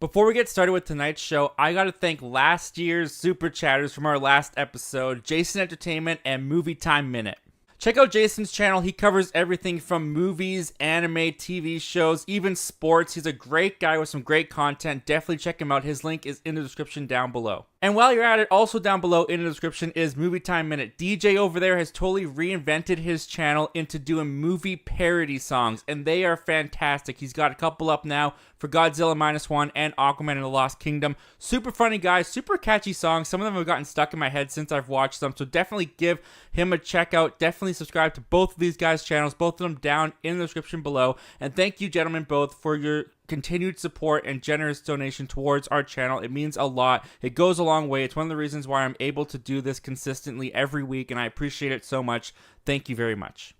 Before we get started with tonight's show, I gotta thank last year's super chatters from our last episode, Jason Entertainment and Movie Time Minute. Check out Jason's channel. He covers everything from movies, anime, TV shows, even sports. He's a great guy with some great content. Definitely check him out. His link is in the description down below. And while you're at it, also down below in the description is Movie Time Minute. DJ over there has totally reinvented his channel into doing movie parody songs, and they are fantastic. He's got a couple up now for Godzilla Minus One and Aquaman and the Lost Kingdom. Super funny guys, super catchy songs. Some of them have gotten stuck in my head since I've watched them, so definitely give him a check out. Definitely subscribe to both of these guys' channels, both of them down in the description below. And thank you, gentlemen, both for your continued support and generous donation towards our channel. It means a lot. It goes a long way. It's one of the reasons why I'm able to do this consistently every week, and I appreciate it so much. Thank you very much.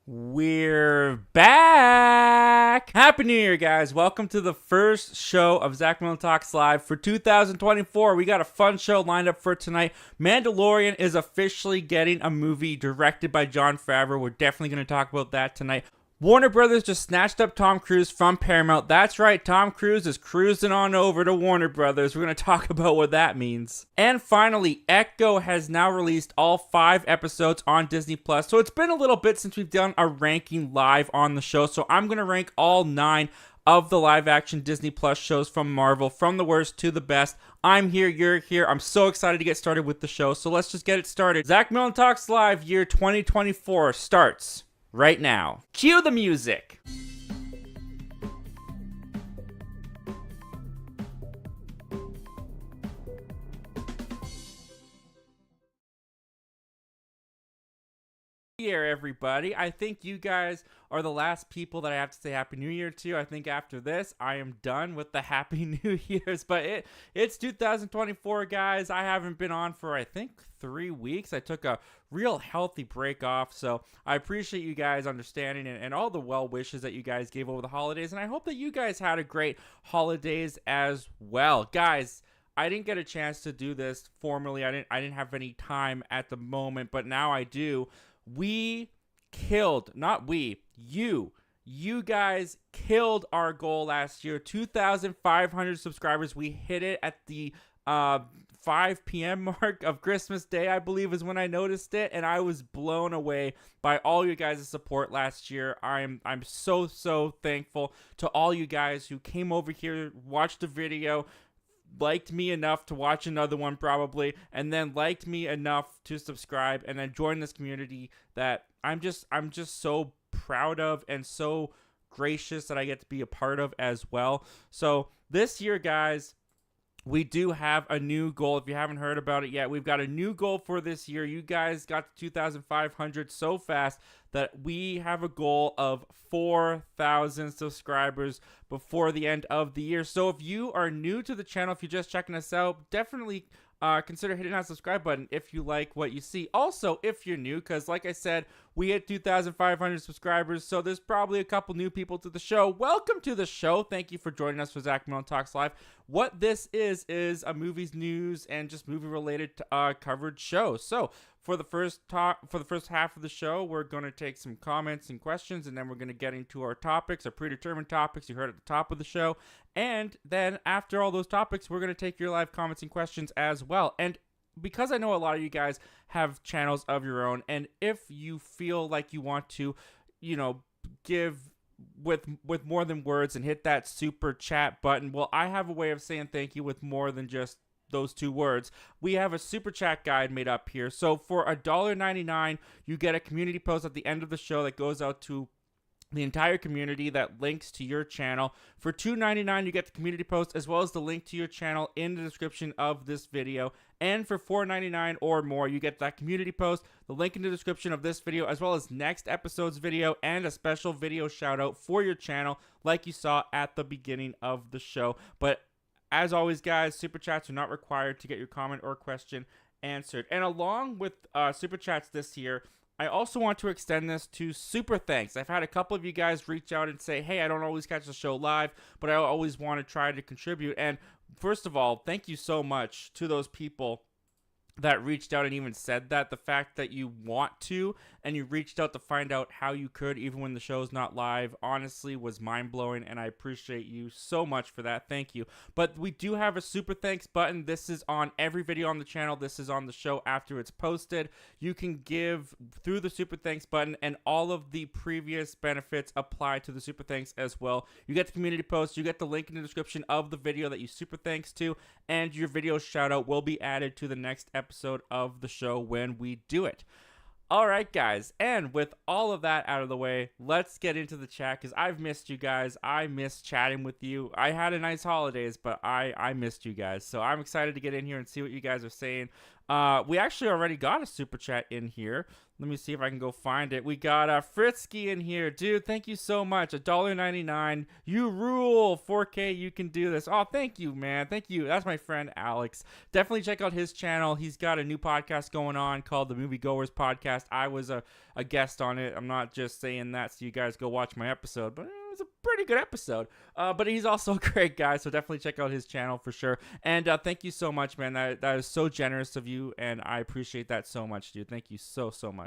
We're back! Happy New Year, guys. Welcome to the first show of Zach Milne Talks Live for 2024. We got a fun show lined up for tonight. Mandalorian is officially getting a movie directed by Jon Favreau. We're definitely going to talk about that tonight. Warner Brothers just snatched up Tom Cruise from Paramount. That's right, Tom Cruise is cruising on over to Warner Brothers. We're going to talk about what that means. And finally, Echo has now released all 5 episodes on Disney+. So it's been a little bit since we've done a ranking live on the show. So I'm going to rank all 9 of the live-action Disney Plus shows from Marvel, from the worst to the best. I'm here, you're here. I'm so excited to get started with the show. So let's just get it started. Zach Milne Talks Live year 2024 starts right now. Cue the music. Year, everybody. I think you guys are the last people that I have to say Happy New Year to. I think after this, I am done with the Happy New Year's, but it's 2024, guys. I haven't been on for, I think, 3 weeks. I took a real healthy break off, so I appreciate you guys understanding and all the well wishes that you guys gave over the holidays, and I hope that you guys had a great holidays as well. Guys, I didn't get a chance to do this formally. I didn't have any time at the moment, but now I do. We killed, not we, you guys killed our goal last year. 2,500 subscribers. We hit it at the 5 p.m. mark of Christmas Day, I believe is when I noticed it, and I was blown away by all you guys' support last year. I'm so thankful to all you guys who came over here, watched the video, liked me enough to watch another one probably, and then liked me enough to subscribe and then join this community that I'm just so proud of and so gracious that I get to be a part of as well. So this year, guys, we do have a new goal. If you haven't heard about it yet, we've got a new goal for this year. You guys got to 2,500 so fast that we have a goal of 4,000 subscribers before the end of the year. So if you are new to the channel, if you're just checking us out, definitely consider hitting that subscribe button if you like what you see. Also, if you're new, because like I said, we hit 2,500 subscribers, so there's probably a couple new people to the show. Welcome to the show. Thank you for joining us for Zach Milne Talks Live. What this is a movies, news, and just movie-related coverage show. So for the first half of the show, we're going to take some comments and questions, and then we're going to get into our topics, our predetermined topics you heard at the top of the show. And then after all those topics, we're going to take your live comments and questions as well. And because I know a lot of you guys have channels of your own, and if you feel like you want to, give with more than words and hit that super chat button, well, I have a way of saying thank you with more than just those 2 words. We have a super chat guide made up here. So for $1.99, you get a community post at the end of the show that goes out to the entire community that links to your channel. For $2.99, you get the community post as well as the link to your channel in the description of this video. And for $4.99 or more, you get that community post, the link in the description of this video, as well as next episode's video and a special video shout out for your channel like you saw at the beginning of the show. But as always, guys, super chats are not required to get your comment or question answered. And along with super chats this year, I also want to extend this to super thanks. I've had a couple of you guys reach out and say, hey, I don't always catch the show live, but I always want to try to contribute. And first of all, thank you so much to those people that reached out and even said that. The fact that you want to and you reached out to find out how you could even when the show's not live honestly was mind-blowing, and I appreciate you so much for that. Thank you. But we do have a super thanks button. This is on every video on the channel. This is on the show after it's posted. You can give through the super thanks button, and all of the previous benefits apply to the super thanks as well. You get the community post, you get the link in the description of the video that you super thanks to, and your video shout out will be added to the next episode of the show when we do it. All right, guys, and with all of that out of the way, let's get into the chat, because I've missed you guys. I miss chatting with you. I had a nice holidays, but I missed you guys, so I'm excited to get in here and see what you guys are saying. We actually already got a super chat in here. Let me see if I can go find it. We got Fritzky in here. Dude, thank you so much. $1.99. You rule. 4K, you can do this. Oh, thank you, man. Thank you. That's my friend Alex. Definitely check out his channel. He's got a new podcast going on called the Moviegoers Podcast. I was a guest on it. I'm not just saying that so you guys go watch my episode, but it's a pretty good episode. But he's also a great guy, so definitely check out his channel for sure. And thank you so much, man. That is so generous of you, and I appreciate that so much, dude. Thank you so much.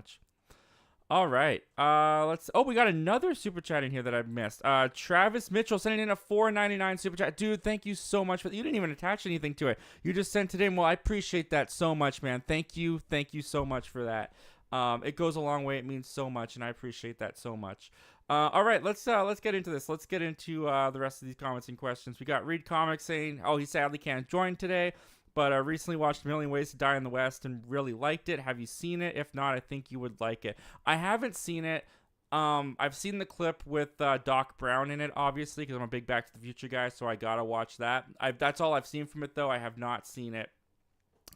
All right. We got another super chat in here that I missed. Travis Mitchell sending in a $4.99 super chat. Dude, thank you so much for that. You didn't even attach anything to it. You just sent it in. Well, I appreciate that so much, man. Thank you. Thank you so much for that. It goes a long way. It means so much, and I appreciate that so much. All right, let's get into this. Let's get into the rest of these comments and questions. We got Reed Comics saying, he sadly can't join today, but recently watched A Million Ways to Die in the West and really liked it. Have you seen it? If not, I think you would like it. I haven't seen it. I've seen the clip with Doc Brown in it, obviously, because I'm a big Back to the Future guy, so I gotta watch that. That's all I've seen from it, though. I have not seen it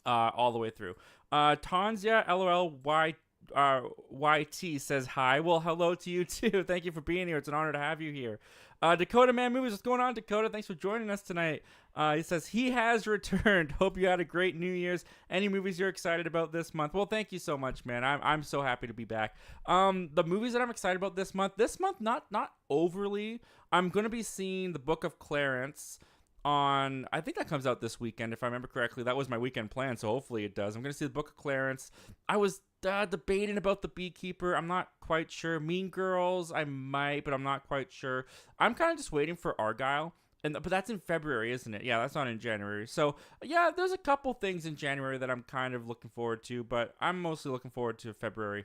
all the way through. Tanzia, LOLY. YT says hi. Well, hello to you too. Thank you for being here. It's an honor to have you here. Dakota Man Movies, what's going on, Dakota? Thanks for joining us tonight. He says he has returned. Hope you had a great New Year's. Any movies you're excited about this month? Well, thank you so much, man. I'm so happy to be back. The movies that I'm excited about this month, not overly. I'm gonna be seeing The Book of Clarence on, I think that comes out this weekend if I remember correctly. That was my weekend plan, so hopefully it does. I'm gonna see The Book of Clarence. I was debating about The Beekeeper. I'm not quite sure. Mean Girls, I might, but I'm not quite sure. I'm kind of just waiting for Argyle, but that's in February, isn't it? Yeah, that's not in January. So yeah, there's a couple things in January that I'm kind of looking forward to, but I'm mostly looking forward to February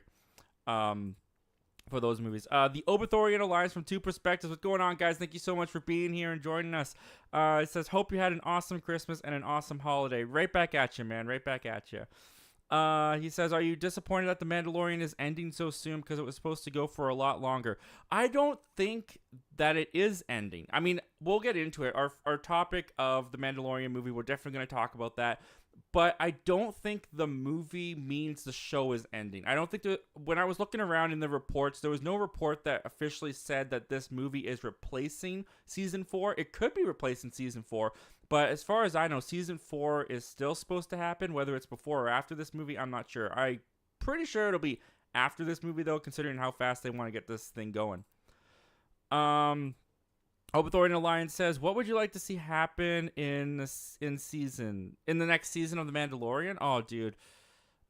for those movies. The Oberthorian Alliance from Two Perspectives. What's going on, guys? Thank you so much for being here and joining us. It says, hope you had an awesome Christmas and an awesome holiday. Right back at you, man. Right back at you. He says, are you disappointed that The Mandalorian is ending so soon because it was supposed to go for a lot longer? I don't think that it is ending. I mean, we'll get into it. Our topic of The Mandalorian movie, we're definitely going to talk about that. But I don't think the movie means the show is ending. I don't think when I was looking around in the reports, there was no report that officially said that this movie is replacing season 4. It could be replacing season 4. But as far as I know, season 4 is still supposed to happen. Whether it's before or after this movie, I'm not sure. I'm pretty sure it'll be after this movie, though, considering how fast they want to get this thing going. Oberthorian Alliance says, what would you like to see happen in the next season of The Mandalorian? Oh, dude.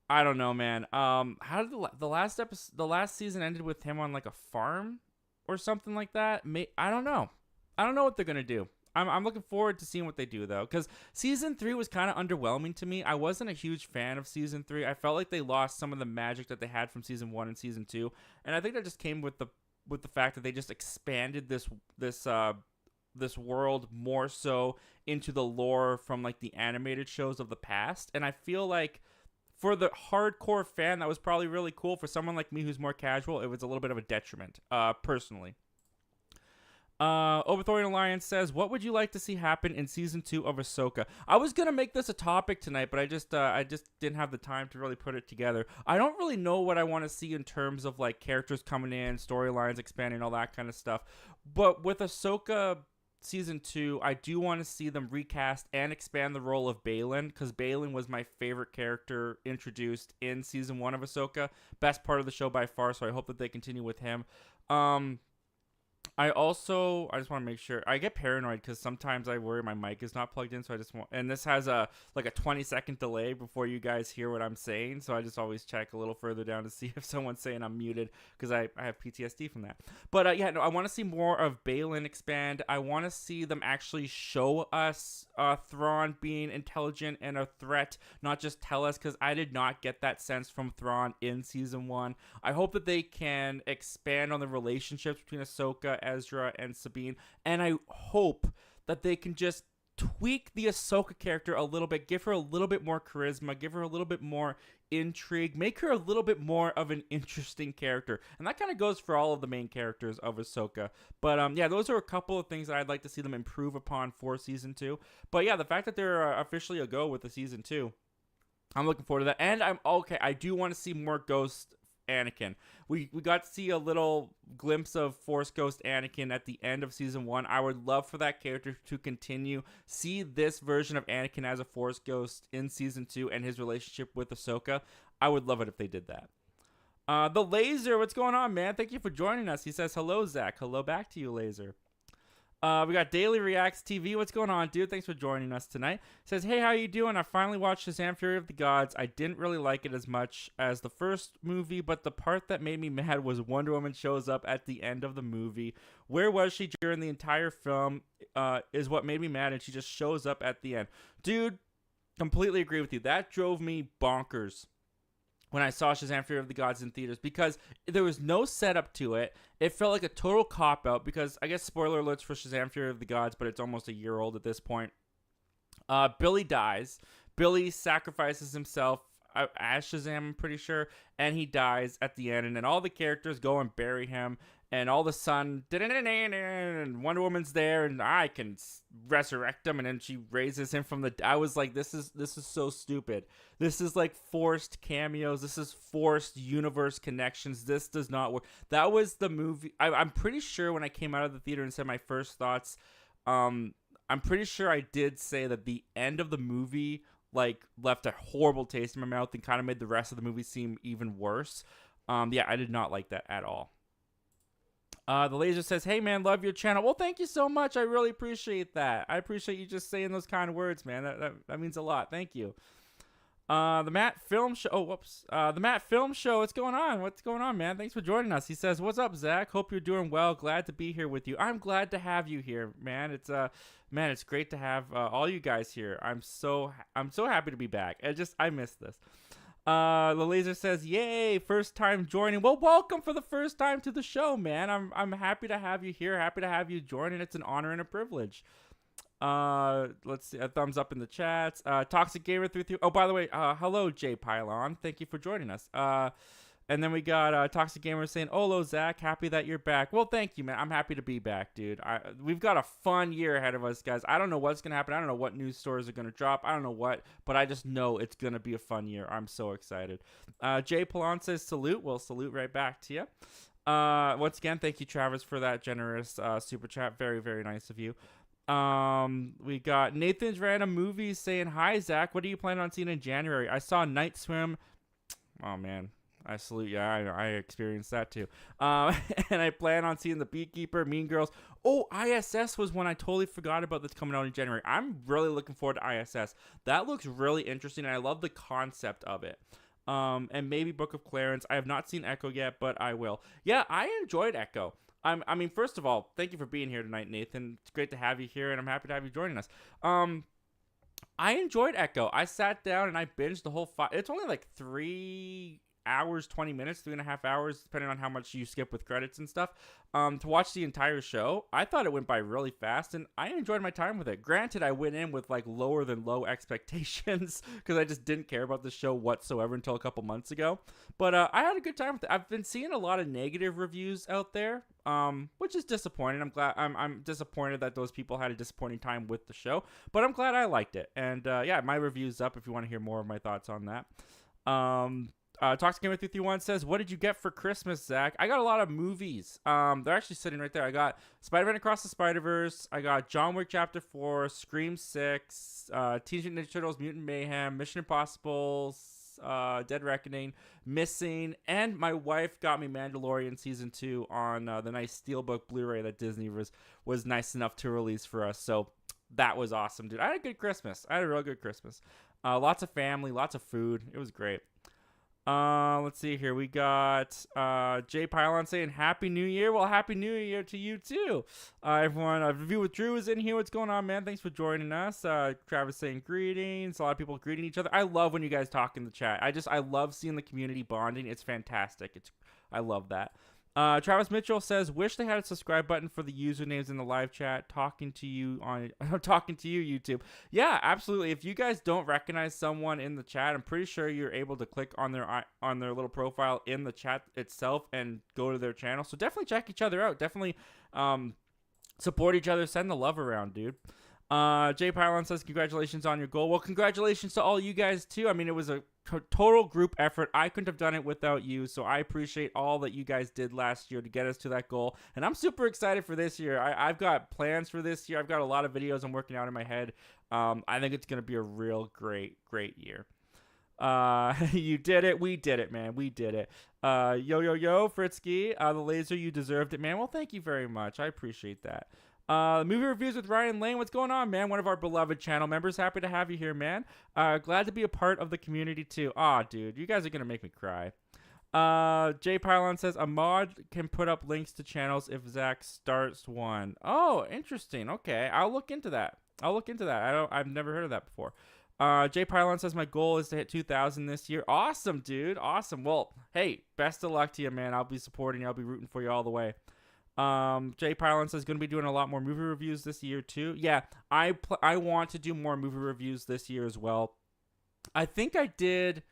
I don't know, man. How did the last season ended with him on like a farm or something like that? I don't know. I don't know what they're going to do. I'm looking forward to seeing what they do, though, because season 3 was kind of underwhelming to me. I wasn't a huge fan of season 3. I felt like they lost some of the magic that they had from season 1 and season 2, and I think that just came with the fact that they just expanded this world more so into the lore from like the animated shows of the past, and I feel like for the hardcore fan, that was probably really cool. For someone like me who's more casual, it was a little bit of a detriment, personally. Oberthorian Alliance says, what would you like to see happen in season 2 of Ahsoka? I was gonna make this a topic tonight, but I just didn't have the time to really put it together. I don't really know what I want to see in terms of like characters coming in, storylines expanding, all that kind of stuff. But with Ahsoka season 2, I do want to see them recast and expand the role of Baylan, because Baylan was my favorite character introduced in season 1 of Ahsoka. Best part of the show by far, so I hope that they continue with him. I just want to make sure I get paranoid because sometimes I worry my mic is not plugged in, so I just want, and this has a 20-second delay before you guys hear what I'm saying, so I just always check a little further down to see if someone's saying I'm muted because I have PTSD from that. But yeah, no, I want to see more of Balin expand. I want to see them actually show us Thrawn being intelligent and a threat, not just tell us, because I did not get that sense from Thrawn in season 1. I hope that they can expand on the relationships between Ahsoka, Ezra, and Sabine, and I hope that they can just tweak the Ahsoka character a little bit, give her a little bit more charisma, give her a little bit more intrigue, make her a little bit more of an interesting character. And that kind of goes for all of the main characters of Ahsoka. But yeah, those are a couple of things that I'd like to see them improve upon for season 2. But yeah, the fact that they're officially a go with the season 2, I'm looking forward to that. And I do want to see more Ghost Anakin. We got to see a little glimpse of Force Ghost Anakin at the end of season 1. I would love for that character to continue. See this version of Anakin as a Force Ghost in season 2 and his relationship with Ahsoka. I would love it if they did that. The Laser, what's going on, man? Thank you for joining us. He says, hello, Zach. Hello back to you, Laser. We got Daily Reacts TV. What's going on, dude? Thanks for joining us tonight. Says, hey, how you doing? I finally watched Shazam! Fury of the Gods. I didn't really like it as much as the first movie, but the part that made me mad was Wonder Woman shows up at the end of the movie. Where was she during the entire film is what made me mad, and she just shows up at the end. Dude, completely agree with you. That drove me bonkers when I saw Shazam! Fury of the Gods in theaters, because there was no setup to it. It felt like a total cop-out, because I guess spoiler alerts for Shazam! Fury of the Gods, but it's almost a year old at this point. Billy dies. Billy sacrifices himself as Shazam, I'm pretty sure, and he dies at the end, and then all the characters go and bury him, and all of a sudden, and Wonder Woman's there, and I can resurrect him, and then she raises him from the... I was like, this is so stupid. This is like forced cameos. This is forced universe connections. This does not work. That was the movie... I'm pretty sure when I came out of the theater and said my first thoughts, I'm pretty sure I did say that the end of the movie like left a horrible taste in my mouth and kind of made the rest of the movie seem even worse. Yeah, I did not like that at all. The Laser says, hey, man, love your channel. Well, thank you so much. I really appreciate that. I appreciate you just saying those kind of words, man. That means a lot. Thank you. The Matt Film Show. Oh, whoops. The Matt Film Show. What's going on? What's going on, man? Thanks for joining us. He says, what's up, Zach? Hope you're doing well. Glad to be here with you. I'm glad to have you here, man. It's great to have all you guys here. I'm so happy to be back. I missed this. The Laser says, yay, first time joining. Well, welcome for the first time to the show, man. I'm happy to have you here. Happy to have you join, it's an honor and a privilege. Let's see, a thumbs up in the chats. Toxic Gamer 33. Oh, by the way, hello, Jay Pylon. Thank you for joining us. And then we got Toxic Gamer saying, "Hello, Zach. Happy that you're back." Well, thank you, man. I'm happy to be back, dude. We've got a fun year ahead of us, guys. I don't know what's gonna happen. I don't know what news stories are gonna drop. I don't know what, but I just know it's gonna be a fun year. I'm so excited. Jay Pallon says, "Salute." Well, salute right back to you. Once again, thank you, Travis, for that generous super chat. Very, very nice of you. We got Nathan's Random Movies saying, "Hi, Zach. What are you planning on seeing in January? I saw Night Swim." Oh man. I salute you. I experienced that too. And I plan on seeing The Beekeeper, Mean Girls. Oh, ISS was one I totally forgot about that's coming out in January. I'm really looking forward to ISS. That looks really interesting, and I love the concept of it. And maybe Book of Clarence. I have not seen Echo yet, but I will. Yeah, I enjoyed Echo. I mean, first of all, thank you for being here tonight, Nathan. It's great to have you here, and I'm happy to have you joining us. I enjoyed Echo. I sat down and I binged the whole It's only like 3 hours, 20 minutes, 3.5 hours, depending on how much you skip with credits and stuff, to watch the entire show. I thought it went by really fast, and I enjoyed my time with it. Granted, I went in with like lower than low expectations because I just didn't care about the show whatsoever until a couple months ago. But I had a good time with it. I've been seeing a lot of negative reviews out there, which is disappointing. I'm disappointed that those people had a disappointing time with the show, but I'm glad I liked it. And yeah, my review's up if you want to hear more of my thoughts on that. Toxic Gamer 331 says, "What did you get for Christmas, Zach?" I got a lot of movies. They're actually sitting right there. I got Spider-Man Across the Spider-Verse. I got John Wick Chapter 4, Scream 6, Teenage Mutant Ninja Turtles, Mutant Mayhem, Mission Impossible Dead Reckoning, Missing, and my wife got me Mandalorian Season 2 on the nice Steelbook Blu-ray that Disney was nice enough to release for us. So that was awesome, dude. I had a good Christmas. I had a real good Christmas. Lots of family, lots of food. It was great. Let's see here. We got Jay Pylon saying Happy New Year. Well, Happy New Year to you too. Everyone, Review with Drew is in here. What's going on, man? Thanks for joining us. Travis saying greetings. A lot of people greeting each other. I love when you guys talk in the chat. I love seeing the community bonding. It's fantastic. I love that. Travis Mitchell says, wish they had a subscribe button for the usernames in the live chat. Talking to you, YouTube. Yeah, absolutely. If you guys don't recognize someone in the chat, I'm pretty sure you're able to click on their little profile in the chat itself and go to their channel. So definitely check each other out. Definitely support each other. Send the love around, dude. Jay Pylon says, congratulations on your goal. Well, congratulations to all you guys too. I mean, it was a total group effort. I couldn't have done it without you, so I appreciate all that you guys did last year to get us to that goal, and I'm super excited for this year. I've got plans for this year. I've got a lot of videos I'm working out in my head. I think it's going to be a real great year. You did it. We did it, man. We did it. Yo, Fritzky, the laser, you deserved it, man. Well, thank you very much. I appreciate that. Movie reviews with Ryan Lane. What's going on, man? One of our beloved channel members. Happy to have you here, man. Glad to be a part of the community too. Aw, dude, you guys are gonna make me cry. Jay Pylon says a mod can put up links to channels if Zach starts one. Oh, interesting. Okay, I'll look into that. I've never heard of that before. Jay Pylon says my goal is to hit 2,000 this year. Awesome, dude. Awesome. Well, hey, best of luck to you, man. I'll be supporting you. I'll be rooting for you all the way. Jay Pylon says going to be doing a lot more movie reviews this year too. Yeah, I want to do more movie reviews this year as well. I think I did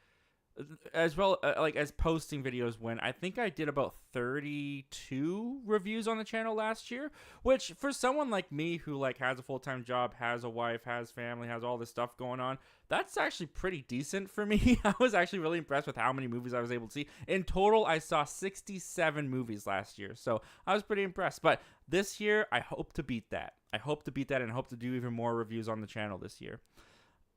as well, like as posting videos when I think I did about 32 reviews on the channel last year, which for someone like me who like has a full-time job, has a wife, has family, has all this stuff going on, that's actually pretty decent for me. I was actually really impressed with how many movies I was able to see. In total, I saw 67 movies last year, so I was pretty impressed. But this year, I hope to beat that. And hope to do even more reviews on the channel this year.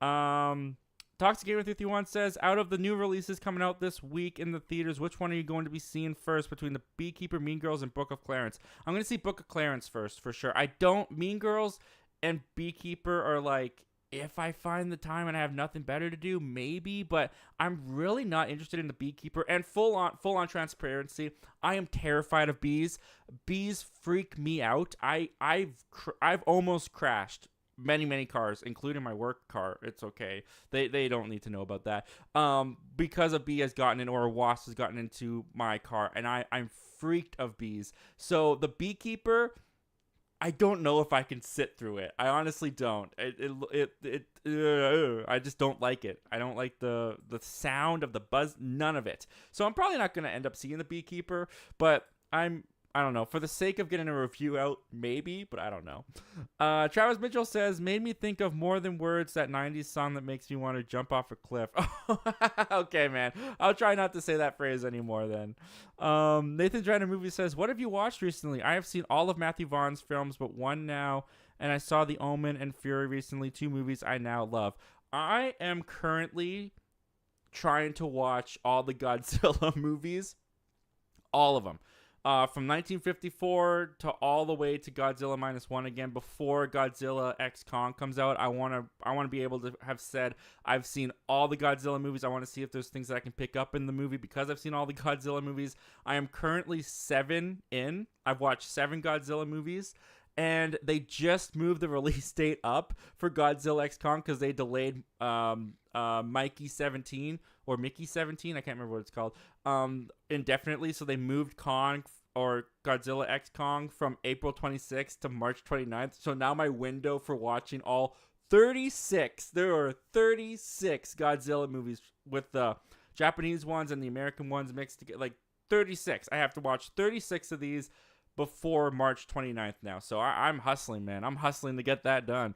Toxic Gamer 51 says, out of the new releases coming out this week in the theaters, which one are you going to be seeing first between The Beekeeper, Mean Girls, and Book of Clarence? I'm going to see Book of Clarence first, for sure. Mean Girls and Beekeeper are like, if I find the time and I have nothing better to do, maybe, but I'm really not interested in The Beekeeper. And full on transparency, I am terrified of bees. Bees freak me out. I've almost crashed many cars, including my work car. It's okay. They don't need to know about that. Because a bee has gotten in, or a wasp has gotten into my car, and I'm freaked of bees. So The Beekeeper, I don't know if I can sit through it. I honestly don't. I just don't like it. I don't like the sound of the buzz, none of it. So I'm probably not going to end up seeing The Beekeeper, but I don't know. For the sake of getting a review out, maybe, but I don't know. Travis Mitchell says, made me think of More Than Words, that 90s song that makes me want to jump off a cliff. Okay, man. I'll try not to say that phrase anymore then. Nathan Driner Movie says, what have you watched recently? I have seen all of Matthew Vaughn's films, but one now, and I saw The Omen and Fury recently, 2 movies I now love. I am currently trying to watch all the Godzilla movies. All of them. From 1954 to all the way to Godzilla -1 again, before Godzilla X Kong comes out. I want to be able to have said I've seen all the Godzilla movies. I want to see if there's things that I can pick up in the movie because I've seen all the Godzilla movies. I am currently 7 in. I've watched 7 Godzilla movies, and they just moved the release date up for Godzilla X Kong because they delayed Mikey 17 or Mickey 17. I can't remember what it's called. Indefinitely. So they moved Kong or Godzilla X Kong from April 26th to March 29th. So now my window for watching all 36, there are 36 Godzilla movies with the Japanese ones and the American ones mixed together, like 36. I have to watch 36 of these before March 29th now. So I'm hustling, man. I'm hustling to get that done.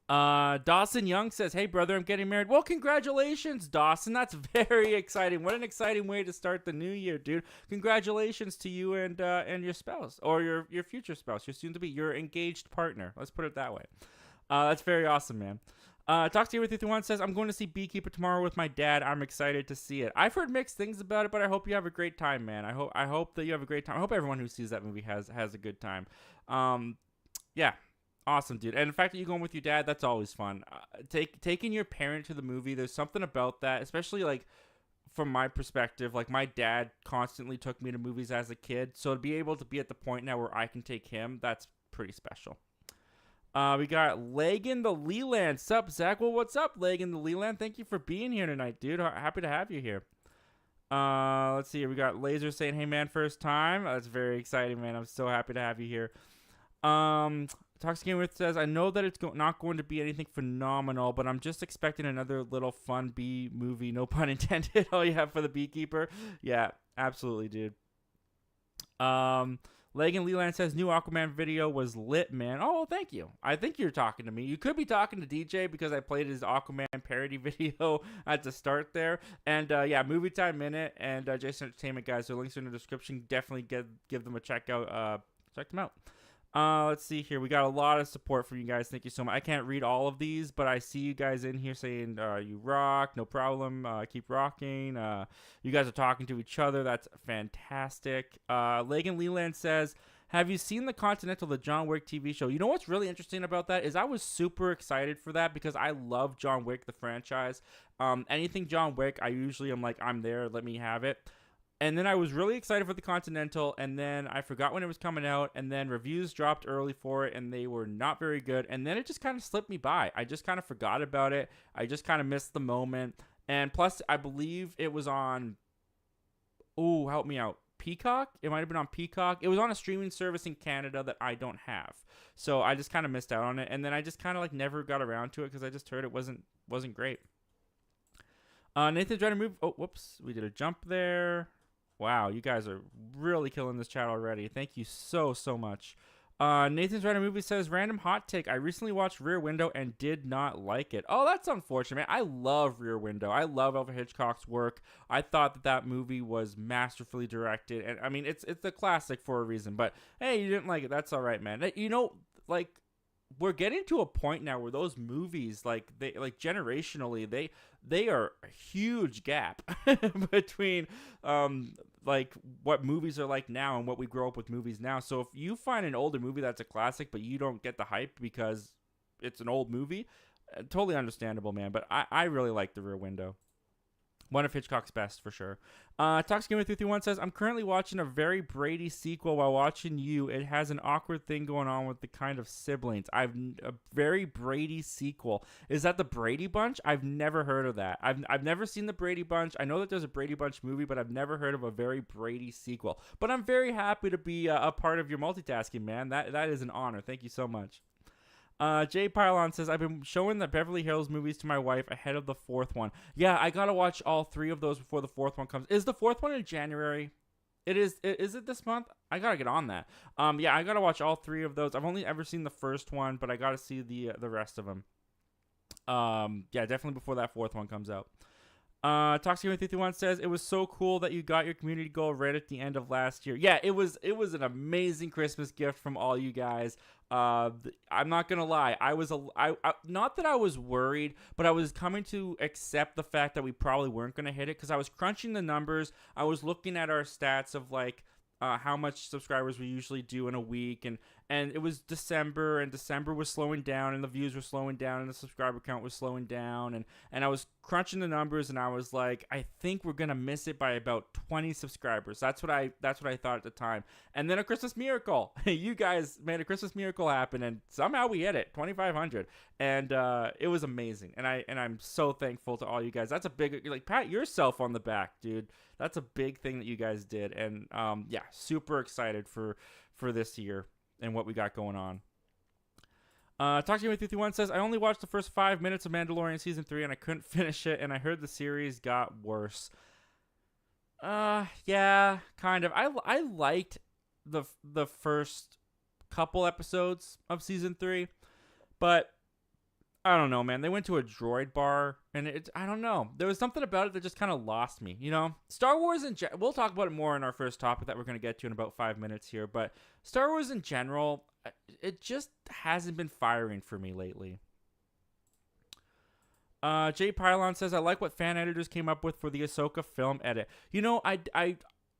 Dawson Young says, hey brother, I'm getting married. Well, congratulations, Dawson. That's very exciting. What an exciting way to start the new year, dude. Congratulations to you and your spouse, or your future spouse, your soon to be, your engaged partner. Let's put it that way. That's very awesome, man. Talks to you with 51 says, I'm going to see Beekeeper tomorrow with my dad. I'm excited to see it. I've heard mixed things about it, but I hope you have a great time, man. I hope that you have a great time. I hope everyone who sees that movie has a good time. Yeah. Awesome, dude. And the fact that you're going with your dad, that's always fun. Taking your parent to the movie, there's something about that, especially like from my perspective. Like my dad constantly took me to movies as a kid, so to be able to be at the point now where I can take him, that's pretty special. We got Lagan the Leland. Sup, Zach? Well, what's up, Lagan the Leland? Thank you for being here tonight, dude. Happy to have you here. Let's see. We got Laser saying, hey, man, first time. That's very exciting, man. I'm so happy to have you here. Talks Game With says, I know that it's not going to be anything phenomenal, but I'm just expecting another little fun bee movie. No pun intended. Oh, yeah, for the Beekeeper. Yeah, absolutely, dude. Lagan Leland says, new Aquaman video was lit, man. Oh, thank you. I think you're talking to me. You could be talking to DJ because I played his Aquaman parody video at the start there. And, yeah, Movie Time Minute and Jason Entertainment, guys. So links are in the description. Definitely give them a check out. Check them out. Let's see here. We got a lot of support from you guys. Thank you so much. I can't read all of these, but I see you guys in here saying, you rock, no problem, keep rocking. You guys are talking to each other. That's fantastic. Lagan Leland says, have you seen The Continental, the John Wick TV show? You know what's really interesting about that is I was super excited for that because I love John Wick, the franchise. Anything John Wick, I usually am like, I'm there, let me have it. And then I was really excited for The Continental, and then I forgot when it was coming out, and then reviews dropped early for it, and they were not very good, and then it just kind of slipped me by. I just kind of forgot about it. I just kind of missed the moment, and plus, I believe it was on, oh, help me out, Peacock? It might have been on Peacock. It was on a streaming service in Canada that I don't have, so I just kind of missed out on it, and then I just kind of like never got around to it because I just heard it wasn't great. Nathan's trying to move. Oh, whoops, we did a jump there. Wow, you guys are really killing this chat already. Thank you so much. Nathan's Writer Movie says, random hot take. I recently watched Rear Window and did not like it. Oh, that's unfortunate, man. I love Rear Window. I love Alfred Hitchcock's work. I thought that movie was masterfully directed. And, I mean, it's a classic for a reason. But, hey, you didn't like it. That's all right, man. You know, like, we're getting to a point now where those movies, like generationally, they are a huge gap between like what movies are like now and what we grow up with movies now. So if you find an older movie that's a classic but you don't get the hype because it's an old movie, totally understandable, man. But I really like The Rear Window. One of Hitchcock's best, for sure. Talks Gamer 331 says, I'm currently watching a very Brady sequel while watching you. It has an awkward thing going on with the kind of siblings. A very Brady sequel. Is that the Brady Bunch? I've never heard of that. I've never seen the Brady Bunch. I know that there's a Brady Bunch movie, but I've never heard of a very Brady sequel. But I'm very happy to be a part of your multitasking, man. That is an honor. Thank you so much. Jay Pylon says, I've been showing the Beverly Hills movies to my wife ahead of the fourth one. Yeah, I gotta watch all three of those before the fourth one comes. Is the fourth one in January? It is. Is it this month? I gotta get on that. Yeah, I gotta watch all three of those. I've only ever seen the first one, but I gotta see the rest of them. Yeah, definitely before that fourth one comes out. Toxic51 says, it was so cool that you got your community goal right at the end of last year. Yeah, it was an amazing Christmas gift from all you guys. I'm not gonna lie, I not that I was worried, but I was coming to accept the fact that we probably weren't gonna hit it because I was crunching the numbers. I was looking at our stats of like how much subscribers we usually do in a week, and it was December, and December was slowing down, and the views were slowing down, and the subscriber count was slowing down, and I was crunching the numbers, and I was like, I think we're gonna miss it by about 20 subscribers. That's what I thought at the time. And then a Christmas miracle. You guys made a Christmas miracle happen, and somehow we hit it, 2,500, and it was amazing. And I'm so thankful to all you guys. That's a big, like, pat yourself on the back, dude. That's a big thing that you guys did, and yeah, super excited for this year and what we got going on. Talk to You with 51 says, I only watched the first 5 minutes of Mandalorian Season 3 and I couldn't finish it, and I heard the series got worse. Yeah, kind of. I liked the first couple episodes of Season 3, but I don't know, man. They went to a droid bar, and I don't know. There was something about it that just kind of lost me, you know? Star Wars we'll talk about it more in our first topic that we're going to get to in about 5 minutes here, but Star Wars in general, it just hasn't been firing for me lately. Jay Pylon says, I like what fan editors came up with for the Ahsoka film edit.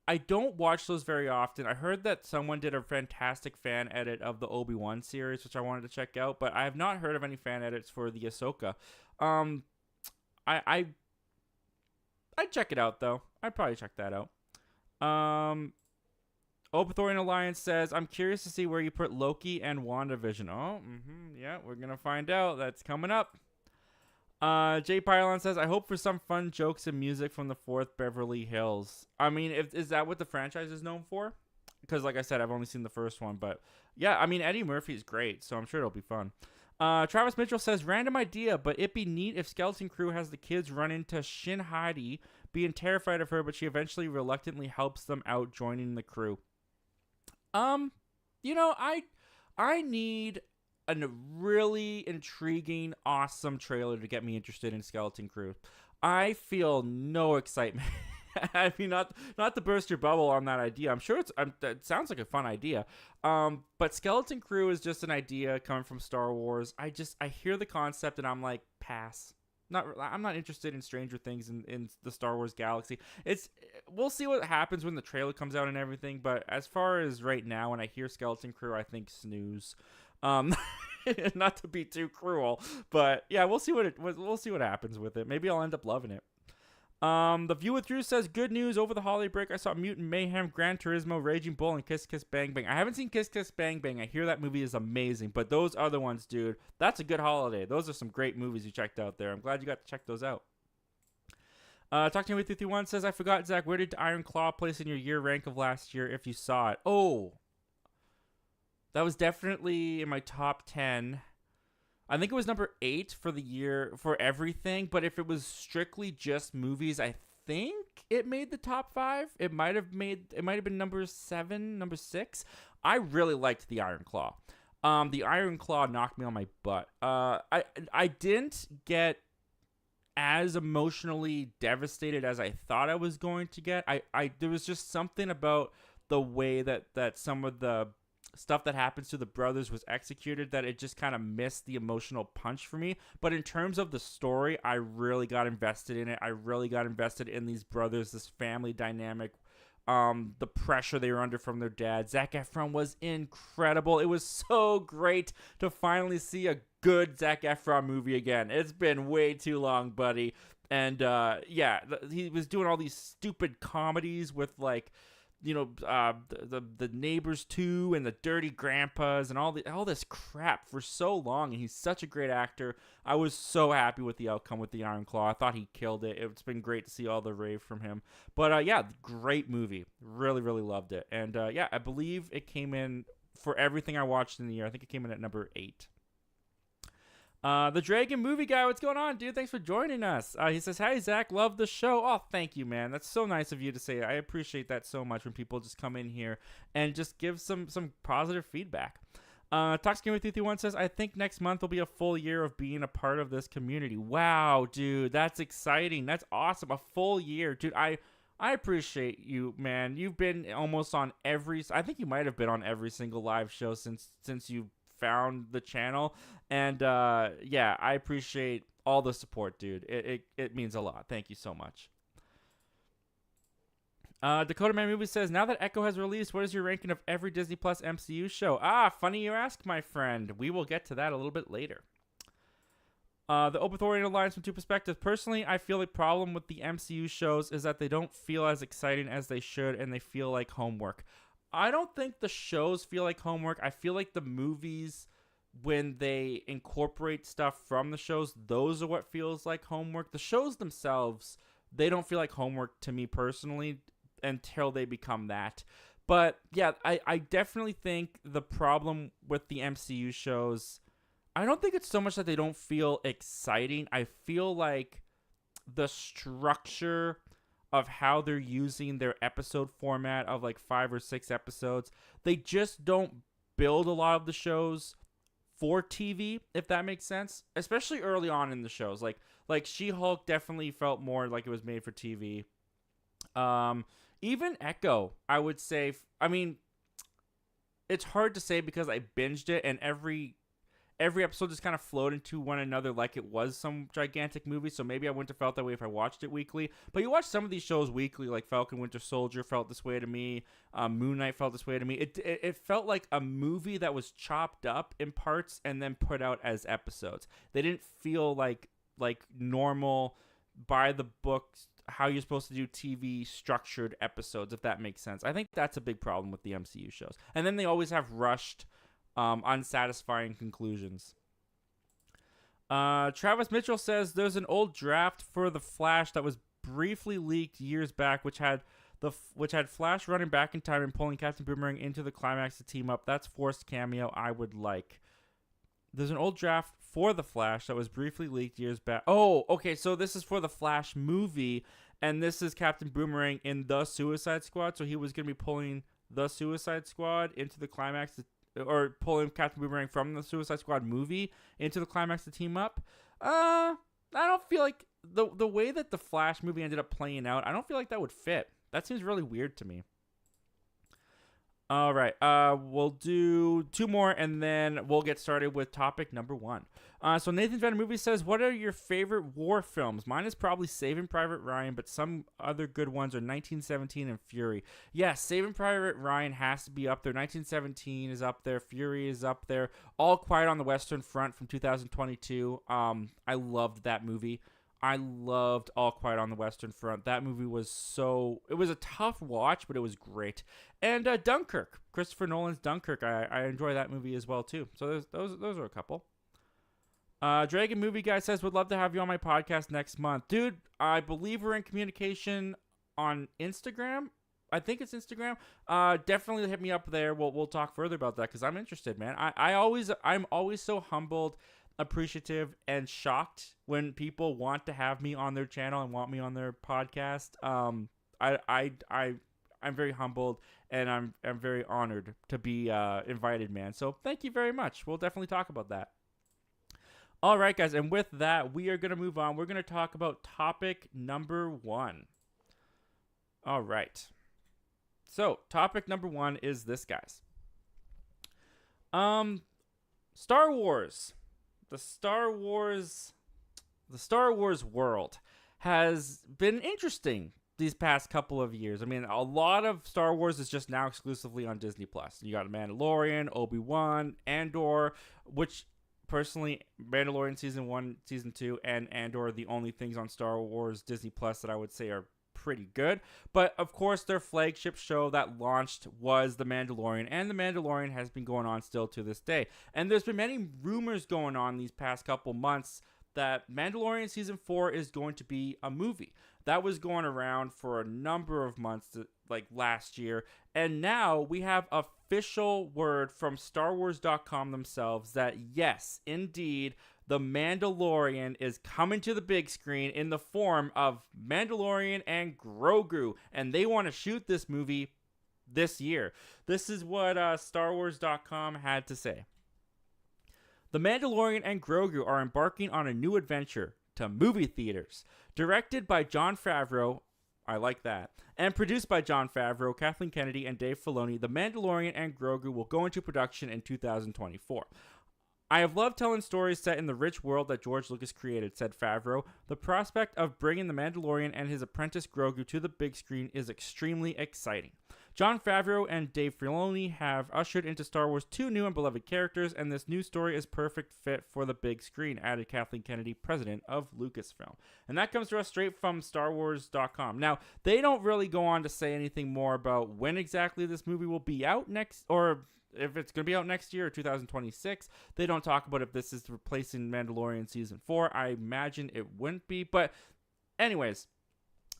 I don't watch those very often. I heard that someone did a fantastic fan edit of the Obi-Wan series, which I wanted to check out, but I have not heard of any fan edits for the Ahsoka. I'd check it out, though. I'd probably check that out. Opethorian Alliance says, I'm curious to see where you put Loki and WandaVision. Oh, yeah, we're going to find out. That's coming up. Jay Pylon says, I hope for some fun jokes and music from the 4th Beverly Hills. I mean, is that what the franchise is known for? Because, like I said, I've only seen the first one. But, yeah, I mean, Eddie Murphy's great, so I'm sure it'll be fun. Travis Mitchell says, random idea, but it'd be neat if Skeleton Crew has the kids run into Shin Hati, being terrified of her, but she eventually reluctantly helps them out joining the crew. I need a really intriguing, awesome trailer to get me interested in Skeleton Crew. I feel no excitement. I mean, not to burst your bubble on that idea. I'm sure it sounds like a fun idea. But Skeleton Crew is just an idea coming from Star Wars. I hear the concept and I'm like, pass. I'm not interested in Stranger Things in the Star Wars galaxy. We'll see what happens when the trailer comes out and everything. But as far as right now, when I hear Skeleton Crew, I think snooze. Not to be too cruel, but yeah, we'll see what happens with it. Maybe I'll end up loving it. The View with Drew says, good news, over the holiday break I saw Mutant Mayhem, Gran Turismo, Raging Bull, and Kiss Kiss Bang Bang. I haven't seen Kiss Kiss Bang Bang. I hear that movie is amazing, but those other ones, dude, that's a good holiday. Those are some great movies you checked out there. I'm glad you got to check those out. Talk to me with 331 says, I forgot, Zach, where did Iron Claw place in your year rank of last year if you saw it? Oh, that was definitely in my top 10. I think it was number 8 for the year for everything, but if it was strictly just movies, I think it made the top 5. It might have been number 7, number 6. I really liked the Iron Claw. The Iron Claw knocked me on my butt. I didn't get as emotionally devastated as I thought I was going to get. There was just something about the way that some of the stuff that happens to the brothers was executed that it just kind of missed the emotional punch for me. But in terms of the story, I really got invested in it. I really got invested in these brothers, this family dynamic, the pressure they were under from their dad. Zac Efron was incredible. It was so great to finally see a good Zac Efron movie again. It's been way too long, buddy. And he was doing all these stupid comedies with like, the Neighbors 2 and the Dirty Grandpas and all this crap for so long, and he's such a great actor. I was so happy with the outcome with the Iron Claw. I thought he killed it. It's been great to see all the rave from him. But great movie. Really, really loved it. And I believe it came in for everything I watched in the year. I think it came in at number 8. The Dragon Movie Guy, what's going on, dude? Thanks for joining us. He says, hi, Zach, love the show. Oh, thank you, man. That's so nice of you to say. I appreciate that so much when people just come in here and just give some positive feedback. Talkskin with 331 says, I think next month will be a full year of being a part of this community. Wow, dude, that's exciting. That's awesome. A full year. Dude, I appreciate you, man. You've been almost on I think you might have been on every single live show since you found the channel, and I appreciate all the support, dude. It means a lot. Thank you so much. Dakota Man Movie says, now that Echo has released, what is your ranking of every Disney Plus MCU show? Funny you ask, my friend. We will get to that a little bit later. The Opethorian Alliance from two perspectives. Personally, I feel the problem with the MCU shows is that they don't feel as exciting as they should, and they feel like homework. I don't think the shows feel like homework. I feel like the movies, when they incorporate stuff from the shows, those are what feels like homework. The shows themselves, they don't feel like homework to me personally until they become that. But yeah, I definitely think the problem with the MCU shows, I don't think it's so much that they don't feel exciting. I feel like the structure of how they're using their episode format of like 5 or 6 episodes, they just don't build a lot of the shows for TV, if that makes sense, especially early on in the shows. Like She-Hulk definitely felt more like it was made for TV. Even Echo, I would say, I mean, it's hard to say because I binged it, and every every episode just kind of flowed into one another like it was some gigantic movie. So maybe I wouldn't have felt that way if I watched it weekly. But you watch some of these shows weekly, like Falcon Winter Soldier felt this way to me. Moon Knight felt this way to me. It felt like a movie that was chopped up in parts and then put out as episodes. They didn't feel like normal, by the books, how you're supposed to do TV structured episodes, if that makes sense. I think that's a big problem with the MCU shows. And then they always have rushed, unsatisfying conclusions. Travis Mitchell says there's an old draft for The Flash that was briefly leaked years back, which had Flash running back in time and pulling Captain Boomerang into the climax to team up. That's forced cameo I would like. There's an old draft for The Flash that was briefly leaked years back. Oh, okay, so this is for the Flash movie, and this is Captain Boomerang in the Suicide Squad, so he was going to be pulling the Suicide Squad into the climax, or pulling Captain Boomerang from the Suicide Squad movie into the climax to team up. I don't feel like the way that the Flash movie ended up playing out, I don't feel like that would fit. That seems really weird to me. All right, we'll do 2 more, and then we'll get started with topic number 1. So Nathan Van Movie says, what are your favorite war films? Mine is probably Saving Private Ryan, but some other good ones are 1917 and Fury. Yes, Saving Private Ryan has to be up there. 1917 is up there. Fury is up there. All Quiet on the Western Front from 2022. I loved that movie. I loved All Quiet on the Western Front. That movie was it was a tough watch, but it was great. And Dunkirk, Christopher Nolan's Dunkirk. I enjoy that movie as well too. So those are a couple. Dragon Movie Guy says, would love to have you on my podcast next month. Dude, I believe we're in communication on Instagram. I think it's Instagram. Definitely hit me up there. We'll talk further about that because I'm interested, man. I'm always so humbled, appreciative, and shocked when people want to have me on their channel and want me on their podcast. I'm very humbled, and I'm very honored to be invited, man. So thank you very much. We'll definitely talk about that. All right, guys, and with that, we are going to move on. We're going to talk about topic number 1. All right. So topic number 1 is this, guys. Star Wars. The Star Wars world has been interesting these past couple of years. I mean, a lot of Star Wars is just now exclusively on Disney Plus. You got Mandalorian, Obi-Wan, Andor, which personally, Mandalorian season 1, season 2, and Andor are the only things on Star Wars Disney Plus that I would say are pretty good. But of course, their flagship show that launched was The Mandalorian, and The Mandalorian has been going on still to this day. And there's been many rumors going on these past couple months that Mandalorian season 4 is going to be a movie. That was going around for a number of months, like last year. And now we have official word from StarWars.com themselves that yes, indeed, The Mandalorian is coming to the big screen in the form of Mandalorian and Grogu. And they want to shoot this movie this year. This is what StarWars.com had to say. The Mandalorian and Grogu are embarking on a new adventure to movie theaters. Directed by Jon Favreau, I like that, and produced by Jon Favreau, Kathleen Kennedy, and Dave Filoni, The Mandalorian and Grogu will go into production in 2024. I have loved telling stories set in the rich world that George Lucas created, said Favreau. The prospect of bringing The Mandalorian and his apprentice Grogu to the big screen is extremely exciting. Jon Favreau and Dave Filoni have ushered into Star Wars 2 new and beloved characters, and this new story is perfect fit for the big screen, added Kathleen Kennedy, president of Lucasfilm. And that comes to us straight from StarWars.com. Now, they don't really go on to say anything more about when exactly this movie will be out next, or if it's going to be out next year or 2026. They don't talk about if this is replacing Mandalorian Season 4. I imagine it wouldn't be. But anyways,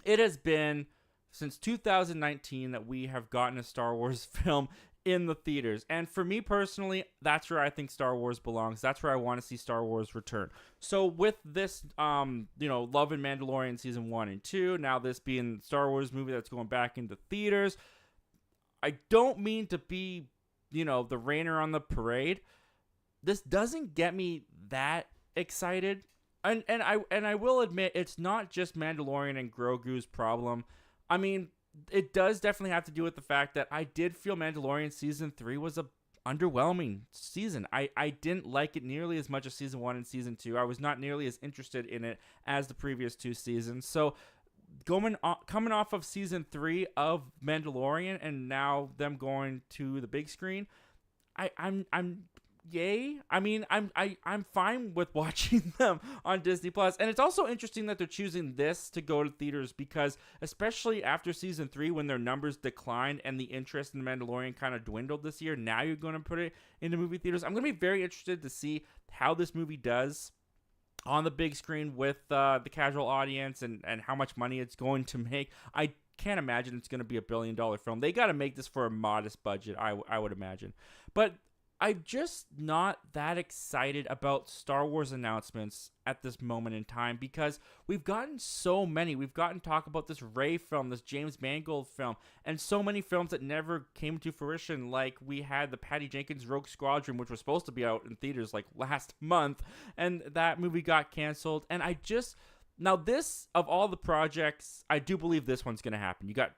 it has been since 2019 that we have gotten a Star Wars film in the theaters. And for me personally, that's where I think Star Wars belongs. That's where I want to see Star Wars return. So with this, Love and Mandalorian Season 1 and 2, now this being Star Wars movie that's going back into theaters, I don't mean to be the rainer on the parade. This doesn't get me that excited. And I will admit, it's not just Mandalorian and Grogu's problem. I mean, it does definitely have to do with the fact that I did feel Mandalorian Season 3 was a underwhelming season. I didn't like it nearly as much as season 1 and season 2. I was not nearly as interested in it as the previous 2 seasons. So coming off of season 3 of Mandalorian and now them going to the big screen, I'm yay. I mean, I'm fine with watching them on Disney Plus. And it's also interesting that they're choosing this to go to theaters because, especially after season 3, when their numbers declined and the interest in the Mandalorian kind of dwindled this year, now you're going to put it into movie theaters. I'm going to be very interested to see how this movie does on the big screen with the casual audience and how much money it's going to make. I can't imagine it's going to be $1 billion film. They got to make this for a modest budget, I would imagine. But I'm just not that excited about Star Wars announcements at this moment in time because we've gotten so many. We've gotten talk about this Rey film, this James Mangold film, and so many films that never came to fruition. Like we had the Patty Jenkins Rogue Squadron, which was supposed to be out in theaters like last month, and that movie got canceled. And now this, of all the projects, I do believe this one's going to happen. You got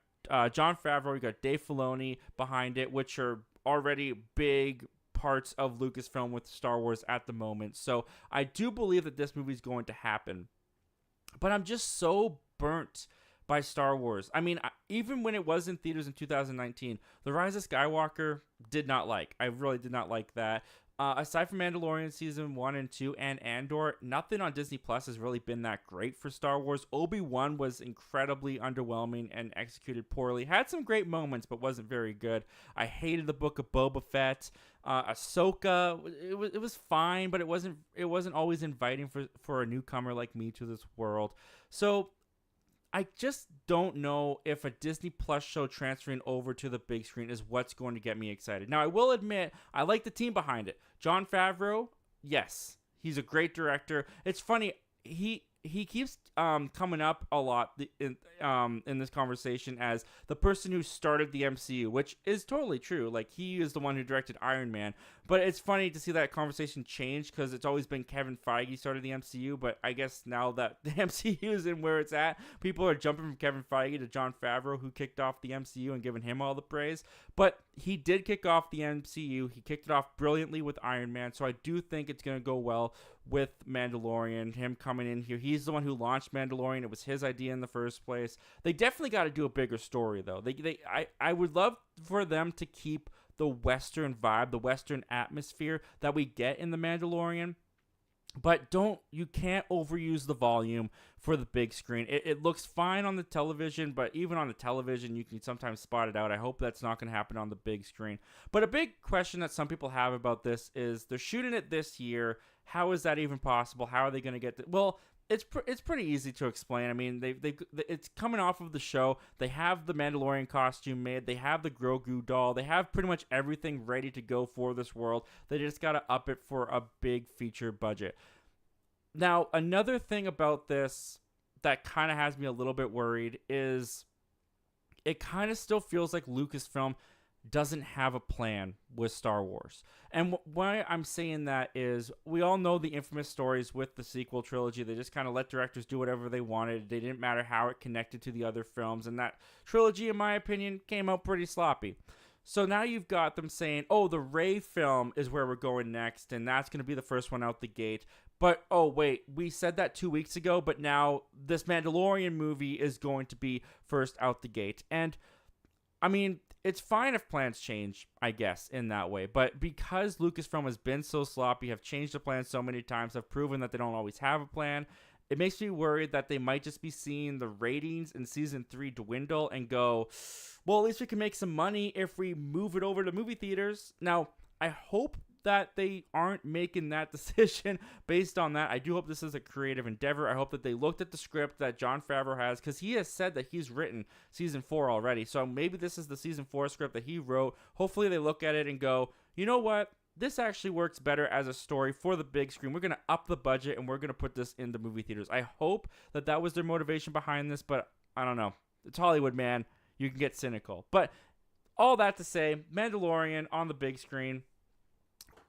Jon Favreau, you got Dave Filoni behind it, which are already big parts of Lucasfilm with Star Wars at the moment. So I do believe that this movie is going to happen. But I'm just so burnt by Star Wars. I mean, even when it was in theaters in 2019, The Rise of Skywalker did not like. I really did not like that. Aside from Mandalorian season 1 and 2 and Andor, nothing on Disney Plus has really been that great for Star Wars. Obi-Wan was incredibly underwhelming and executed poorly. Had some great moments, but wasn't very good. I hated the Book of Boba Fett. Ahsoka, it was fine, but it wasn't always inviting for a newcomer like me to this world. So I just don't know if a Disney Plus show transferring over to the big screen is what's going to get me excited. Now, I will admit, I like the team behind it. Jon Favreau, yes, he's a great director. It's funny, he keeps coming up a lot in this conversation as the person who started the MCU, which is totally true. Like, he is the one who directed Iron Man. But it's funny to see that conversation change because it's always been Kevin Feige started the MCU. But I guess now that the MCU is in where it's at, people are jumping from Kevin Feige to Jon Favreau, who kicked off the MCU and giving him all the praise. But he did kick off the MCU. He kicked it off brilliantly with Iron Man. So I do think it's going to go well with Mandalorian, him coming in here. He's the one who launched Mandalorian. It was his idea in the first place. They definitely got to do a bigger story, though. I would love for them to keep the Western vibe, the Western atmosphere that we get in The Mandalorian. But you can't overuse the volume for the big screen. It looks fine on the television, but even on the television, you can sometimes spot it out. I hope that's not going to happen on the big screen. But a big question that some people have about this is they're shooting it this year. How is that even possible? How are they going to get well, it's pretty easy to explain. I mean, it's coming off of the show. They have the Mandalorian costume made. They have the Grogu doll. They have pretty much everything ready to go for this world. They just got to up it for a big feature budget. Now, another thing about this that kind of has me a little bit worried is it kind of still feels like Lucasfilm doesn't have a plan with Star Wars. And why I'm saying that is we all know the infamous stories with the sequel trilogy. They just kind of let directors do whatever they wanted. They didn't matter how it connected to the other films. And that trilogy, in my opinion, came out pretty sloppy. So now you've got them saying, oh, the Rey film is where we're going next, and that's going to be the first one out the gate. But, oh, wait, we said that 2 weeks ago, but now this Mandalorian movie is going to be first out the gate. And, I mean, it's fine if plans change, I guess, in that way. But because Lucasfilm has been so sloppy, have changed the plan so many times, have proven that they don't always have a plan, it makes me worried that they might just be seeing the ratings in Season 3 dwindle and go, well, at least we can make some money if we move it over to movie theaters. Now, I hope that they aren't making that decision based on that. I do hope this is a creative endeavor. I hope that they looked at the script that Jon Favreau has, because he has said that he's written Season 4 already. So maybe this is the Season 4 script that he wrote. Hopefully they look at it and go, you know what? This actually works better as a story for the big screen. We're going to up the budget and we're going to put this into movie theaters. I hope that that was their motivation behind this, but I don't know. It's Hollywood, man. You can get cynical. But all that to say, Mandalorian on the big screen,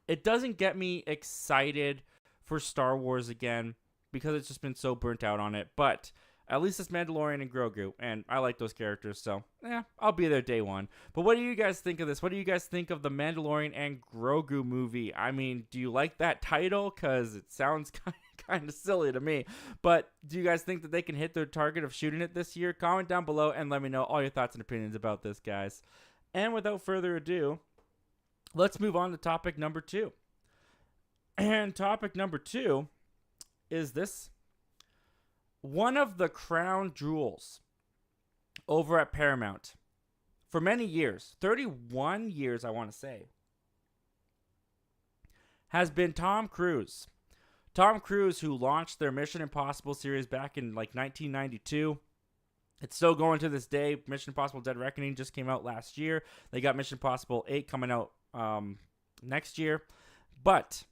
it doesn't get me excited for Star Wars again because it's just been so burnt out on it. But At least it's Mandalorian and Grogu, and I like those characters, so I'll be there day one. But what do you guys think of this? What do you guys think of the Mandalorian and Grogu movie? I mean, do you like that title? Because it sounds kind of silly to me. But do you guys think that they can hit their target of shooting it this year? Comment down below and let me know all your thoughts and opinions about this, guys. And without further ado, let's move on to topic number 2. And topic number 2 is this. One of the crown jewels over at Paramount for many years, 31 years I want to say, has been Tom Cruise. Tom Cruise, who launched their Mission Impossible series back in like 1992. It's still going to this day. Mission Impossible Dead Reckoning just came out last year. They got Mission Impossible 8 coming out next year. But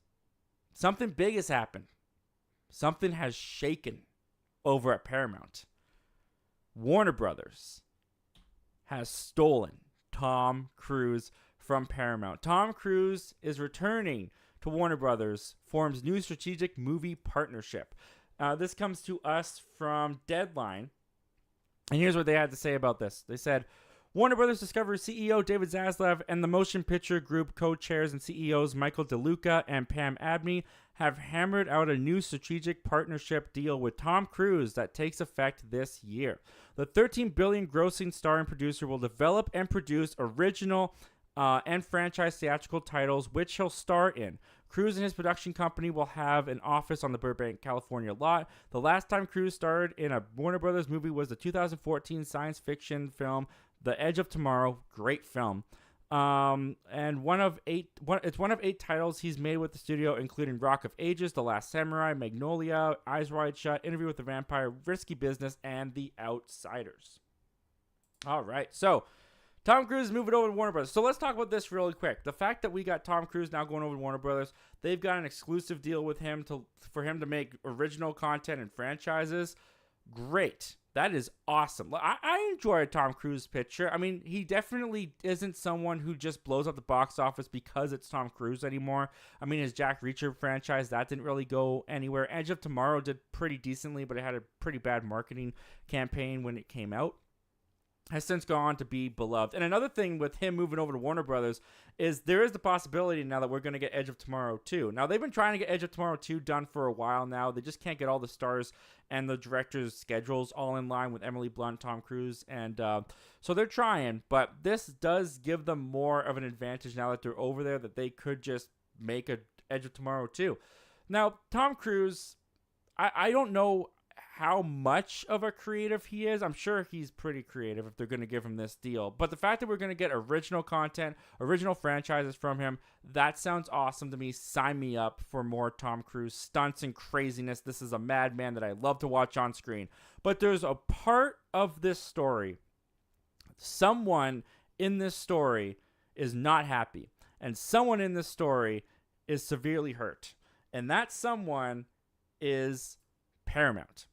something big has happened. Something has shaken over at Paramount. Warner Brothers has stolen Tom Cruise from Paramount. Tom Cruise is returning to Warner Brothers, forms new strategic movie partnership. This comes to us from Deadline. And here's what they had to say about this. They said, Warner Brothers Discovery CEO David Zaslav and the Motion Picture Group co-chairs and CEOs Michael DeLuca and Pam Abney have hammered out a new strategic partnership deal with Tom Cruise that takes effect this year. The $13 billion grossing star and producer will develop and produce original and franchise theatrical titles, which he'll star in. Cruise and his production company will have an office on the Burbank, California lot. The last time Cruise starred in a Warner Brothers movie was the 2014 science fiction film The Edge of Tomorrow. Great film. And it's one of 8 titles he's made with the studio, including Rock of Ages, The Last Samurai, Magnolia, Eyes Wide Shut, Interview with the Vampire, Risky Business, and The Outsiders. All right, so Tom Cruise is moving over to Warner Brothers. So let's talk about this really quick. The fact that we got Tom Cruise now going over to Warner Brothers, they've got an exclusive deal with him for him to make original content and franchises. Great. That is awesome. I enjoy a Tom Cruise picture. I mean, he definitely isn't someone who just blows up the box office because it's Tom Cruise anymore. I mean, his Jack Reacher franchise, that didn't really go anywhere. Edge of Tomorrow did pretty decently, but it had a pretty bad marketing campaign when it came out. Has since gone on to be beloved. And another thing with him moving over to Warner Brothers is there is the possibility now that we're going to get Edge of Tomorrow 2. Now, they've been trying to get Edge of Tomorrow 2 done for a while now. They just can't get all the stars and the directors' schedules all in line with Emily Blunt, Tom Cruise. And so they're trying. But this does give them more of an advantage now that they're over there, that they could just make a Edge of Tomorrow 2. Now, Tom Cruise, I don't know how much of a creative he is. I'm sure he's pretty creative if they're going to give him this deal. But the fact that we're going to get original content, original franchises from him, that sounds awesome to me. Sign me up for more Tom Cruise stunts and craziness. This is a madman that I love to watch on screen. But there's a part of this story, someone in this story is not happy. And someone in this story is severely hurt. And that someone is Paramount.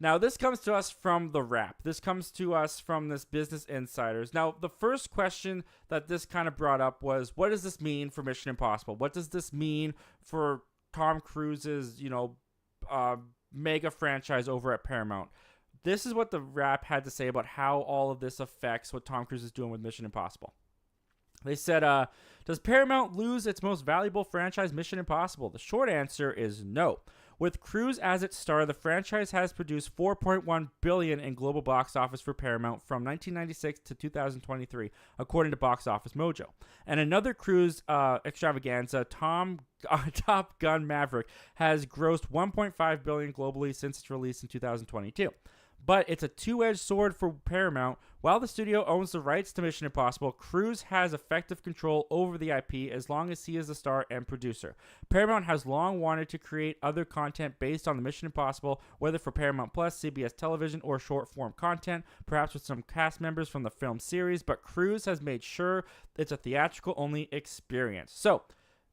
Now, this comes to us from The Wrap. This comes to us from this Business Insiders. Now, the first question that this kind of brought up was, what does this mean for Mission Impossible? What does this mean for Tom Cruise's, mega franchise over at Paramount? This is what The Wrap had to say about how all of this affects what Tom Cruise is doing with Mission Impossible. They said, does Paramount lose its most valuable franchise, Mission Impossible? The short answer is no. With Cruise as its star, the franchise has produced $4.1 billion in global box office for Paramount from 1996 to 2023, according to Box Office Mojo. And another Cruise extravaganza, Top Gun Maverick, has grossed $1.5 billion globally since its release in 2022. But it's a two-edged sword for Paramount. While the studio owns the rights to Mission Impossible, Cruise has effective control over the IP as long as he is the star and producer. Paramount has long wanted to create other content based on the Mission Impossible, whether for Paramount Plus, CBS Television, or short-form content, perhaps with some cast members from the film series, but Cruise has made sure it's a theatrical-only experience. So,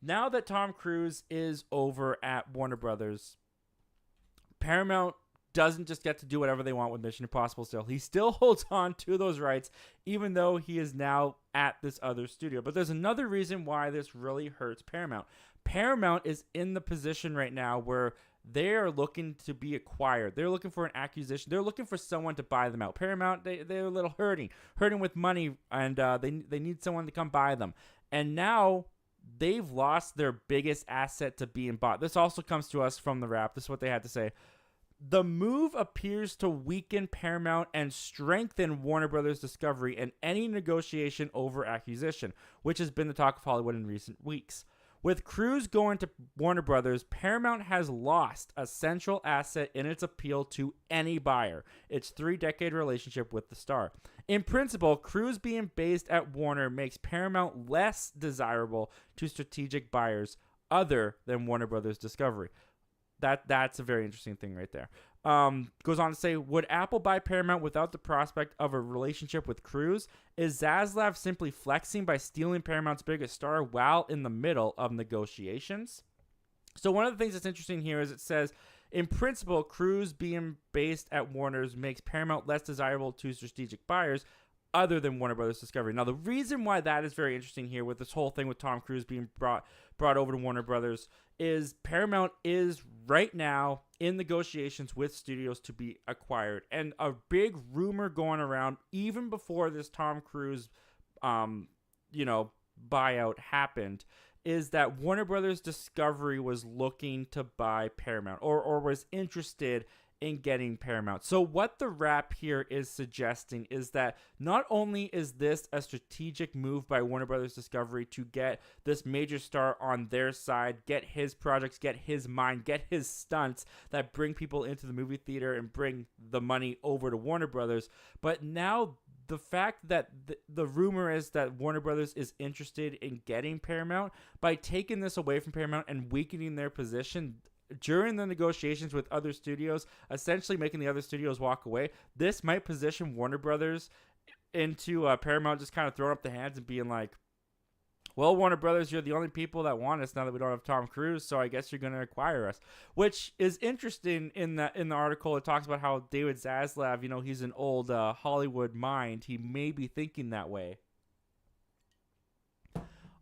now that Tom Cruise is over at Warner Brothers, Paramount doesn't just get to do whatever they want with Mission Impossible still. He still holds on to those rights, even though he is now at this other studio. But there's another reason why this really hurts Paramount. Paramount is in the position right now where they are looking to be acquired. They're looking for an acquisition. They're looking for someone to buy them out. Paramount, they're a little hurting with money, and they need someone to come buy them. And now they've lost their biggest asset to being bought. This also comes to us from the Wrap. This is what they had to say. The move appears to weaken Paramount and strengthen Warner Brothers Discovery in any negotiation over acquisition, which has been the talk of Hollywood in recent weeks. With Cruise going to Warner Brothers, Paramount has lost a central asset in its appeal to any buyer, its 3-decade relationship with the star. In principle, Cruise being based at Warner makes Paramount less desirable to strategic buyers other than Warner Brothers Discovery. That's a very interesting thing right there. Goes on to say, would Apple buy Paramount without the prospect of a relationship with Cruise? Is Zaslav simply flexing by stealing Paramount's biggest star while in the middle of negotiations? So one of the things that's interesting here is it says, in principle, Cruise being based at Warner's makes Paramount less desirable to strategic buyers other than Warner Brothers Discovery. Now, the reason why that is very interesting here with this whole thing with Tom Cruise being brought over to Warner Brothers is Paramount is right now in negotiations with studios to be acquired. And a big rumor going around even before this Tom Cruise, buyout happened is that Warner Brothers Discovery was looking to buy Paramount or was interested in getting Paramount. So what the Wrap here is suggesting is that not only is this a strategic move by Warner Brothers Discovery to get this major star on their side, get his projects, get his mind, get his stunts that bring people into the movie theater and bring the money over to Warner Brothers, but now the fact that the rumor is that Warner Brothers is interested in getting Paramount, by taking this away from Paramount and weakening their position during the negotiations with other studios, essentially making the other studios walk away, this might position Warner Brothers into Paramount just kind of throwing up the hands and being like, well, Warner Brothers, you're the only people that want us now that we don't have Tom Cruise, so I guess you're going to acquire us. Which is interesting in the article. It talks about how David Zaslav, he's an old Hollywood mind. He may be thinking that way.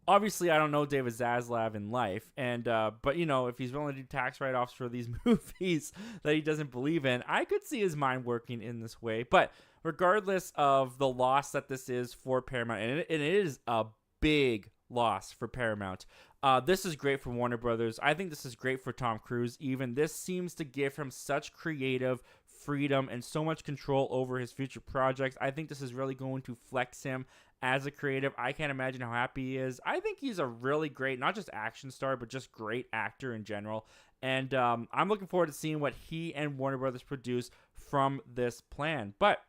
Obviously, I don't know David Zaslav in life, and but if he's willing to do tax write-offs for these movies that he doesn't believe in, I could see his mind working in this way. But regardless of the loss that this is for Paramount, and it is a big loss for Paramount, this is great for Warner Brothers. I think this is great for Tom Cruise. Even this seems to give him such creative freedom and so much control over his future projects. I think this is really going to flex him as a creative. I can't imagine how happy he is. I think he's a really great, not just action star, but just great actor in general. And I'm looking forward to seeing what he and Warner Brothers produce from this plan. But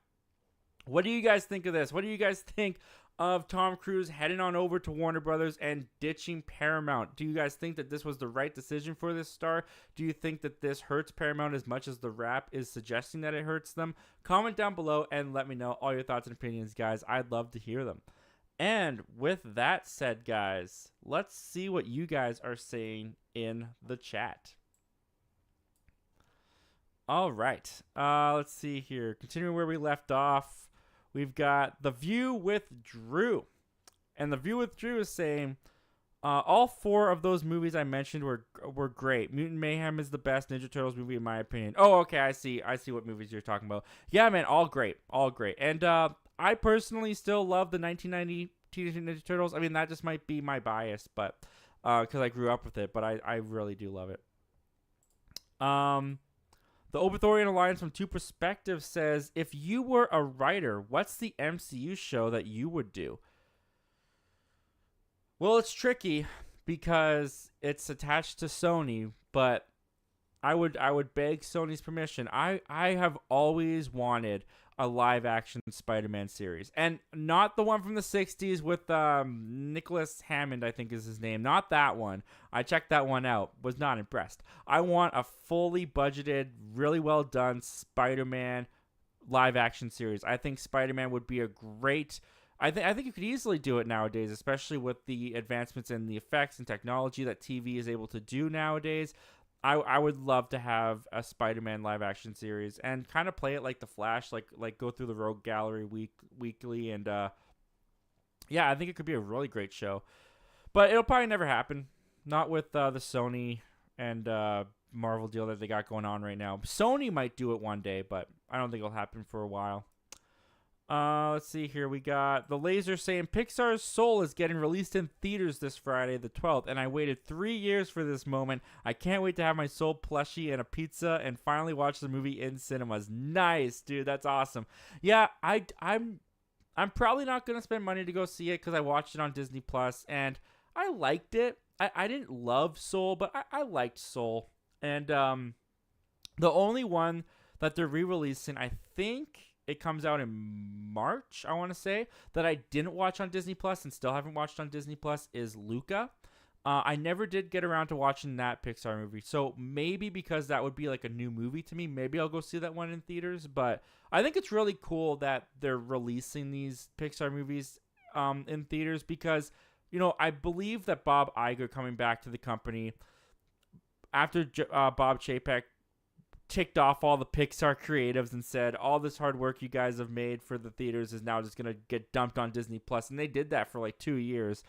what do you guys think of this? What do you guys think of Tom Cruise heading on over to Warner Brothers and ditching Paramount? Do you guys think that this was the right decision for this star? Do you think that this hurts Paramount as much as the Wrap is suggesting that it hurts them? Comment down below and let me know all your thoughts and opinions, guys. I'd love to hear them. And with that said, guys, let's see what you guys are saying in the chat. All right. Let's see here. Continuing where we left off. We've got The View with Drew. And The View with Drew is saying, all 4 of those movies I mentioned were great. Mutant Mayhem is the best Ninja Turtles movie in my opinion. Oh, okay, I see what movies you're talking about. Yeah, man, all great. And I personally still love the 1990 Teenage Mutant Ninja Turtles. I mean, that just might be my bias, but because I grew up with it, but I really do love it. The Obithorian Alliance from Two Perspectives says, if you were a writer, what's the MCU show that you would do? Well, it's tricky because it's attached to Sony, but I would beg Sony's permission. I have always wanted a live-action Spider-Man series. And not the one from the 60s with Nicholas Hammond, I think is his name. Not that one. I checked that one out. Was not impressed. I want a fully budgeted, really well-done Spider-Man live-action series. I think Spider-Man would be a great... I think you could easily do it nowadays, especially with the advancements in the effects and technology that TV is able to do nowadays. I would love to have a Spider-Man live-action series and kind of play it like The Flash, like go through the Rogue Gallery weekly, and yeah, I think it could be a really great show. But it'll probably never happen, not with the Sony and Marvel deal that they got going on right now. Sony might do it one day, but I don't think it'll happen for a while. Let's see here. We got the Laser saying Pixar's Soul is getting released in theaters this Friday, the 12th, and I waited 3 years for this moment. I can't wait to have my Soul plushie and a pizza and finally watch the movie in cinemas. Nice, dude. That's awesome. Yeah, I'm probably not gonna spend money to go see it because I watched it on Disney Plus and I liked it. I didn't love Soul, but I liked Soul. And the only one that they're re-releasing, I think it comes out in March, I want to say, that I didn't watch on Disney Plus and still haven't watched on Disney Plus is Luca. I never did get around to watching that Pixar movie. So maybe because that would be like a new movie to me, maybe I'll go see that one in theaters. But I think it's really cool that they're releasing these Pixar movies in theaters because, you know, I believe that Bob Iger coming back to the company after Bob Chapek ticked off all the Pixar creatives and said, all this hard work you guys have made for the theaters is now just going to get dumped on Disney Plus. And they did that for like 2 years.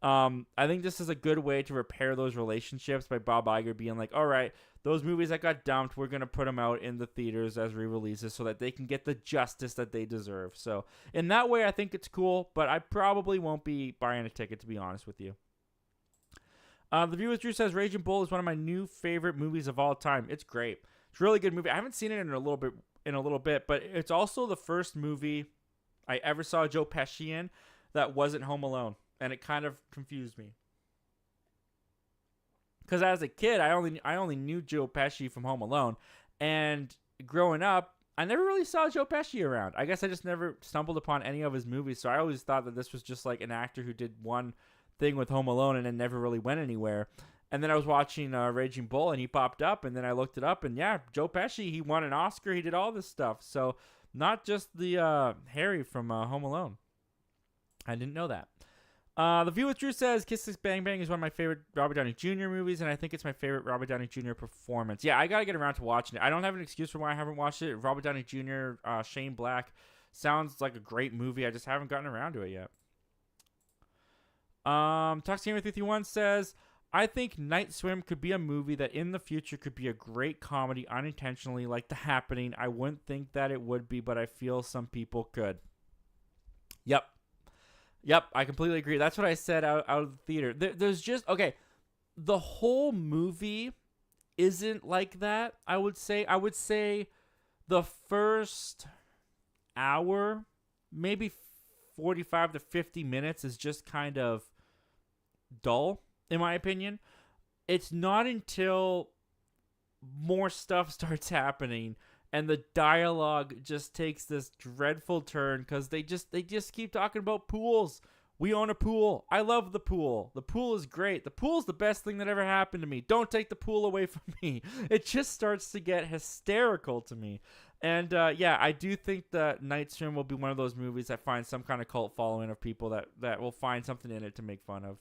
I think this is a good way to repair those relationships by Bob Iger being like, all right, those movies that got dumped, we're going to put them out in the theaters as re-releases so that they can get the justice that they deserve. So in that way, I think it's cool, but I probably won't be buying a ticket, to be honest with you. The Viewer's Drew says Raging Bull is one of my new favorite movies of all time. It's great. It's a really good movie. I haven't seen it in a little bit, but it's also the first movie I ever saw Joe Pesci in that wasn't Home Alone, and it kind of confused me. Because as a kid, I only knew Joe Pesci from Home Alone, and growing up, I never really saw Joe Pesci around. I guess I just never stumbled upon any of his movies, so I always thought that this was just like an actor who did one thing with Home Alone and then never really went anywhere. And then I was watching Raging Bull, and he popped up, and then I looked it up, and yeah, Joe Pesci, he won an Oscar, he did all this stuff. So not just the Harry from Home Alone. I didn't know that. The View with Drew says Kiss Kiss Bang Bang is one of my favorite Robert Downey Jr. movies, and I think it's my favorite Robert Downey Jr. performance. Yeah, I got to get around to watching it. I don't have an excuse for why I haven't watched it. Robert Downey Jr., Shane Black sounds like a great movie. I just haven't gotten around to it yet. Toxic Gamer 331 says, I think Night Swim could be a movie that in the future could be a great comedy unintentionally, like The Happening. I wouldn't think that it would be, but I feel some people could. Yep, I completely agree. That's what I said out of the theater. There's just, okay, the whole movie isn't like that, I would say. I would say the first hour, maybe 45 to 50 minutes is just kind of dull, in my opinion. It's not until more stuff starts happening and the dialogue just takes this dreadful turn because they just keep talking about pools. We own a pool. I love the pool. The pool is great. The pool's the best thing that ever happened to me. Don't take the pool away from me. It just starts to get hysterical to me. And yeah, I do think that Night Swim will be one of those movies that finds some kind of cult following of people that will find something in it to make fun of.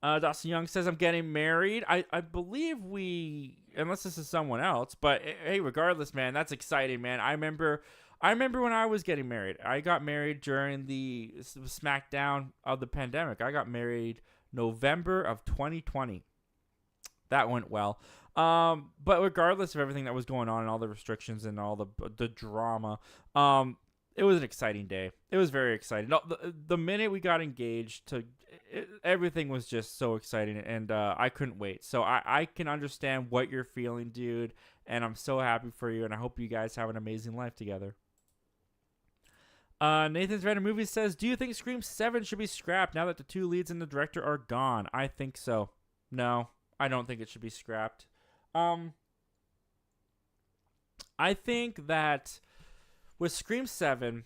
Dawson Young says, I'm getting married. I believe we, unless this is someone else, but hey, regardless, man, that's exciting, man. I remember when I was getting married. I got married during the smackdown of the pandemic. I got married November of 2020. That went well. But regardless of everything that was going on and all the restrictions and all the drama, it was an exciting day. It was very exciting. No, the minute we got engaged, everything was just so exciting, and I couldn't wait. So I can understand what you're feeling, dude, and I'm so happy for you, and I hope you guys have an amazing life together. Nathan's Random Movies says, do you think Scream 7 should be scrapped now that the two leads and the director are gone? I think so. No, I don't think it should be scrapped. I think that with Scream 7,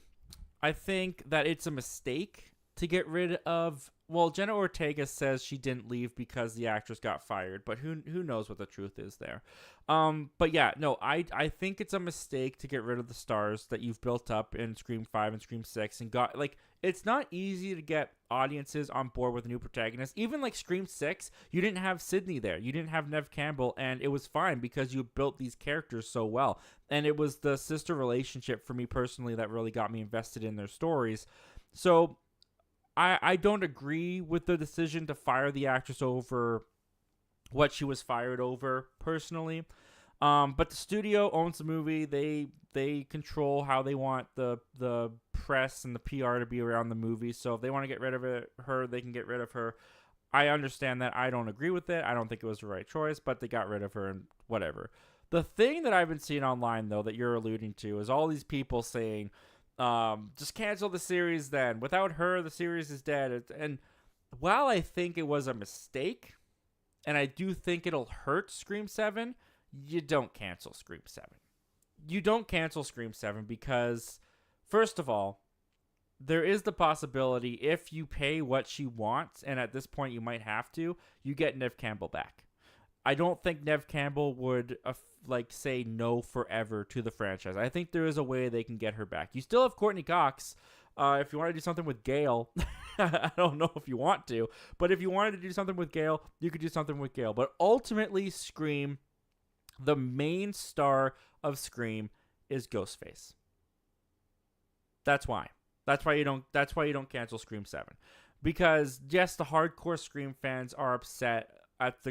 I think that it's a mistake to get rid of... Well, Jenna Ortega says she didn't leave because the actress got fired, but who knows what the truth is there. But yeah, no, I think it's a mistake to get rid of the stars that you've built up in Scream 5 and Scream 6 and got, like, it's not easy to get audiences on board with a new protagonist. Even like Scream 6, you didn't have Sydney there. You didn't have Neve Campbell, and it was fine because you built these characters so well. And it was the sister relationship for me personally that really got me invested in their stories. So I don't agree with the decision to fire the actress over what she was fired over personally. But the studio owns the movie. They control how they want the press and the PR to be around the movie. So if they want to get rid of her, they can get rid of her. I understand that. I don't agree with it. I don't think it was the right choice, but they got rid of her and whatever. The thing that I've been seeing online, though, that you're alluding to is all these people saying, just cancel the series then. Without her, the series is dead. And while I think it was a mistake, and I do think it'll hurt Scream 7, you don't cancel Scream 7. You don't cancel Scream 7 because, first of all, there is the possibility if you pay what she wants, and at this point you might have to, you get Neve Campbell back. I don't think Neve Campbell would say no forever to the franchise. I think there is a way they can get her back. You still have Courtney Cox. If you want to do something with Gale, I don't know if you want to, but if you wanted to do something with Gale, you could do something with Gale. But ultimately, Scream, the main star of Scream, is Ghostface. That's why. That's why you don't cancel Scream 7. Because yes, the hardcore Scream fans are upset at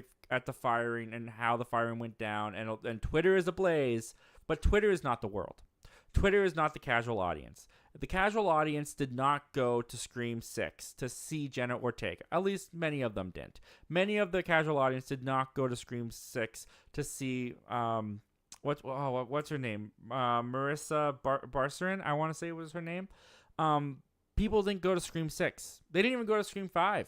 the firing and how the firing went down, and Twitter is ablaze, but Twitter is not the world. Twitter is not the casual audience. The casual audience did not go to Scream 6 to see Jenna Ortega. At least many of them didn't. Many of the casual audience did not go to Scream 6 to see what's her name? Marissa Barcerin, I want to say was her name. People didn't go to Scream 6. They didn't even go to Scream 5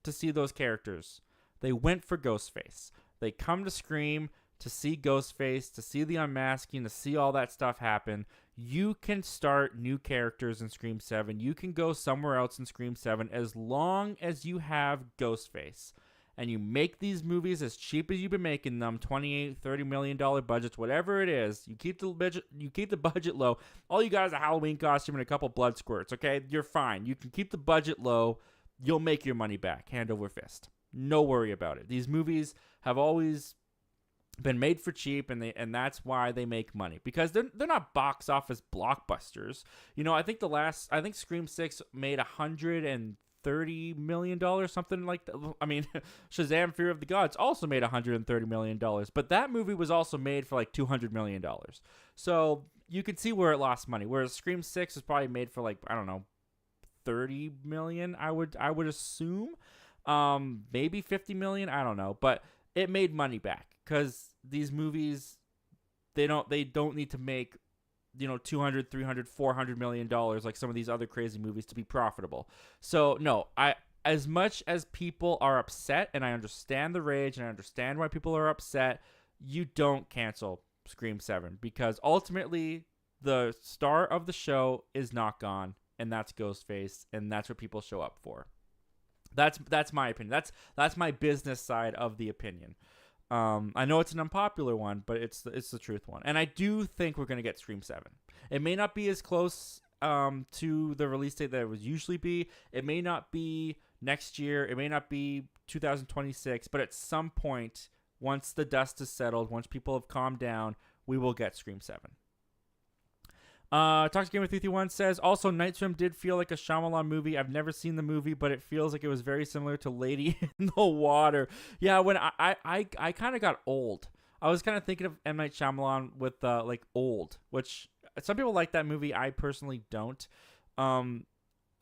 to see those characters. They went for Ghostface. They come to Scream to see Ghostface, to see the unmasking, to see all that stuff happen. You can start new characters in Scream 7. You can go somewhere else in Scream 7 as long as you have Ghostface. And you make these movies as cheap as you've been making them, $28, $30 million budgets, whatever it is. You keep the budget low. All you got is a Halloween costume and a couple blood squirts, okay? You're fine. You can keep the budget low. You'll make your money back, hand over fist. No worry about it. These movies have always been made for cheap, and that's why they make money, because they're not box office blockbusters. You know, I think Scream 6 made $130 million, something like that. I mean, Shazam! Fear of the Gods also made $130 million, but that movie was also made for like $200 million. So you can see where it lost money. Whereas Scream 6 was probably made for like, I don't know, $30 million. I would assume, maybe $50 million. I don't know, but it made money back because these movies, they don't need to make, $200, $300, $400 million like some of these other crazy movies to be profitable. So no, as much as people are upset, and I understand the rage and I understand why people are upset, you don't cancel Scream 7 because ultimately the star of the show is not gone, and that's Ghostface, and that's what people show up for. That's my opinion. That's my business side of the opinion. I know it's an unpopular one, but it's the truth one. And I do think we're going to get Scream 7. It may not be as close to the release date that it would usually be. It may not be next year. It may not be 2026. But at some point, once the dust is settled, once people have calmed down, we will get Scream 7. Toxic Gamer 331 says, also, Night Swim did feel like a Shyamalan movie. I've never seen the movie, but it feels like it was very similar to Lady in the Water. Yeah, when I kind of got old. I was kind of thinking of M. Night Shyamalan with, Old, which some people like that movie. I personally don't. A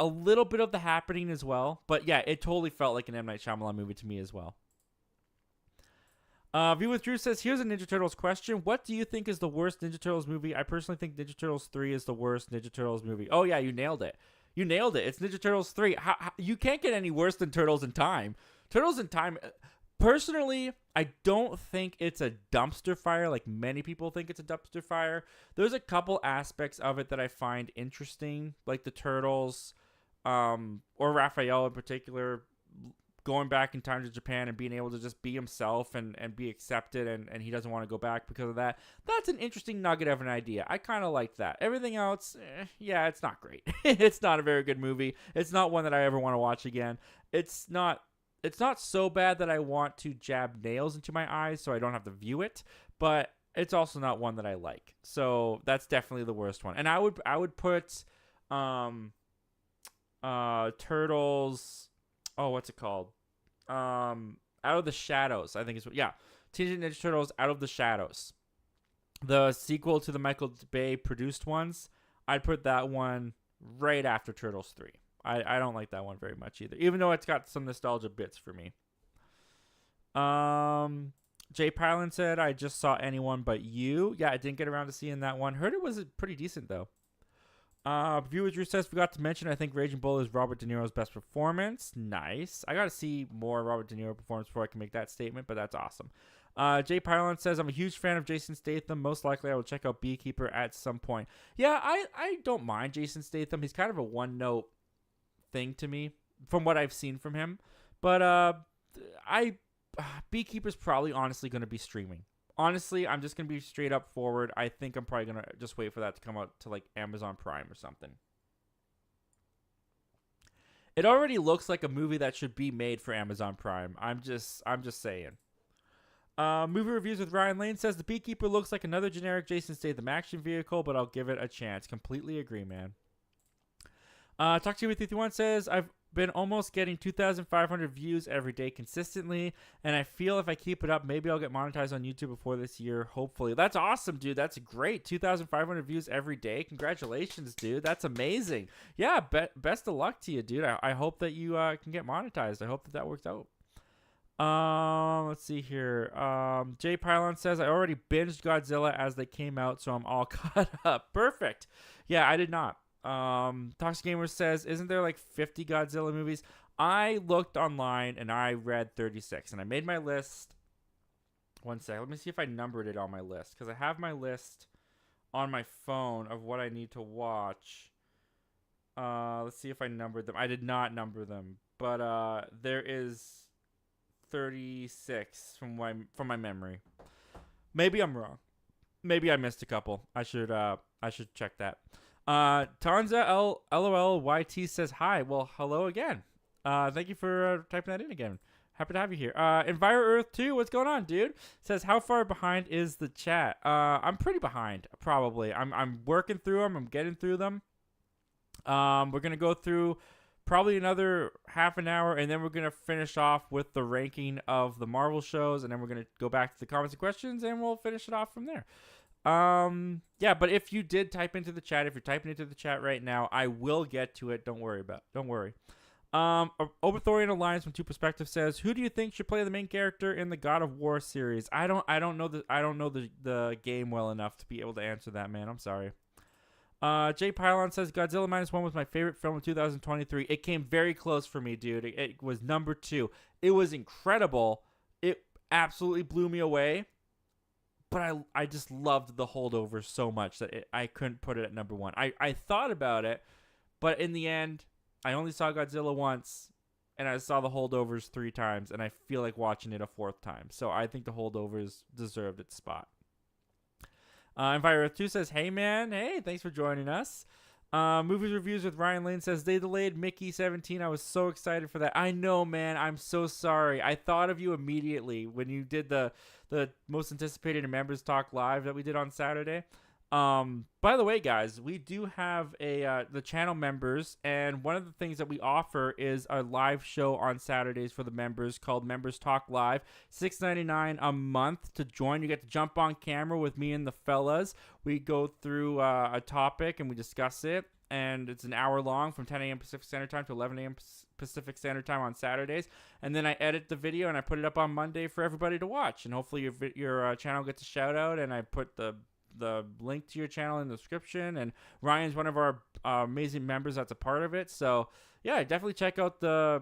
little bit of The Happening as well. But yeah, it totally felt like an M. Night Shyamalan movie to me as well. View with Drew says, here's a Ninja Turtles question. What do you think is the worst Ninja Turtles movie? I personally think Ninja Turtles 3 is the worst Ninja Turtles movie. Oh, yeah, you nailed it. It's Ninja Turtles 3. You can't get any worse than Turtles in Time. Turtles in Time, personally, I don't think it's a dumpster fire like many people think it's a dumpster fire. There's a couple aspects of it that I find interesting, like the Turtles, or Raphael in particular, going back in time to Japan and being able to just be himself and be accepted, and he doesn't want to go back because of that. That's an interesting nugget of an idea. I kind of like that. Everything else, yeah, it's not great. It's not a very good movie. It's not one that I ever want to watch again. It's not so bad that I want to jab nails into my eyes so I don't have to view it, but it's also not one that I like. So that's definitely the worst one. And I would put Turtles, oh, what's it called? Out of the Shadows, I think is what. Yeah, Teenage Ninja Turtles Out of the Shadows, the sequel to the Michael Bay produced ones. I'd put that one right after Turtles 3. I don't like that one very much either, even though it's got some nostalgia bits for me. Jay Pylon said, I just saw Anyone But You. Yeah, I didn't get around to seeing that one. Heard it was pretty decent, though. Viewer Drew says, forgot to mention, I think Raging Bull is Robert De Niro's best performance. Nice. I got to see more Robert De Niro performance before I can make that statement, but that's awesome. Jay Pylon says, I'm a huge fan of Jason Statham. Most likely I will check out Beekeeper at some point. Yeah, I don't mind Jason Statham. He's kind of a one-note thing to me from what I've seen from him. But Beekeeper's probably honestly going to be streaming. Honestly, I'm just going to be straight up forward. I think I'm probably going to just wait for that to come out to like Amazon Prime or something. It already looks like a movie that should be made for Amazon Prime. I'm just saying. Movie Reviews with Ryan Lane says, The Beekeeper looks like another generic Jason Statham action vehicle, but I'll give it a chance. Completely agree, man. Talk to You with 331 says, I've been almost getting 2,500 views every day consistently, and I feel if I keep it up, maybe I'll get monetized on YouTube before this year, hopefully. That's awesome, dude. That's great. 2,500 views every day. Congratulations, dude. That's amazing. Yeah, best of luck to you, dude. I hope that you can get monetized. I hope that works out. Let's see here. Jay Pylon says, I already binged Godzilla as they came out, so I'm all caught up. Perfect. Yeah, I did not. Toxic Gamer says, isn't there like 50 Godzilla movies? I looked online and I read 36 and I made my list. One sec. Let me see if I numbered it on my list, because I have my list on my phone of what I need to watch. Let's see if I numbered them. I did not number them, but there is 36 from my memory. Maybe I'm wrong. Maybe I missed a couple. I should check that. Tanza LOLYT says hi. Well, hello again. Thank you for typing that in again. Happy to have you here. Enviro Earth 2, what's going on, dude? Says, how far behind is the chat? I'm pretty behind, probably. I'm working through them. I'm getting through them. We're gonna go through probably another half an hour, and then we're gonna finish off with the ranking of the Marvel shows, and then we're gonna go back to the comments and questions, and we'll finish it off from there. Yeah, but if you did type into the chat, if you're typing into the chat right now, I will get to it. Don't worry. Oberthorian Alliance from Two Perspectives says, who do you think should play the main character in the God of War series? I don't know the game well enough to be able to answer that, man. I'm sorry. Jay Pylon says, Godzilla -1 was my favorite film of 2023. It came very close for me, dude. It was number 2. It was incredible. It absolutely blew me away. But I just loved the holdovers so much that I couldn't put it at number 1. I thought about it, but in the end, I only saw Godzilla once, and I saw the holdovers 3 times, and I feel like watching it a 4th time. So I think the holdovers deserved its spot. Enviro 2 says, hey, man. Hey, thanks for joining us. Movies Reviews with Ryan Lane says, they delayed Mickey 17. I was so excited for that. I know, man. I'm so sorry. I thought of you immediately when you did the most anticipated members talk live that we did on Saturday. By the way, guys, we do have the channel members, and one of the things that we offer is a live show on Saturdays for the members called Members Talk Live. $6.99 a month to join. You get to jump on camera with me and the fellas. We go through a topic and we discuss it, and it's an hour long from 10 a.m. Pacific Standard Time to 11 a.m. Pacific Standard Time on Saturdays, and then I edit the video and I put it up on Monday for everybody to watch, and hopefully your channel gets a shout out, and I put the link to your channel in the description, and Ryan's one of our amazing members that's a part of it. So yeah, definitely check out the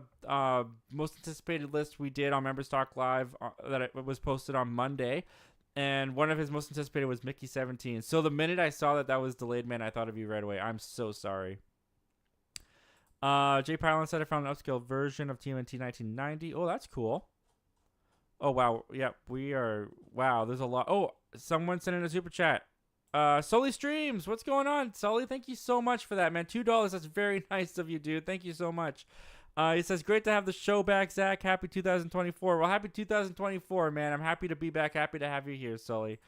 most anticipated list we did on Members Talk Live that it was posted on Monday, and one of his most anticipated was Mickey 17. So the minute I saw that was delayed, man, I thought of you right away. I'm so sorry. Jay Pylon said, I found an upscaled version of TMNT 1990. Oh, that's cool. Oh, wow. Yep, we are. Wow, there's a lot. Oh, someone sent in a super chat. Sully Streams, what's going on? Sully, thank you so much for that, man. $2. That's very nice of you, dude. Thank you so much. He says, great to have the show back, Zach. Happy 2024. Well, happy 2024, man. I'm happy to be back. Happy to have you here, Sully.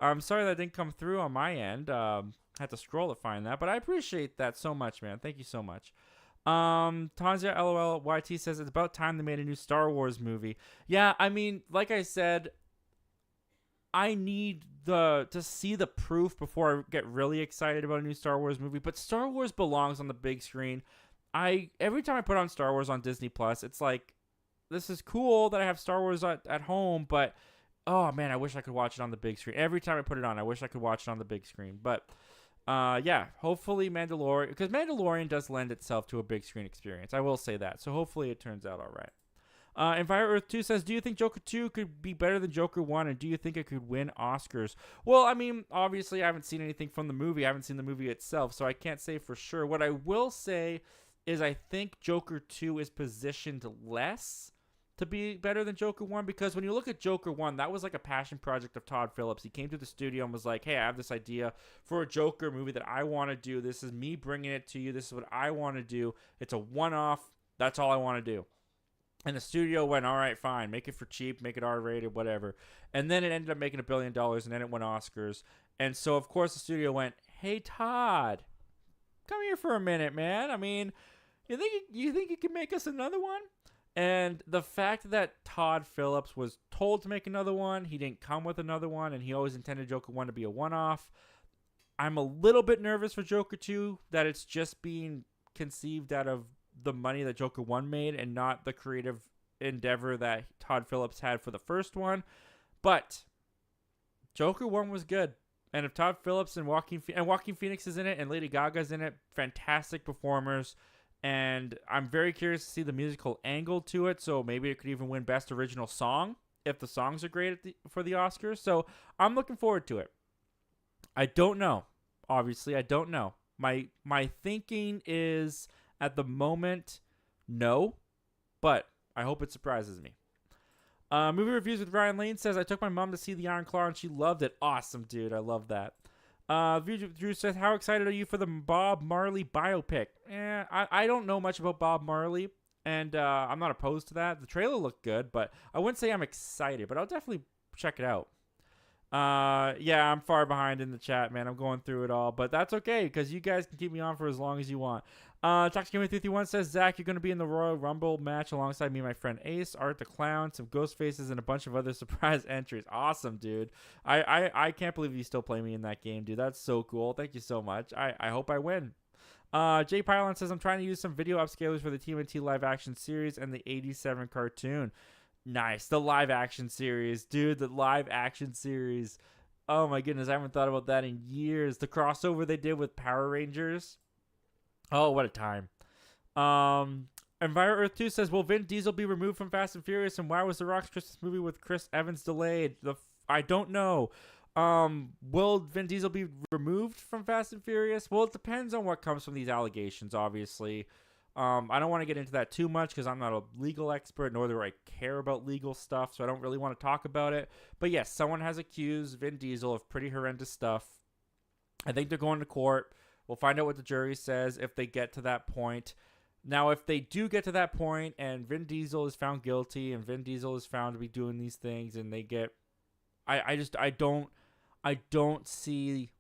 I'm sorry that didn't come through on my end. Had to scroll to find that, but I appreciate that so much, man. Thank you so much. Tanzia LOL YT says it's about time they made a new Star Wars movie. Yeah, I mean, like I said, I need to see the proof before I get really excited about a new Star Wars movie. But Star Wars belongs on the big screen. Every time I put on Star Wars on Disney Plus, it's like, this is cool that I have Star Wars at home, but oh man, I wish I could watch it on the big screen. Every time I put it on, I wish I could watch it on the big screen. But yeah, hopefully Mandalorian, because Mandalorian does lend itself to a big screen experience. I will say that. So hopefully it turns out all right. Enviro Earth 2 says, do you think Joker 2 could be better than Joker 1, and do you think it could win Oscars? Well, I mean, obviously I haven't seen anything from the movie. I haven't seen the movie itself, so I can't say for sure. What I will say is I think Joker 2 is positioned less to be better than Joker 1, because when you look at Joker 1, that was like a passion project of Todd Phillips. He came to the studio and was like, hey, I have this idea for a Joker movie that I want to do. This is me bringing it to you. This is what I want to do. It's a one-off. That's all I want to do. And the studio went, all right, fine. Make it for cheap. Make it R-rated, whatever. And then it ended up making $1 billion, and then it won Oscars. And so, of course, the studio went, hey, Todd, come here for a minute, man. I mean, you think you can make us another one? And the fact that Todd Phillips was told to make another one, he didn't come with another one, and he always intended Joker 1 to be a one-off. I'm a little bit nervous for Joker 2, that it's just being conceived out of the money that Joker 1 made and not the creative endeavor that Todd Phillips had for the first one. But Joker 1 was good. And if Todd Phillips and Joaquin Phoenix is in it and Lady Gaga's in it, fantastic performers. And I'm very curious to see the musical angle to it. So maybe it could even win Best Original Song if the songs are great for the Oscars. So I'm looking forward to it. I don't know. Obviously, I don't know. My thinking is, at the moment, no. But I hope it surprises me. Movie Reviews with Ryan Lane says, I took my mom to see The Iron Claw and she loved it. Awesome, dude. I love that. Drew says, how excited are you for the Bob Marley biopic? I don't know much about Bob Marley, and I'm not opposed to that. The trailer looked good, but I wouldn't say I'm excited, but I'll definitely check it out. Yeah, I'm far behind in the chat, man. I'm going through it all, but that's okay, because you guys can keep me on for as long as you want. Toxic Gamer 331 says, Zach, you're going to be in the Royal Rumble match alongside me and my friend Ace, Art the Clown, some Ghost Faces, and a bunch of other surprise entries. Awesome, dude. I can't believe you still play me in that game, dude. That's so cool. Thank you so much. I hope I win. Jay Pylon says, I'm trying to use some video upscalers for the TMNT live action series and the 87 cartoon. Nice. The live action series. Dude, the live action series. Oh my goodness, I haven't thought about that in years. The crossover they did with Power Rangers. Oh, what a time. Enviro Earth 2 says, will Vin Diesel be removed from Fast and Furious? And why was The Rock's Christmas movie with Chris Evans delayed? I don't know. Will Vin Diesel be removed from Fast and Furious? Well, it depends on what comes from these allegations, obviously. I don't want to get into that too much because I'm not a legal expert, nor do I care about legal stuff, so I don't really want to talk about it. But yes, someone has accused Vin Diesel of pretty horrendous stuff. I think they're going to court. We'll find out what the jury says if they get to that point. Now, if they do get to that point and Vin Diesel is found guilty and Vin Diesel is found to be doing these things and they get... I don't see...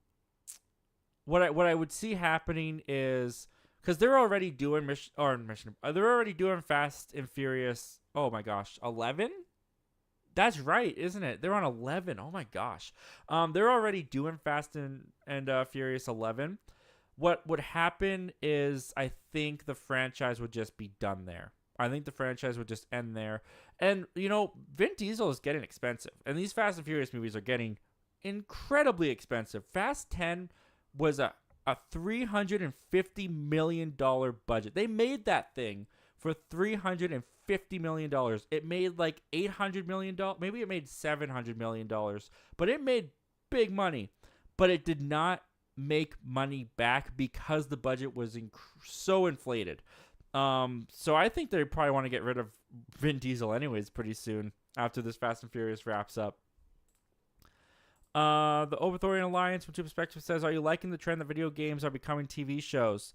What I would see happening is... Because they're already doing they're already doing Fast and Furious. Oh my gosh, 11? That's right, isn't it? They're on 11. Oh my gosh. They're already doing Fast and Furious 11. What would happen is I think the franchise would just be done there. I think the franchise would just end there. And, you know, Vin Diesel is getting expensive. And these Fast and Furious movies are getting incredibly expensive. Fast 10 was a $350 million budget. They made that thing for $350 million. It made like $800 million. Maybe it made $700 million. But it made big money. But it did not make money back because the budget was so inflated. So I think they probably want to get rid of Vin Diesel anyways pretty soon after this Fast and Furious wraps up. The Overthorian Alliance from Two Perspectives says, are you liking the trend that video games are becoming TV shows?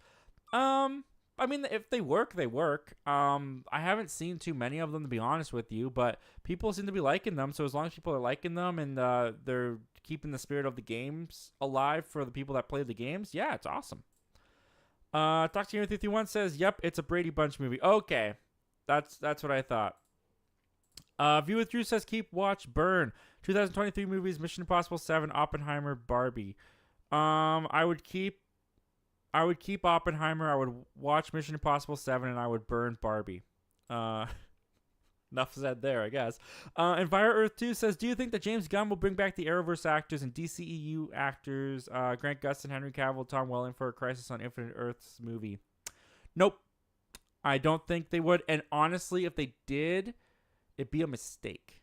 I mean, if they work, they work. I haven't seen too many of them, to be honest with you, but people seem to be liking them. So as long as people are liking them and they're keeping the spirit of the games alive for the people that play the games, yeah, it's awesome. Talk to you 51 says, "Yep, it's a Brady Bunch movie." Okay, that's what I thought. View with Drew says, "Keep watch burn 2023 movies: Mission Impossible 7, Oppenheimer, Barbie." I would keep Oppenheimer. I would watch Mission Impossible 7, and I would burn Barbie. Enough said there, I guess. And Fire Earth 2 says, "Do you think that James Gunn will bring back the Arrowverse actors and DCEU actors, Grant Gustin, Henry Cavill, Tom Welling, for a Crisis on Infinite Earths movie?" Nope. I don't think they would. And honestly, if they did, it'd be a mistake.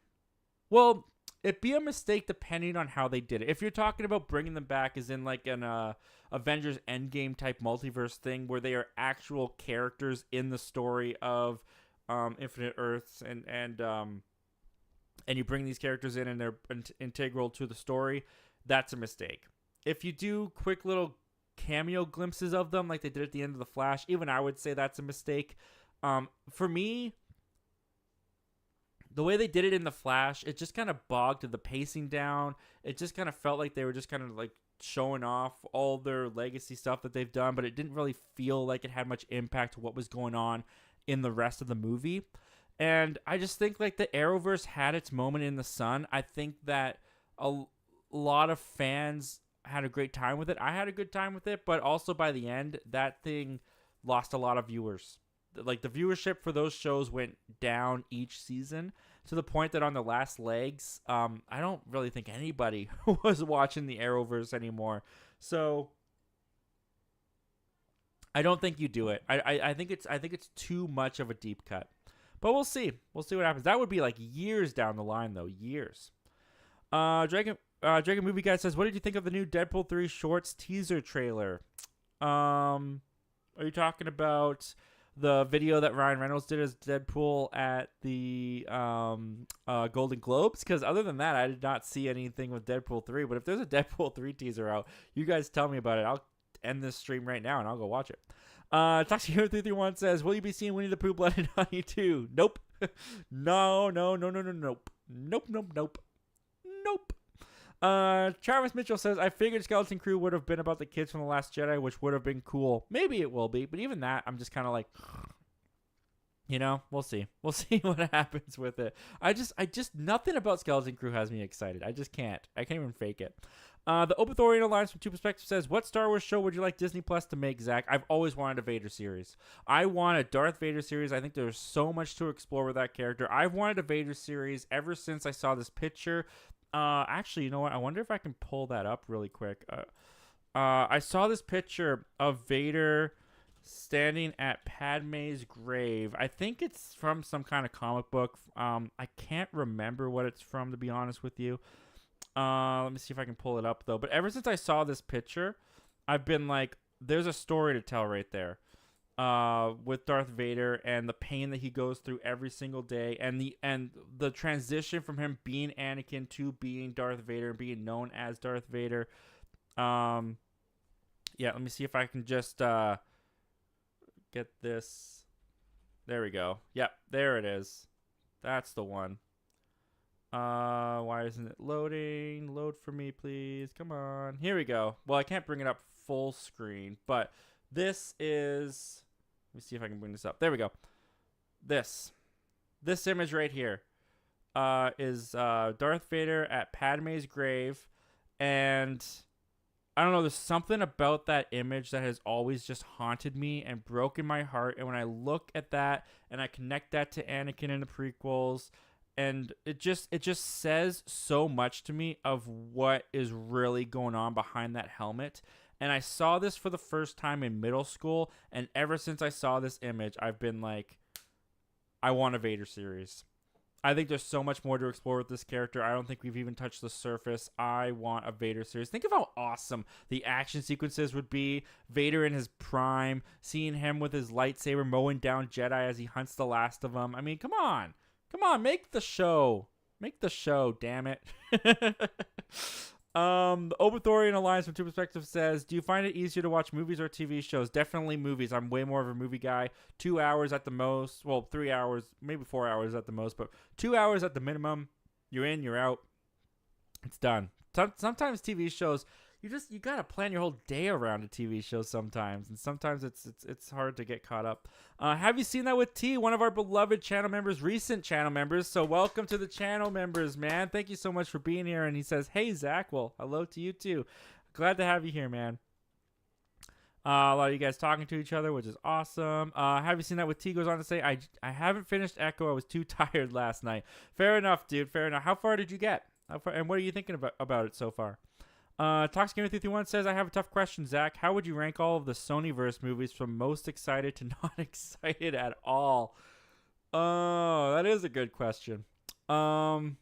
Well, it'd be a mistake depending on how they did it. If you're talking about bringing them back as in like an Avengers Endgame type multiverse thing where they are actual characters in the story of Infinite Earths and you bring these characters in and they're integral to the story, that's a mistake. If you do quick little cameo glimpses of them like they did at the end of The Flash, even I would say that's a mistake. For me, the way they did it in The Flash, it just kind of bogged the pacing down. It just kind of felt like they were just kind of like showing off all their legacy stuff that they've done, but it didn't really feel like it had much impact to what was going on in the rest of the movie. And I just think like the Arrowverse had its moment in the sun. I think that a lot of fans had a great time with it. I had a good time with it, but also by the end, that thing lost a lot of viewers. Like the viewership for those shows went down each season to the point that on the last legs, I don't really think anybody was watching the Arrowverse anymore. So I don't think you do it. I think it's too much of a deep cut. But we'll see. We'll see what happens. That would be like years down the line, though. Years. Dragon Movie Guy says, "What did you think of the new Deadpool 3 Shorts teaser trailer?" Are you talking about the video that Ryan Reynolds did as Deadpool at the Golden Globes? Because other than that, I did not see anything with Deadpool 3. But if there's a Deadpool 3 teaser out, you guys tell me about it. I'll end this stream right now and I'll go watch it. Toxic331 says, "Will you be seeing Winnie the Pooh Blood and Honey 2? Nope. No. Nope. Travis Mitchell says, "I figured Skeleton Crew would have been about the kids from The Last Jedi, which would have been cool." Maybe it will be, but even that, I'm just kind of like, we'll see. We'll see what happens with it. I just, nothing about Skeleton Crew has me excited. I just can't. I can't even fake it. The Opethorian Alliance from Two Perspectives says, "What Star Wars show would you like Disney Plus to make, Zach?" I've always wanted a Vader series. I want a Darth Vader series. I think there's so much to explore with that character. I've wanted a Vader series ever since I saw this picture. Actually, you know what? I wonder if I can pull that up really quick. I saw this picture of Vader standing at Padme's grave. I think it's from some kind of comic book. I can't remember what it's from, to be honest with you. Let me see if I can pull it up, though. But ever since I saw this picture, I've been like, there's a story to tell right there. With Darth Vader and the pain that he goes through every single day, and the transition from him being Anakin to being Darth Vader and being known as Darth Vader. Yeah, let me see if I can just get this. There we go. Yep, there it is. That's the one. Why isn't it loading? Load for me, please. Come on. Here we go. Well, I can't bring it up full screen, but this is... Let me see if I can bring this up. There we go. This image right here is Darth Vader at Padme's grave. And I don't know, there's something about that image that has always just haunted me and broken my heart. And when I look at that and I connect that to Anakin in the prequels, and it just says so much to me of what is really going on behind that helmet. And I saw this for the first time in middle school, and ever since I saw this image, I've been like, I want a Vader series. I think there's so much more to explore with this character. I don't think we've even touched the surface. I want a Vader series. Think of how awesome the action sequences would be. Vader in his prime, seeing him with his lightsaber mowing down Jedi as he hunts the last of them. I mean, come on. Come on, make the show. Make the show, damn it. The Obithorian Alliance from Two Perspectives says, "Do you find it easier to watch movies or TV shows?" Definitely movies. I'm way more of a movie guy. 2 hours at the most. Well, 3 hours, maybe 4 hours at the most, but 2 hours at the minimum. You're in, you're out. It's done. Sometimes TV shows you gotta plan your whole day around a TV show sometimes, and sometimes it's hard to get caught up. Have you seen that with T, one of our beloved channel members, recent channel members? So welcome to the channel members, man. Thank you so much for being here. And he says, "Hey Zach, well, hello to you too. Glad to have you here, man." A lot of you guys talking to each other, which is awesome. Have you seen that with T? Goes on to say, I haven't finished Echo. I was too tired last night. Fair enough, dude. Fair enough. How far did you get? And what are you thinking about it so far? Tox Gamer 331 says, I have a tough question, Zach. How would you rank all of the Sonyverse movies from most excited to not excited at all? Oh, that is a good question. I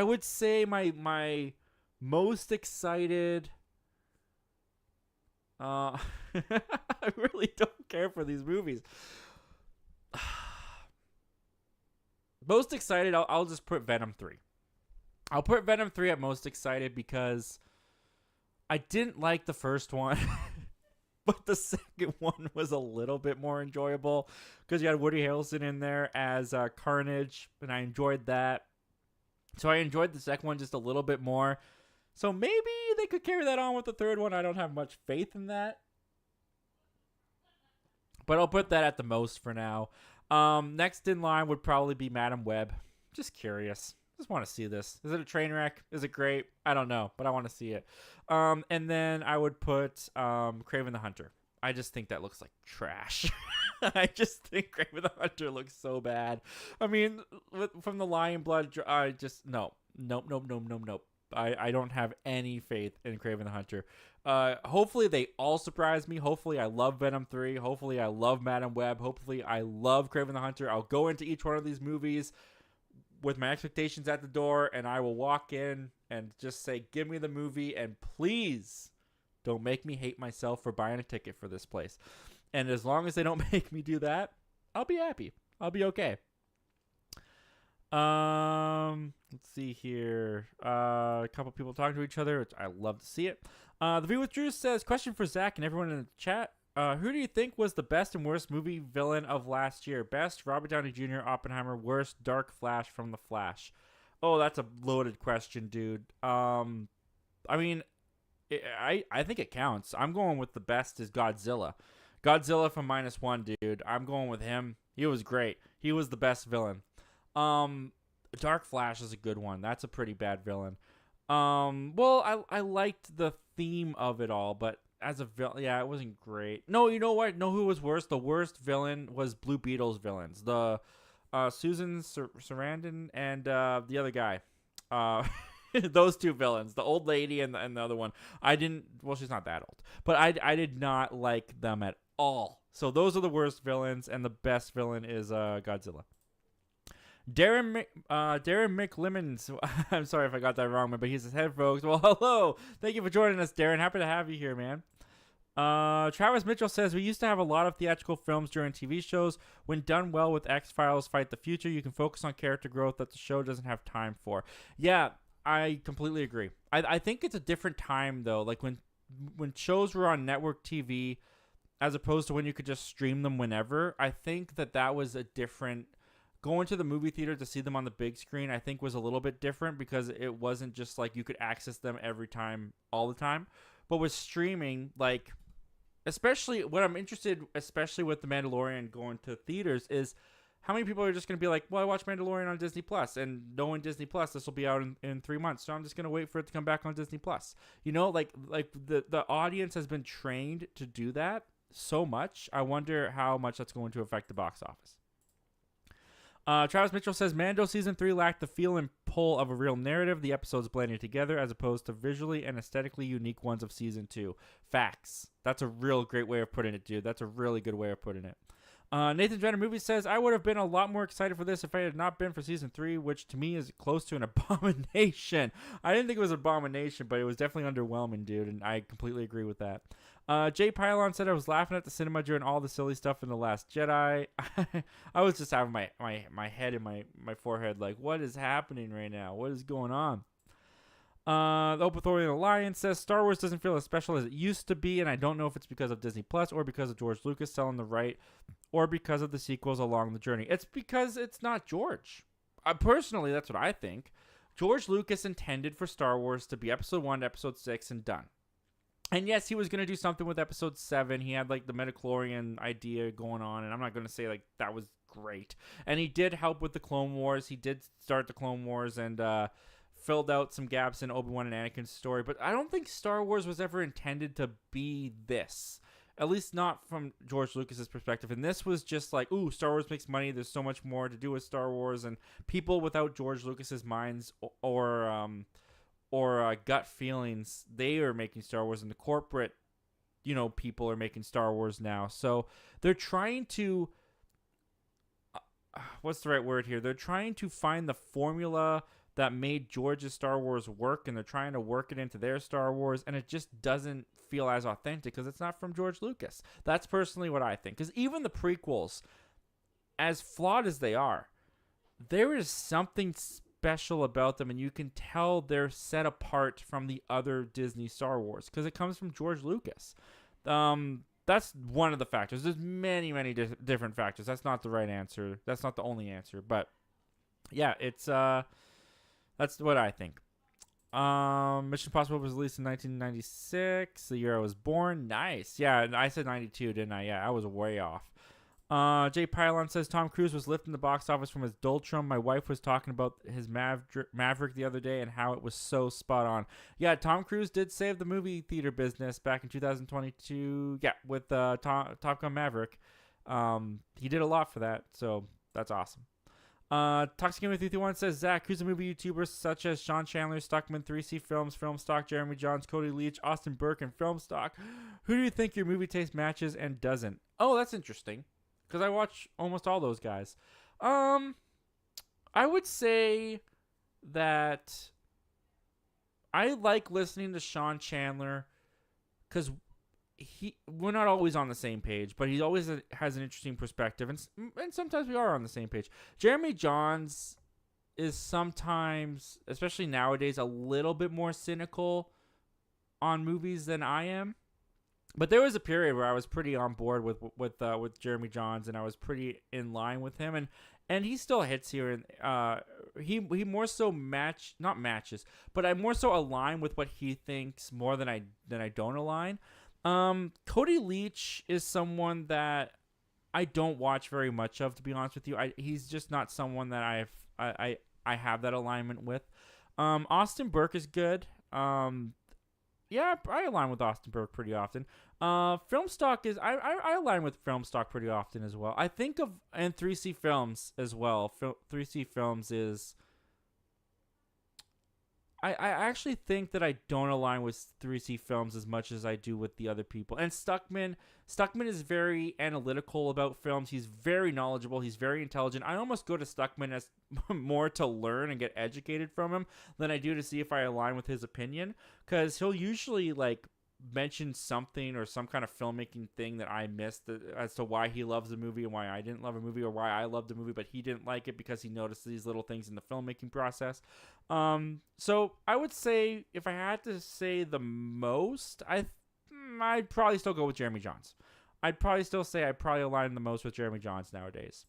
would say my most excited. I really don't care for these movies. Most excited, I'll just put Venom 3. I'll put Venom 3 at most excited because I didn't like the first one, but the second one was a little bit more enjoyable because you had Woody Harrelson in there as Carnage, and I enjoyed that. So I enjoyed the second one just a little bit more. So maybe they could carry that on with the third one. I don't have much faith in that. But I'll put that at the most for now. Next in line would probably be Madam Web. Just curious. Just want to see this. Is it a train wreck? Is it great? I don't know, but I want to see it. And then I would put Kraven the Hunter. I just think that looks like trash. I just think Kraven the Hunter looks so bad. I mean, from the Lion Blood, I just, Nope. I don't have any faith in Kraven the Hunter. Hopefully they all surprise me. Hopefully I love Venom 3. Hopefully I love Madam Web. Hopefully I love Kraven the Hunter. I'll go into each one of these movies with my expectations at the door, and I will walk in and just say, give me the movie, and please don't make me hate myself for buying a ticket for this place. And as long as they don't make me do that, I'll be happy. I'll be okay. Let's see here. A couple people talking to each other, which I love to see it. The View with Drew says, question for Zach and everyone in the chat. Who do you think was the best and worst movie villain of last year? Best, Robert Downey Jr., Oppenheimer. Worst, Dark Flash from The Flash. Oh, that's a loaded question, dude. I mean, I think it counts. I'm going with the best is Godzilla. Godzilla from -1, dude. I'm going with him. He was great. He was the best villain. Dark Flash is a good one. That's a pretty bad villain. Well, I liked the theme of it all, but as a villain, yeah, it wasn't great. No, you know what? No, who was worse? The worst villain was Blue Beetle's villains. The Susan Sarandon and the other guy. Those two villains, the old lady and the other one. Well, she's not that old, but I did not like them at all. So those are the worst villains, and the best villain is Godzilla. Darren McLemmons. I'm sorry if I got that wrong, but he says, "Hey, folks. Well, hello. Thank you for joining us, Darren. Happy to have you here, man." Travis Mitchell says, we used to have a lot of theatrical films during TV shows. When done well with X-Files, Fight the Future, you can focus on character growth that the show doesn't have time for. Yeah, I completely agree. I think it's a different time, though. Like when shows were on network TV as opposed to when you could just stream them whenever, I think that was a different... Going to the movie theater to see them on the big screen, I think, was a little bit different because it wasn't just like you could access them every time, all the time. But with streaming, like, especially what I'm interested, especially with The Mandalorian going to theaters, is how many people are just going to be like, well, I watched Mandalorian on Disney Plus, and knowing Disney Plus, this will be out in 3 months, so I'm just going to wait for it to come back on Disney Plus. You know, like the audience has been trained to do that so much. I wonder how much that's going to affect the box office. Travis Mitchell says, Mando Season 3 lacked the feel and pull of a real narrative. The episodes blended together as opposed to visually and aesthetically unique ones of Season 2. Facts. That's a real great way of putting it, dude. That's a really good way of putting it. Nathan Jenner Movie says, I would have been a lot more excited for this if I had not been for Season 3, which to me is close to an abomination. I didn't think it was an abomination, but it was definitely underwhelming, dude, and I completely agree with that. Jay Pylon said, I was laughing at the cinema during all the silly stuff in The Last Jedi. I was just having my head in my forehead like, what is happening right now? What is going on? The Opethorian Alliance says, Star Wars doesn't feel as special as it used to be, and I don't know if it's because of Disney Plus or because of George Lucas selling the right or because of the sequels along the journey. It's because it's not George. Personally, that's what I think. George Lucas intended for Star Wars to be episode 1 to episode 6 and done. And yes, he was going to do something with episode 7. He had like the midichlorian idea going on, and I'm not going to say like that was great. And he did help with the Clone Wars. He did start the Clone Wars and filled out some gaps in Obi-Wan and Anakin's story. But I don't think Star Wars was ever intended to be this. At least not from George Lucas's perspective. And this was just like, ooh, Star Wars makes money. There's so much more to do with Star Wars. And people without George Lucas's minds or gut feelings, they are making Star Wars, and the corporate, people are making Star Wars now. So they're trying to, what's the right word here? They're trying to find the formula that made George's Star Wars work, and they're trying to work it into their Star Wars, and it just doesn't feel as authentic because it's not from George Lucas. That's personally what I think. Because even the prequels, as flawed as they are, there is something special about them, and you can tell they're set apart from the other Disney Star Wars because it comes from George Lucas. That's one of the factors. There's many, many different factors. That's not the right answer. That's not the only answer. But yeah, it's that's what I think. Mission Impossible was released in 1996, the year I was born. Nice. Yeah, I said 92, didn't I? Yeah, I was way off. Jay Pylon says Tom Cruise was lifting the box office from his Doldrum. My wife was talking about his Maverick the other day and how it was so spot on. Yeah, Tom Cruise did save the movie theater business back in 2022. Yeah, with Top Gun Maverick. He did a lot for that, so that's awesome. Toxic Gamer 331 says, Zach, who's the movie YouTubers such as Sean Chandler, Stuckman, 3C Films, Filmstock, Jeremy Johns, Cody Leach, Austin Burke, and Filmstock? Who do you think your movie taste matches and doesn't? Oh, that's interesting, because I watch almost all those guys. I would say that I like listening to Sean Chandler because we're not always on the same page, but he always has an interesting perspective, and sometimes we are on the same page. Jeremy Johns is sometimes, especially nowadays, a little bit more cynical on movies than I am. But there was a period where I was pretty on board with Jeremy Johns, and I was pretty in line with him, and he still hits here, and he more so not matches, but I more so align with what he thinks more than I don't align. Cody Leach is someone that I don't watch very much of, to be honest with you. He's just not someone that I have that alignment with. Austin Burke is good. Yeah, I align with Austin Burke pretty often. Filmstock is I align with Filmstock pretty often as well. I think of and 3C Films as well. 3C Films is. I actually think that I don't align with 3C Films as much as I do with the other people. And Stuckman is very analytical about films. He's very knowledgeable. He's very intelligent. I almost go to Stuckman as more to learn and get educated from him than I do to see if I align with his opinion. Because he'll usually mention something or some kind of filmmaking thing that I missed as to why he loves the movie and why I didn't love a movie, or why I loved the movie but he didn't like it because he noticed these little things in the filmmaking process. So I would say if I had to say the most, I'd probably still go with Jeremy Johns. I'd probably still say I probably align the most with Jeremy Johns nowadays.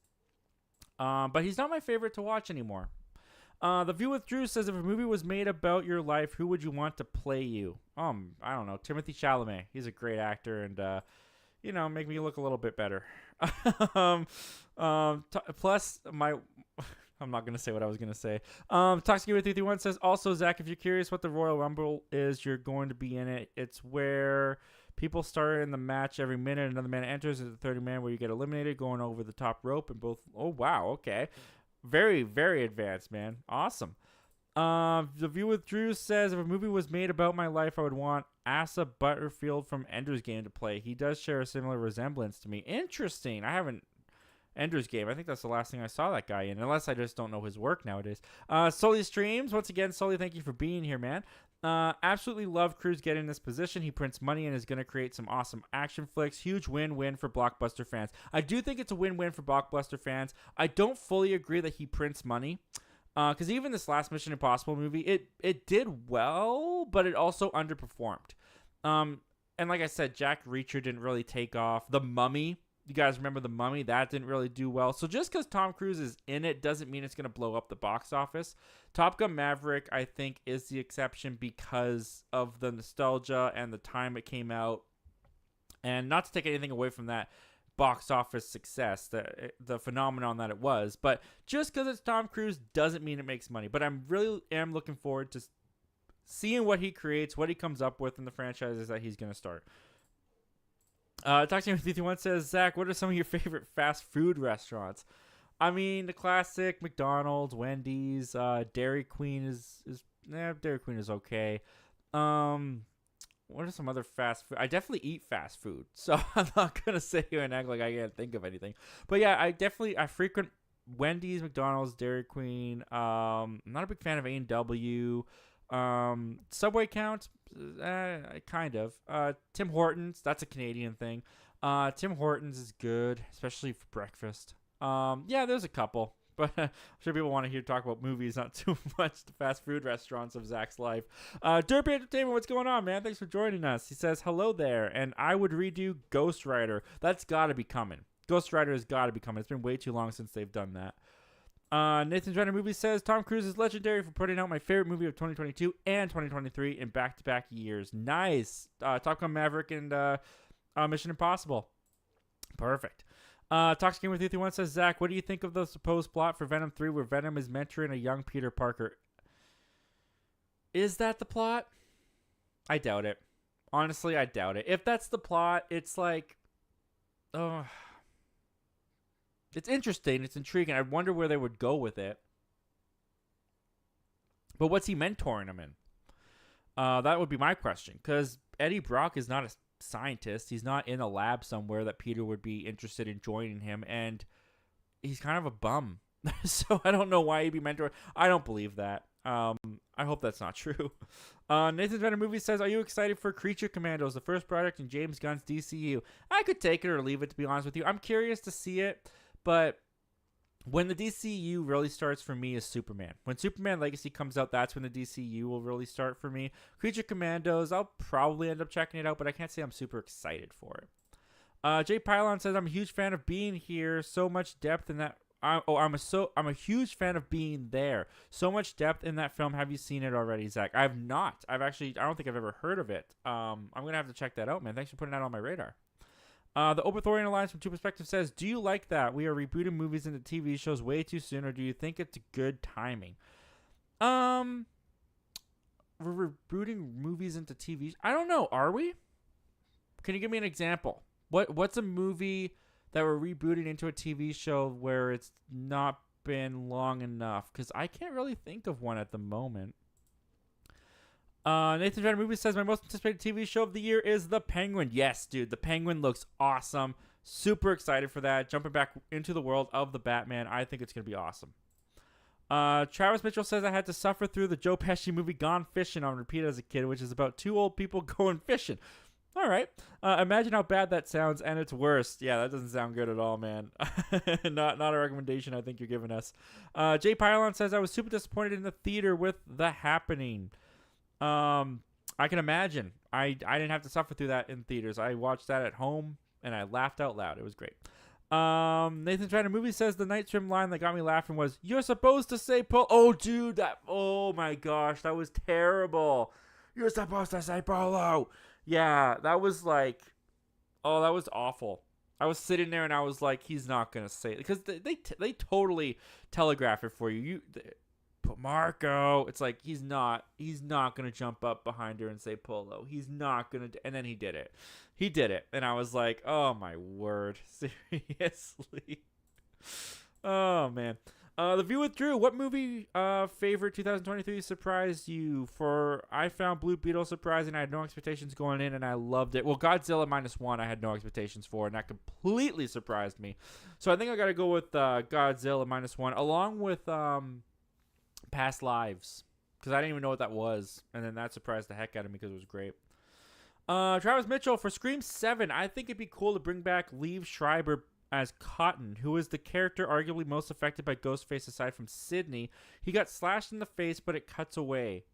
But he's not my favorite to watch anymore. The View with Drew says, if a movie was made about your life, who would you want to play you? I don't know. Timothy Chalamet. He's a great actor, and make me look a little bit better. Plus, I'm not going to say what I was going to say. Toxic Gamer 331 says, also, Zach, if you're curious what the Royal Rumble is, you're going to be in it. It's where people start in the match every minute. Another man enters. It's a 30-man where you get eliminated, going over the top rope, and both. Oh, wow. Okay. Very, very advanced, man. Awesome. The View with Drew says, if a movie was made about my life, I would want Asa Butterfield from Ender's Game to play. He does share a similar resemblance to me. Interesting. I haven't Ender's Game. I think that's the last thing I saw that guy in, unless I just don't know his work nowadays. Sully Streams. Once again, Sully, thank you for being here, man. Absolutely love Cruise getting in this position. He prints money and is going to create some awesome action flicks. Huge win-win for blockbuster fans. I do think it's a win-win for blockbuster fans. I don't fully agree that he prints money. Because even this last Mission Impossible movie, it did well, but it also underperformed. And like I said, Jack Reacher didn't really take off. The Mummy You guys remember The Mummy? That didn't really do well. So just because Tom Cruise is in it doesn't mean it's going to blow up the box office. Top Gun Maverick, I think, is the exception because of the nostalgia and the time it came out. And not to take anything away from that box office success, the phenomenon that it was. But just because it's Tom Cruise doesn't mean it makes money. But I'm really am looking forward to seeing what he creates, what he comes up with in the franchises that he's going to start. Talking with 51 says, Zach, what are some of your favorite fast food restaurants? I mean, the classic McDonald's, Wendy's, Dairy Queen Dairy Queen is okay. What are some other fast food? I definitely eat fast food, so I'm not gonna sit here and act like I can't think of anything. But yeah, I frequent Wendy's, McDonald's, Dairy Queen. I'm not a big fan of A&W. Subway count, kind of. Tim Hortons, that's a Canadian thing. Tim Hortons is good, especially for breakfast. Yeah, there's a couple, but I'm sure people want to hear talk about movies, not too much the fast food restaurants of Zach's life. Derpy Entertainment, what's going on, man? Thanks for joining us. He says, hello there, and I would redo Ghost Rider. That's got to be coming. Ghost Rider has got to be coming. It's been way too long since they've done that. Nathan's Random Movie says, Tom Cruise is legendary for putting out my favorite movie of 2022 and 2023 in back-to-back years. Nice. Top Gun Maverick and Mission Impossible. Perfect. Toxic Game with 51 says, Zach, what do you think of the supposed plot for Venom 3 where Venom is mentoring a young Peter Parker? Is that the plot? I doubt it. Honestly, I doubt it. If that's the plot, it's like... Oh... It's interesting. It's intriguing. I wonder where they would go with it. But what's he mentoring him in? That would be my question. Because Eddie Brock is not a scientist. He's not in a lab somewhere that Peter would be interested in joining him. And he's kind of a bum. So I don't know why he'd be mentoring. I don't believe that. I hope that's not true. Nathan's Random Movie says, are you excited for Creature Commandos, the first project in James Gunn's DCU? I could take it or leave it, to be honest with you. I'm curious to see it. But when the DCU really starts for me is Superman. When Superman Legacy comes out, that's when the DCU will really start for me. Creature Commandos, I'll probably end up checking it out, but I can't say I'm super excited for it. Jay Pylon says, I'm a huge fan of being here. So much depth in that. I'm a huge fan of being there. So much depth in that film. Have you seen it already, Zach? I have not. I don't think I've ever heard of it. I'm going to have to check that out, man. Thanks for putting that on my radar. The Oberthorian Alliance from Two Perspectives says, do you like that we are rebooting movies into TV shows way too soon, or do you think it's good timing? We're rebooting movies into TV. I don't know. Are we? Can you give me an example? What's a movie that we're rebooting into a TV show where it's not been long enough? Because I can't really think of one at the moment. Nathan Random Movie says, my most anticipated TV show of the year is The Penguin. Yes, dude, The Penguin looks awesome. Super excited for that. Jumping back into the world of the Batman. I think it's going to be awesome. Travis Mitchell says, I had to suffer through the Joe Pesci movie Gone Fishing on repeat as a kid, which is about two old people going fishing. All right. Imagine how bad that sounds, and it's worse. Yeah, that doesn't sound good at all, man. Not a recommendation I think you're giving us. Jay Pylon says, I was super disappointed in the theater with The Happening. I can imagine. I didn't have to suffer through that in theaters. I watched that at home, and I laughed out loud. It was great. Nathan's Random Movie says, the night swim line that got me laughing was, you're supposed to say Polo. Oh, dude, oh my gosh, that was terrible. You're supposed to say Polo. Yeah, that was like, oh, that was awful. I was sitting there, and I was like, he's not going to say it. Because they totally telegraph it for you. But Marco, it's like he's not gonna jump up behind her and say Polo. He's not gonna, and then he did it, and I was like, oh my word, seriously. Oh man. The View with Drew, what movie favorite 2023 surprised you? I found Blue Beetle surprising. I had no expectations going in, and I loved it. Well, Godzilla -1 I had no expectations for, and that completely surprised me. So I think I gotta go with Godzilla -1 along with Past Lives, because I didn't even know what that was, and then that surprised the heck out of me because it was great. Travis Mitchell, for Scream 7, I think it'd be cool to bring back Liev Schreiber as Cotton, who is the character arguably most affected by Ghostface aside from Sidney. He got slashed in the face, but it cuts away.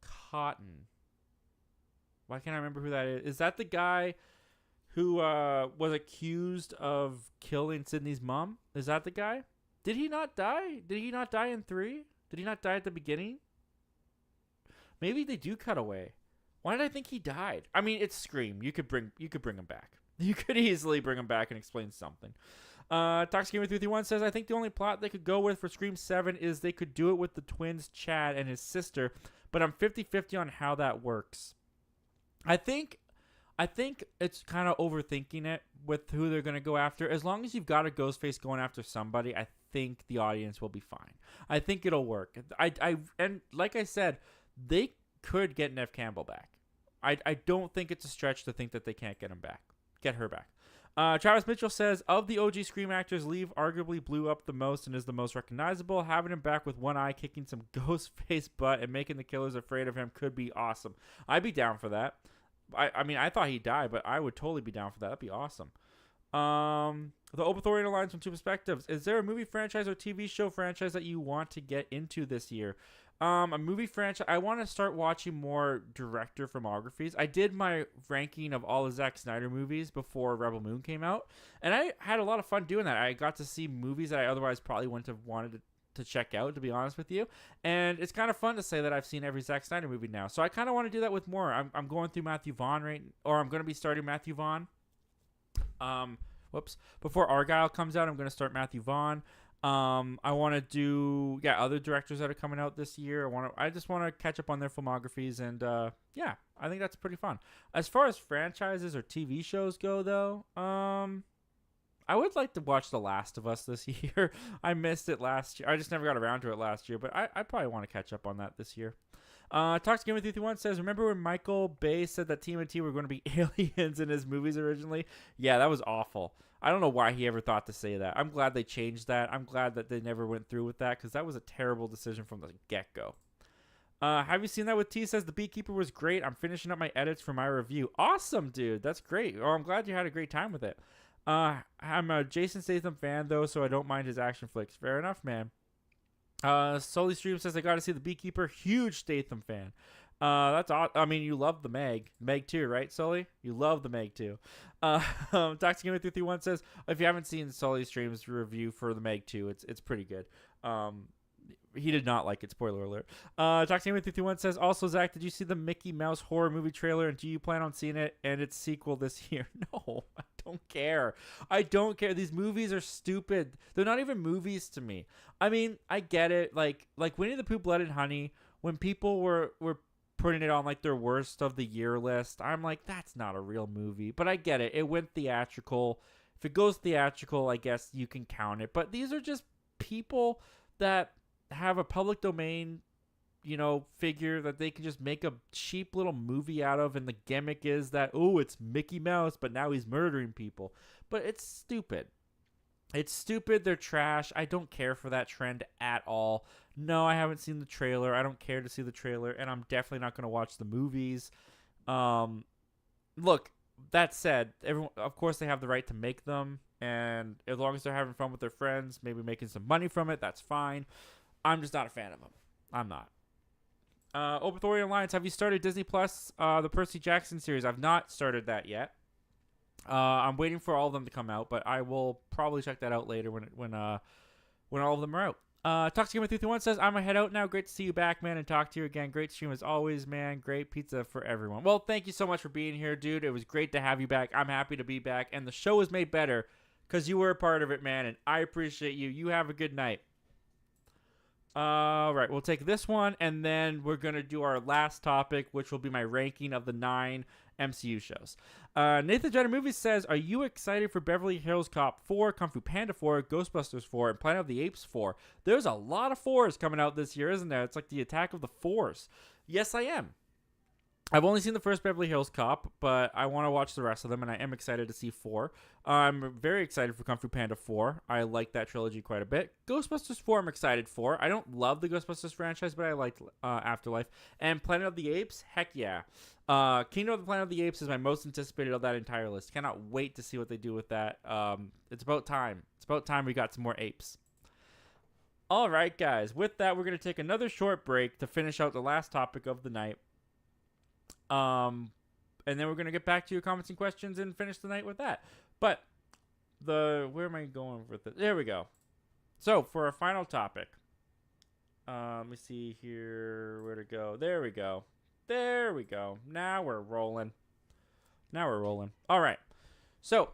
Cotton. Why can't I remember who that is? Is that the guy who was accused of killing Sydney's mom. Is that the guy? Did he not die? Did he not die in 3? Did he not die at the beginning? Maybe they do cut away. Why did I think he died? I mean, it's Scream. You could bring him back. You could easily bring him back and explain something. Toxic Gamer 331 says, I think the only plot they could go with for Scream 7 is they could do it with the twins Chad and his sister, but I'm 50-50 on how that works. I think it's kind of overthinking it with who they're going to go after. As long as you've got a Ghostface going after somebody, I think the audience will be fine. I think it'll work. And like I said, they could get Neve Campbell back. I don't think it's a stretch to think that they can't get her back. Travis Mitchell says, of the OG Scream actors, Lee arguably blew up the most and is the most recognizable. Having him back with one eye, kicking some Ghostface butt, and making the killers afraid of him could be awesome. I'd be down for that. I mean, I thought he died, but I would totally be down for that. That'd be awesome. The Obithorian Alliance from two perspectives. Is there a movie franchise or TV show franchise that you want to get into this year? A movie franchise. I want to start watching more director filmographies. I did my ranking of all the Zack Snyder movies before Rebel Moon came out, and I had a lot of fun doing that. I got to see movies that I otherwise probably wouldn't have wanted to check out, to be honest with you, and it's kind of fun to say that I've seen every Zack Snyder movie now. So I kind of want to do that with more. I'm going through Matthew Vaughn I'm going to be starting Matthew Vaughn. Before Argyle comes out, I'm going to start Matthew Vaughn. I want to do other directors that are coming out this year. I just want to catch up on their filmographies, and I think that's pretty fun. As far as franchises or TV shows go, though, I would like to watch The Last of Us this year. I missed it last year. I just never got around to it last year, but I probably want to catch up on that this year. Toxic Gamer 331 says, remember when Michael Bay said that TMNT were going to be aliens in his movies originally? Yeah, that was awful. I don't know why he ever thought to say that. I'm glad they changed that. I'm glad that they never went through with that, because that was a terrible decision from the get-go. Have you seen that with T? Says, The Beekeeper was great. I'm finishing up my edits for my review. Awesome, dude. That's great. Oh, I'm glad you had a great time with it. I'm a Jason Statham fan, though, so I don't mind his action flicks. Fair enough, man. Sully Stream says, I got to see The Beekeeper. Huge Statham fan. That's awesome. I mean, you love the Meg 2, right, Sully? You love the Meg 2. Toxic Gamer 331 says, if you haven't seen Sully Stream's review for the Meg 2, it's pretty good. He did not like it. Spoiler alert. Toxic Gamer 331 says, also, Zach, did you see the Mickey Mouse horror movie trailer, and do you plan on seeing it and its sequel this year? No, I don't care. I don't care. These movies are stupid. They're not even movies to me. I mean, I get it. Like Winnie the Pooh, Blood and Honey, when people were putting it on like their worst of the year list, I'm like, that's not a real movie. But I get it. It went theatrical. If it goes theatrical, I guess you can count it. But these are just people that have a public domain, figure that they can just make a cheap little movie out of, and the gimmick is that, oh, it's Mickey Mouse, but now he's murdering people. But it's stupid. It's stupid. They're trash. I don't care for that trend at all. No, I haven't seen the trailer. I don't care to see the trailer, and I'm definitely not going to watch the movies. Look, that said, everyone, of course, they have the right to make them, and as long as they're having fun with their friends, maybe making some money from it, that's fine. I'm just not a fan of them. I'm not. Obithorian Alliance, have you started Disney Plus, the Percy Jackson series? I've not started that yet. I'm waiting for all of them to come out, but I will probably check that out later when all of them are out. Toxic Gamer 331 says, I'm gonna head out now. Great to see you back, man, and talk to you again. Great stream as always, man. Great pizza for everyone. Well, thank you so much for being here, dude. It was great to have you back. I'm happy to be back, and the show was made better because you were a part of it, man, and I appreciate you. You have a good night. All right, we'll take this one, and then we're going to do our last topic, which will be my ranking of the 9 MCU shows. Nathan Jenner Movies says, are you excited for Beverly Hills Cop 4, Kung Fu Panda 4, Ghostbusters 4, and Planet of the Apes 4? There's a lot of 4s coming out this year, isn't there? It's like the attack of the 4s. Yes, I am. I've only seen the first Beverly Hills Cop, but I want to watch the rest of them, and I am excited to see 4. I'm very excited for Kung Fu Panda 4. I like that trilogy quite a bit. Ghostbusters 4 I'm excited for. I don't love the Ghostbusters franchise, but I liked Afterlife. And Planet of the Apes, heck yeah. Kingdom of the Planet of the Apes is my most anticipated of that entire list. Cannot wait to see what they do with that. It's about time. It's about time we got some more apes. All right, guys. With that, we're going to take another short break to finish out the last topic of the night. And then we're going to get back to your comments and questions and finish the night with that. But where am I going with it? There we go. So for our final topic, let me see here where to go. There we go. There we go. Now we're rolling. All right. So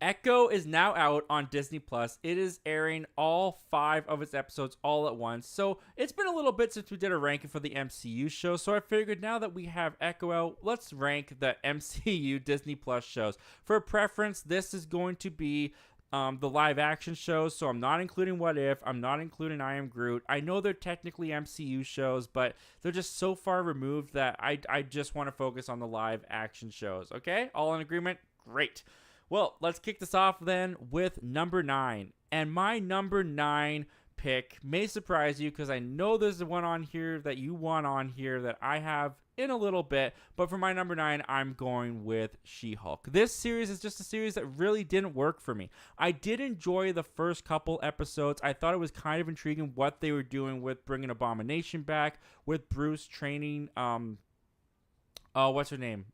Echo is now out on Disney Plus. It is airing all 5 of its episodes all at once. So it's been a little bit since we did a ranking for the MCU show. So I figured now that we have Echo out, let's rank the MCU Disney Plus shows. For preference, this is going to be the live action shows. So I'm not including What If. I'm not including I Am Groot. I know they're technically MCU shows, but they're just so far removed that I just want to focus on the live action shows. Okay? All in agreement? Great. Well, let's kick this off then with number 9. And my number 9 pick may surprise you because I know there's the one on here that you want on here that I have in a little bit. But for my number 9, I'm going with She-Hulk. This series is just a series that really didn't work for me. I did enjoy the first couple episodes. I thought it was kind of intriguing what they were doing with bringing Abomination back, with Bruce training, what's her name?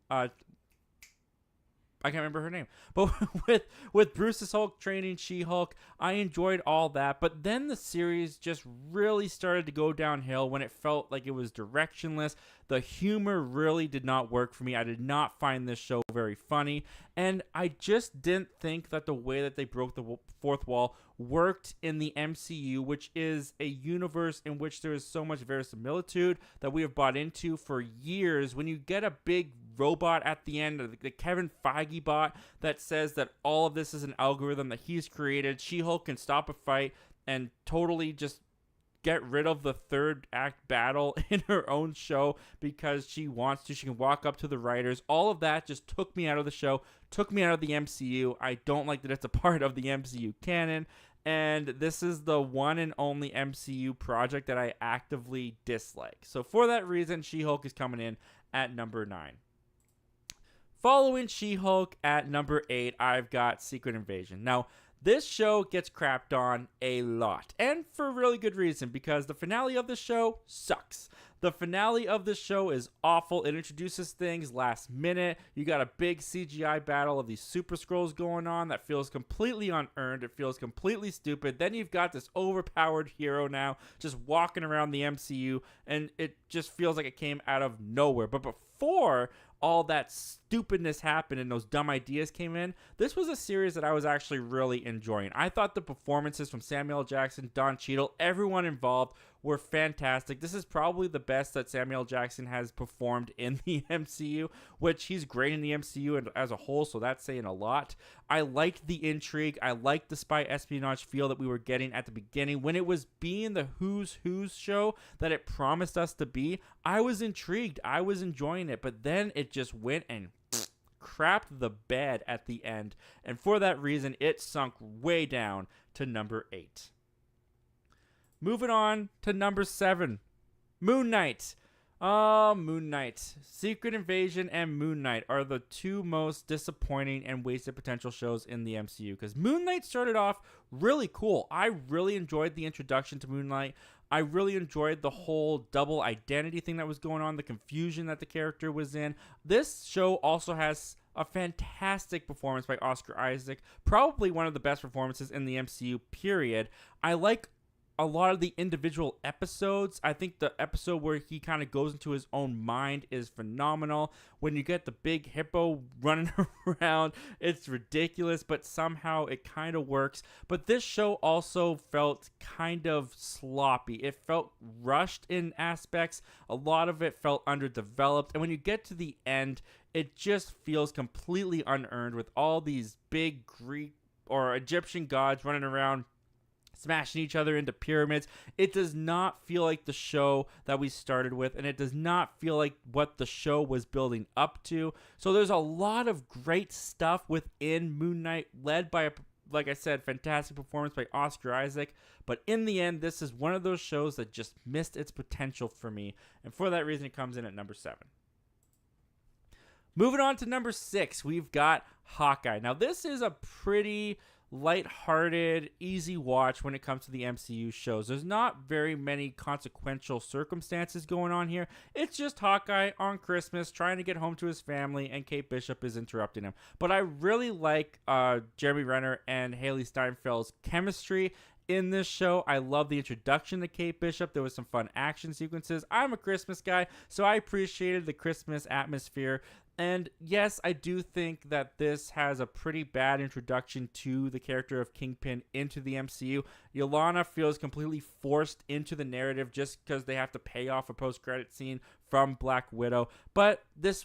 I can't remember her name, but with Bruce's Hulk training She-Hulk, I enjoyed all that. But then the series just really started to go downhill when it felt like it was directionless. The humor really did not work for me. I did not find this show very funny, and I just didn't think that the way that they broke the fourth wall worked in the MCU, which is a universe in which there is so much verisimilitude that we have bought into for years. When you get a big robot at the end, the Kevin Feige bot that says that all of this is an algorithm that he's created, She-Hulk can stop a fight and totally just get rid of the third act battle in her own show because she wants to. She can walk up to the writers. All of that just took me out of the show, took me out of the MCU. I don't like that it's a part of the MCU canon. And this is the one and only MCU project that I actively dislike. So for that reason, She-Hulk is coming in at number 9. Following She-Hulk at number 8, I've got Secret Invasion. Now, this show gets crapped on a lot, and for really good reason, because the finale of the show sucks. The finale of the show is awful. It introduces things last minute. You got a big CGI battle of these Super Skrulls going on that feels completely unearned. It feels completely stupid. Then you've got this overpowered hero now just walking around the MCU, and it just feels like it came out of nowhere. But before all that stupidness happened and those dumb ideas came in, this was a series that I was actually really enjoying. I thought the performances from Samuel L. Jackson, Don Cheadle, everyone involved were fantastic. This is probably the best that Samuel L. Jackson has performed in the MCU, which he's great in the MCU and as a whole, so that's saying a lot. I liked the intrigue. I liked the spy espionage feel that we were getting at the beginning. When it was being the Who's show that it promised us to be, I was intrigued. I was enjoying it, but then it just went and crapped the bed at the end, and for that reason, it sunk way down to number 8. Moving on to number 7, Moon Knight. Moon Knight. Secret Invasion and Moon Knight are the two most disappointing and wasted potential shows in the MCU, because Moon Knight started off really cool. I really enjoyed the introduction to Moon Knight. I really enjoyed the whole double identity thing that was going on, the confusion that the character was in. This show also has a fantastic performance by Oscar Isaac, probably one of the best performances in the MCU, period. I like a lot of the individual episodes. I think the episode where he kind of goes into his own mind is phenomenal. When you get the big hippo running around, it's ridiculous, but somehow it kind of works. But this show also felt kind of sloppy. It felt rushed in aspects. A lot of it felt underdeveloped. And when you get to the end, it just feels completely unearned with all these big Greek or Egyptian gods running around smashing each other into pyramids. It does not feel like the show that we started with, and it does not feel like what the show was building up to. So there's a lot of great stuff within Moon Knight, led by, like I said, fantastic performance by Oscar Isaac. But in the end, this is one of those shows that just missed its potential for me, and for that reason, it comes in at number 7. Moving on to number 6, we've got Hawkeye. Now, this is a pretty lighthearted, easy watch when it comes to the MCU shows. There's not very many consequential circumstances going on here. It's just Hawkeye on Christmas trying to get home to his family, and Kate Bishop is interrupting him. But I really like Jeremy Renner and Haley Steinfeld's chemistry in this show. I love the introduction to Kate Bishop. There was some fun action sequences. I'm a Christmas guy, so I appreciated the Christmas atmosphere. And yes, I do think that this has a pretty bad introduction to the character of Kingpin into the MCU. Yelena feels completely forced into the narrative just because they have to pay off a post-credit scene from Black Widow. But this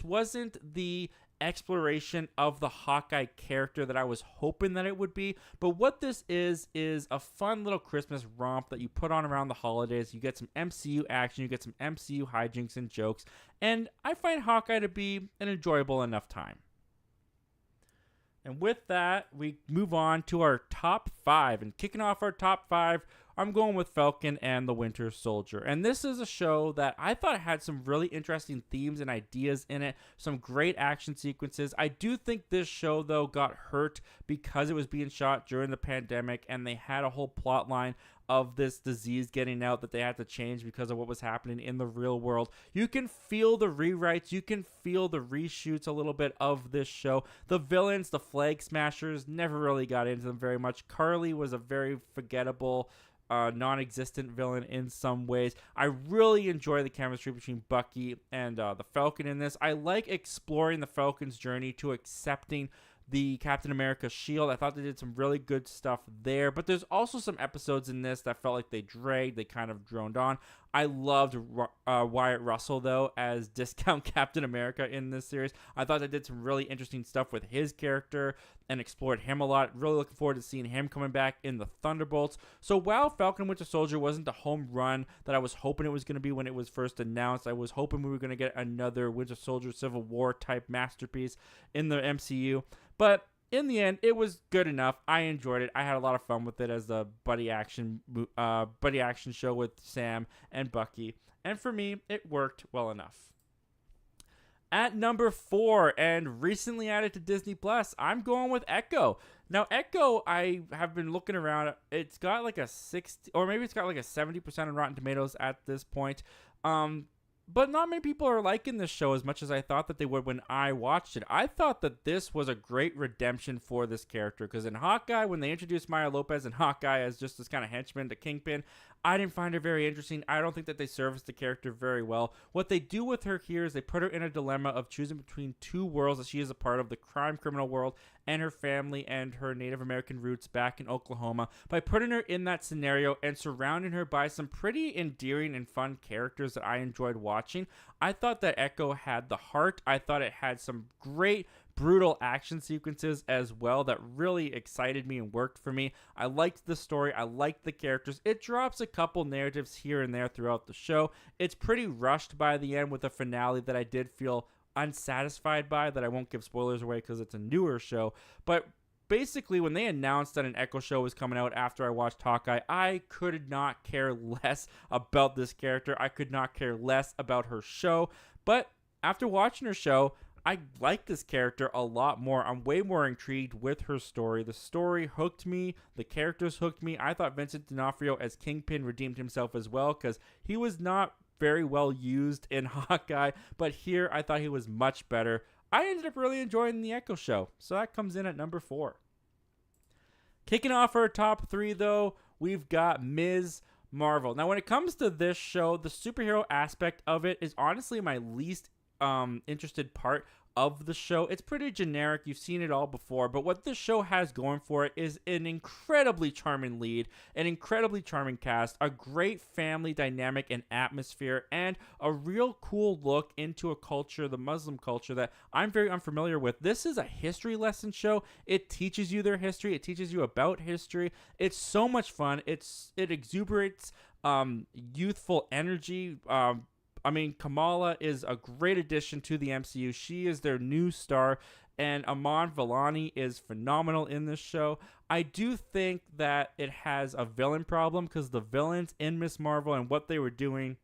wasn't the exploration of the Hawkeye character that I was hoping that it would be. But what this is a fun little Christmas romp that you put on around the holidays. You get some MCU action, you get some MCU hijinks and jokes, and I find Hawkeye to be an enjoyable enough time. And with that, we move on to our top 5. And kicking off our top 5, I'm going with Falcon and the Winter Soldier. And this is a show that I thought had some really interesting themes and ideas in it, some great action sequences. I do think this show, though, got hurt because it was being shot during the pandemic, and they had a whole plot line of this disease getting out that they had to change because of what was happening in the real world. You can feel the rewrites, you can feel the reshoots a little bit of this show. The villains, the Flag Smashers, never really got into them very much. Carly was a very forgettable, non-existent villain in some ways. I really enjoy the chemistry between Bucky and the Falcon in this. I like exploring the Falcon's journey to accepting the Captain America shield. I thought they did some really good stuff there, but there's also some episodes in this that felt like they dragged, they kind of droned on. I loved Wyatt Russell, though, as Discount Captain America in this series. I thought they did some really interesting stuff with his character and explored him a lot. Really looking forward to seeing him coming back in the Thunderbolts. So while Falcon Winter Soldier wasn't the home run that I was hoping it was going to be when it was first announced, I was hoping we were going to get another Winter Soldier Civil War type masterpiece in the MCU. But in the end, it was good enough. I enjoyed it. I had a lot of fun with it as the buddy action show with Sam and Bucky. And for me, it worked well enough. At number 4, and recently added to Disney Plus, I'm going with Echo. Now, Echo, I have been looking around. It's got like a 60, or maybe it's got like a 70% on Rotten Tomatoes at this point. But not many people are liking this show as much as I thought that they would when I watched it. I thought that this was a great redemption for this character, because in Hawkeye, when they introduced Maya Lopez and Hawkeye as just this kind of henchman to Kingpin, I didn't find her very interesting. I don't think that they serviced the character very well. What they do with her here is they put her in a dilemma of choosing between two worlds that she is a part of, the crime criminal world and her family and her Native American roots back in Oklahoma, by putting her in that scenario and surrounding her by some pretty endearing and fun characters that I enjoyed watching. I thought that Echo had the heart. I thought it had some great brutal action sequences as well that really excited me and worked for me. I liked the story. I liked the characters. It drops a couple narratives here and there throughout the show. It's pretty rushed by the end with a finale that I did feel unsatisfied by, that I won't give spoilers away because it's a newer show. But basically, when they announced that an Echo show was coming out after I watched Hawkeye, I could not care less about this character. I could not care less about her show. But after watching her show, I like this character a lot more. I'm way more intrigued with her story. The story hooked me. The characters hooked me. I thought Vincent D'Onofrio as Kingpin redeemed himself as well, because he was not very well used in Hawkeye, but here I thought he was much better. I ended up really enjoying the Echo show, so that comes in at number 4. Kicking off our top 3, though, we've got Ms. Marvel. Now, when it comes to this show, the superhero aspect of it is honestly my least interested part of the show. It's pretty generic. You've seen it all before, but what this show has going for it is an incredibly charming lead, an incredibly charming cast, a great family dynamic and atmosphere, and a real cool look into a culture, the Muslim culture, that I'm very unfamiliar with. This is a history lesson show. It teaches you their history. It teaches you about history. It's so much fun. It exuberates youthful energy. I mean, Kamala is a great addition to the MCU. She is their new star, and Iman Vellani is phenomenal in this show. I do think that it has a villain problem, because the villains in Ms. Marvel and what they were doing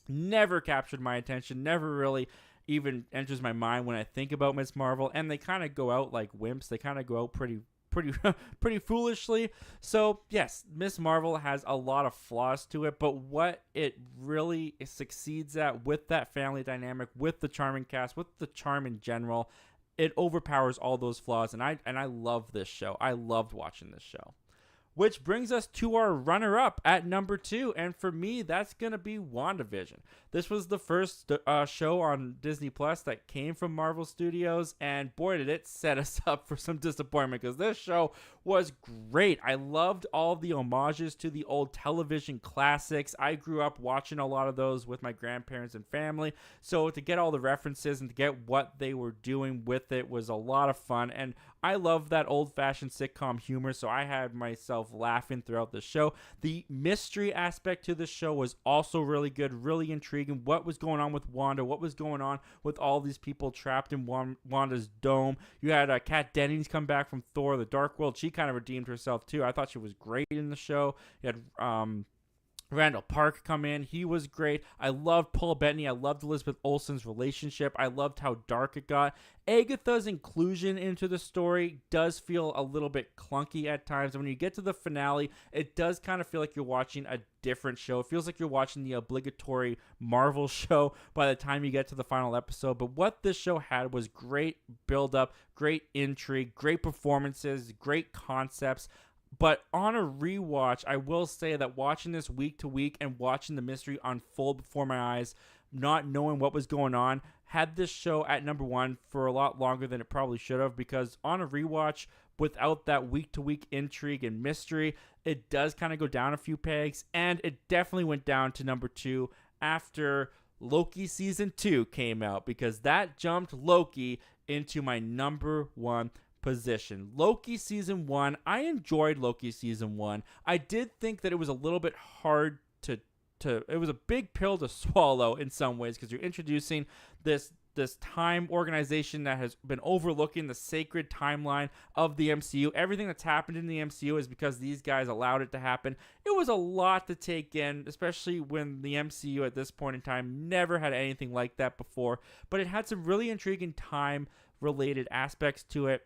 never captured my attention, never really even enters my mind when I think about Ms. Marvel, and they kind of go out like wimps. They kind of go out pretty pretty pretty foolishly. So yes, Miss Marvel has a lot of flaws to it, but what it really succeeds at with that family dynamic, with the charming cast, with the charm in general, it overpowers all those flaws. And I love this show. I loved watching this show. Which brings us to our runner-up at number 2. And for me, that's going to be WandaVision. This was the first show on Disney Plus that came from Marvel Studios. And boy, did it set us up for some disappointment, because this show was great. I loved all of the homages to the old television classics. I grew up watching a lot of those with my grandparents and family. So to get all the references and to get what they were doing with it was a lot of fun. And I love that old-fashioned sitcom humor, so I had myself laughing throughout the show. The mystery aspect to the show was also really good, really intriguing. What was going on with Wanda? What was going on with all these people trapped in Wanda's dome? You had Kat Dennings come back from Thor: The Dark World. She kind of redeemed herself, too. I thought she was great in the show. You had Randall Park come in. He was great. I loved Paul Bettany. I loved Elizabeth Olsen's relationship. I loved how dark it got. Agatha's inclusion into the story does feel a little bit clunky at times. And when you get to the finale, it does kind of feel like you're watching a different show. It feels like you're watching the obligatory Marvel show by the time you get to the final episode. But what this show had was great build-up, great intrigue, great performances, great concepts. But on a rewatch, I will say that watching this week to week and watching the mystery unfold before my eyes, not knowing what was going on, had this show at number 1 for a lot longer than it probably should have, because on a rewatch, without that week to week intrigue and mystery, it does kind of go down a few pegs, and it definitely went down to number 2 after Loki season 2 came out, because that jumped Loki into my number 1 position. Loki season 1, I enjoyed Loki season 1. I did think that it was a little bit hard to it was a big pill to swallow in some ways, because you're introducing this time organization that has been overlooking the sacred timeline of the MCU. Everything that's happened in the MCU is because these guys allowed it to happen. It was a lot to take in, especially when the MCU at this point in time never had anything like that before. But it had some really intriguing time-related aspects to it.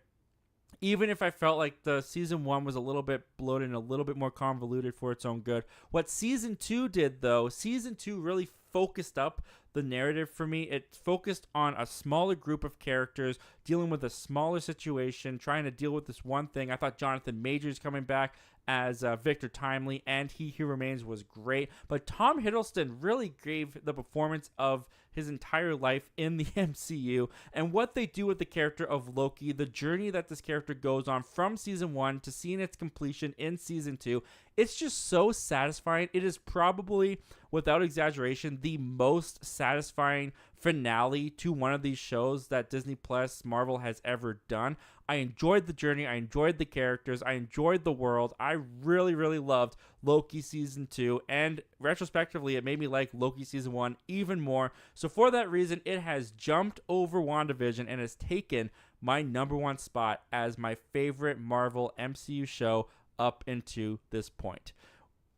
Even if I felt like the season 1 was a little bit bloated and a little bit more convoluted for its own good. What season 2 did, though, season 2 really focused up the narrative for me. It focused on a smaller group of characters dealing with a smaller situation, trying to deal with this one thing. I thought Jonathan Majors coming back as Victor Timely and He Who Remains was great. But Tom Hiddleston really gave the performance of his entire life in the MCU, and what they do with the character of Loki, the journey that this character goes on from season 1 to seeing its completion in season 2, it's just so satisfying. It is probably, without exaggeration, the most satisfying finale to one of these shows that Disney Plus Marvel has ever done. I enjoyed the journey. I enjoyed the characters. I enjoyed the world. I really, really loved Loki season 2, and retrospectively, it made me like Loki season 1 even more. So for that reason, it has jumped over WandaVision and has taken my number 1 spot as my favorite Marvel MCU show up into this point.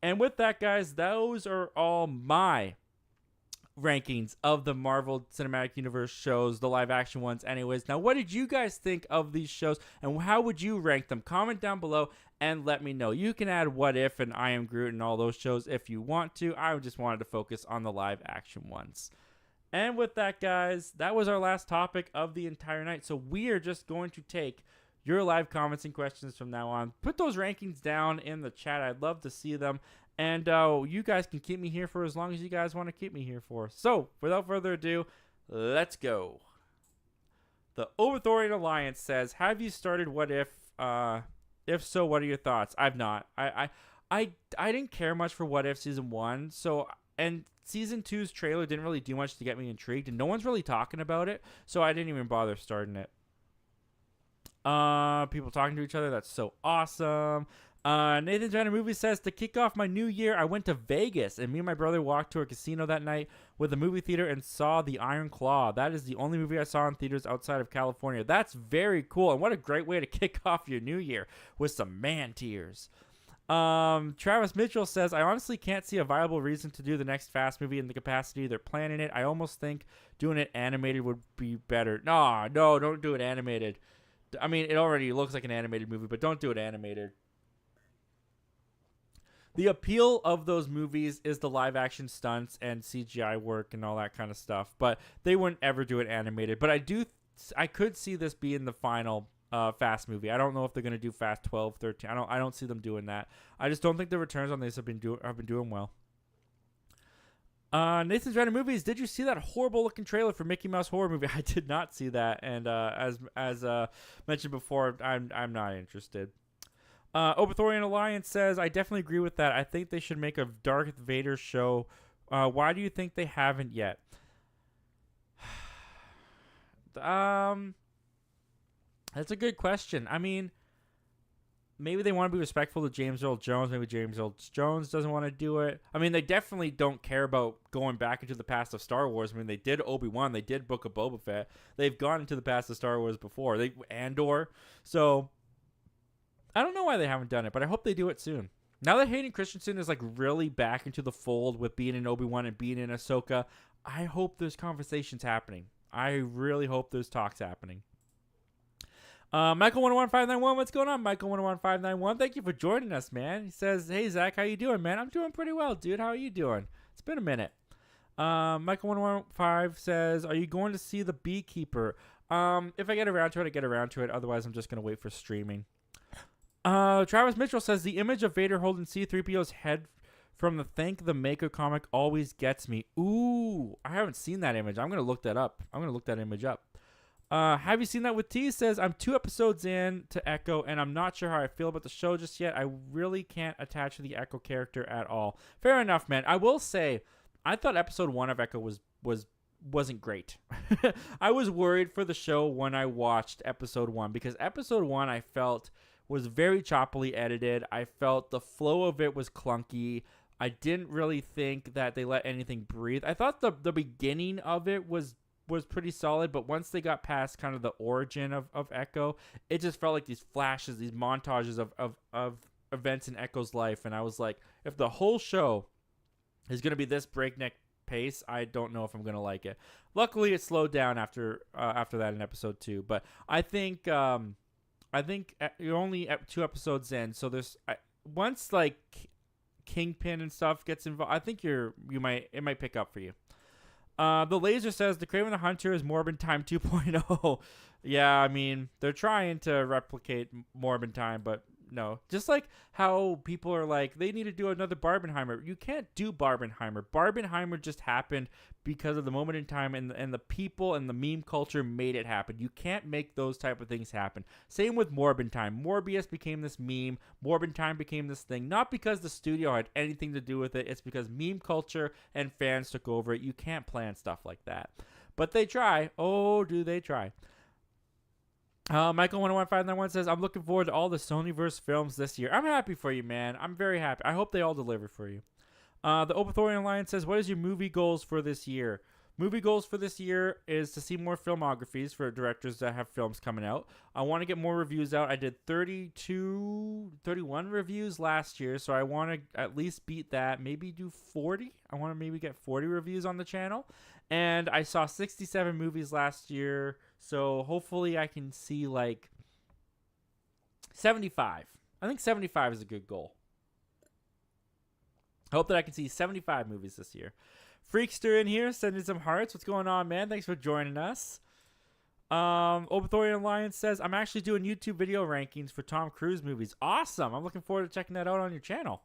And with that, guys, those are all my rankings of the Marvel Cinematic Universe shows, the live action ones anyways. Now, what did you guys think of these shows, and how would you rank them? Comment down below and let me know. You can add What If and I Am Groot and all those shows if you want to. I just wanted to focus on the live action ones. And with that, guys, that was our last topic of the entire night. So we are just going to take your live comments and questions from now on. Put those rankings down in the chat. I'd love to see them. And you guys can keep me here for as long as you guys want to keep me here for. So, without further ado, let's go. The Overthorian Alliance says, have you started What If? If so, what are your thoughts? I've not. I didn't care much for What If Season 1. So, and Season 2's trailer didn't really do much to get me intrigued. And no one's really talking about it. So, I didn't even bother starting it. People talking to each other. That's so awesome. Nathan Jenner Movie says, to kick off my new year, I went to Vegas, and me and my brother walked to a casino that night with a movie theater and saw The Iron Claw. That is the only movie I saw in theaters outside of California. That's very cool, and what a great way to kick off your new year with some man tears. Travis Mitchell says, I honestly can't see a viable reason to do the next Fast movie in the capacity they're planning it. I almost think doing it animated would be better. No, don't do it animated. I mean, it already looks like an animated movie, but don't do it animated. The appeal of those movies is the live action stunts and CGI work and all that kind of stuff, but they wouldn't ever do it animated. But I could see this being the final Fast movie. I don't know if they're going to do Fast 12, 13. I don't see them doing that. I just don't think the returns on this have been doing well. Nathan's Random Movies. Did you see that horrible looking trailer for Mickey Mouse Horror Movie? I did not see that, and as mentioned before, I'm not interested. Oberthorian Alliance says, I definitely agree with that. I think they should make a Darth Vader show. Why do you think they haven't yet? That's a good question. I mean, maybe they want to be respectful to James Earl Jones. Maybe James Earl Jones doesn't want to do it. I mean, they definitely don't care about going back into the past of Star Wars. I mean, they did Obi-Wan. They did Book of Boba Fett. They've gone into the past of Star Wars before. Andor. So I don't know why they haven't done it, but I hope they do it soon. Now that Hayden Christensen is like really back into the fold with being in Obi-Wan and being in Ahsoka, I hope there's conversations happening. I really hope there's talks happening. Michael 101591, what's going on, Michael 101591? Thank you for joining us, man. He says, hey Zach, how you doing, man? I'm doing pretty well, dude. How are you doing? It's been a minute. Michael 115 says, are you going to see The Beekeeper? If I get around to it, I get around to it. Otherwise, I'm just gonna wait for streaming. Travis Mitchell says, the image of Vader holding C-3PO's head from the Thank the Maker comic always gets me. Ooh, I haven't seen that image. I'm gonna look that up. I'm gonna look that image up. Have you seen that with T? Says, I'm 2 episodes in to Echo, and I'm not sure how I feel about the show just yet. I really can't attach to the Echo character at all. Fair enough, man. I will say, I thought episode 1 of Echo wasn't great. I was worried for the show when I watched episode 1, because episode 1 I felt was very choppily edited. I felt the flow of it was clunky. I didn't really think that they let anything breathe. I thought the beginning of it was pretty solid, but once they got past kind of the origin of Echo, it just felt like these flashes, these montages of events in Echo's life, and I was like, if the whole show is going to be this breakneck pace, I don't know if I'm going to like it. Luckily, it slowed down after that in episode 2, but I think you're only at 2 episodes in, so there's once like Kingpin and stuff gets involved, I think it might pick up for you. The Laser says, the Kraven the Hunter is Morbid Time 2.0. Yeah, I mean, they're trying to replicate Morbid Time, but no. Just like how people are like, they need to do another Barbenheimer. You can't do Barbenheimer. Barbenheimer just happened because of the moment in time, and the people and the meme culture made it happen. You can't make those type of things happen. Same with Morbid Time. Morbius became this meme. Morbid Time became this thing. Not because the studio had anything to do with it. It's because meme culture and fans took over it. You can't plan stuff like that. But they try. Oh, do they try. Michael 101591 says, I'm looking forward to all the Sonyverse films this year. I'm happy for you, man. I'm very happy. I hope they all deliver for you. The Oberthorian Alliance says, what is your movie goals for this year? Movie goals for this year is to see more filmographies for directors that have films coming out. I want to get more reviews out. I did 31 reviews last year, so I want to at least beat that. Maybe do 40. I want to maybe get 40 reviews on the channel. And I saw 67 movies last year, so hopefully I can see like 75. I think 75 is a good goal. I hope that I can see 75 movies this year. Freakster in here, sending some hearts. What's going on, man? Thanks for joining us. Oberthorian Alliance says, I'm actually doing YouTube video rankings for Tom Cruise movies. Awesome. I'm looking forward to checking that out on your channel.